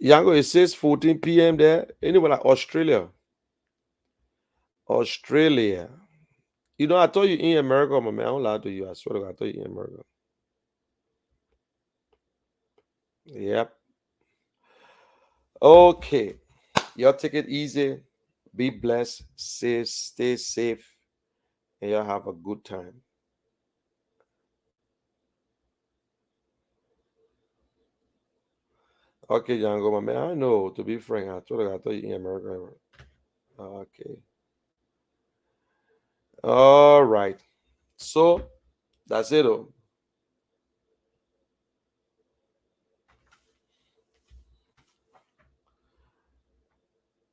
Speaker 3: Yango, it says 14 p.m. there. Anyway, like Australia. Australia. You know, I told you in America, my man. I don't lie to you. I swear to God, I told you in America. Yep. Okay. Y'all take it easy. Be blessed. Stay safe. And y'all have a good time. Okay, Django, my man. I know, to be frank, I told you in America. Okay. All right. So that's it. Oh.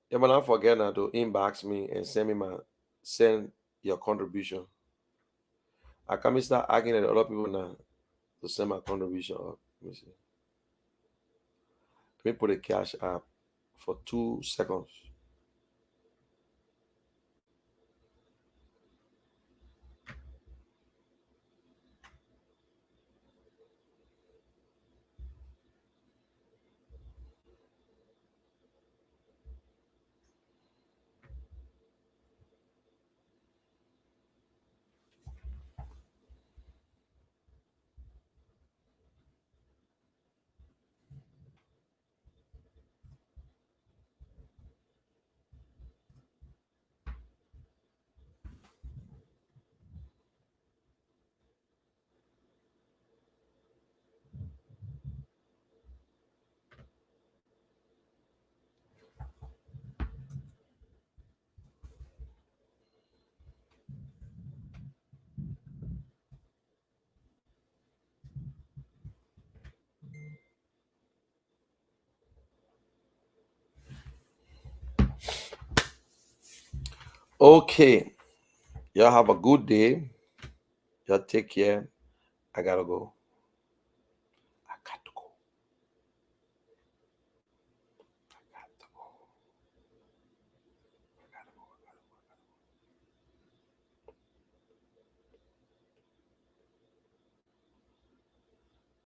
Speaker 3: Yeah, but don't forget now to inbox me and send your contribution. I can start asking the other people now to send my contribution up. Let me see. Let me put a cash app for 2 seconds. Okay. Y'all have a good day. Y'all take care. I gotta go.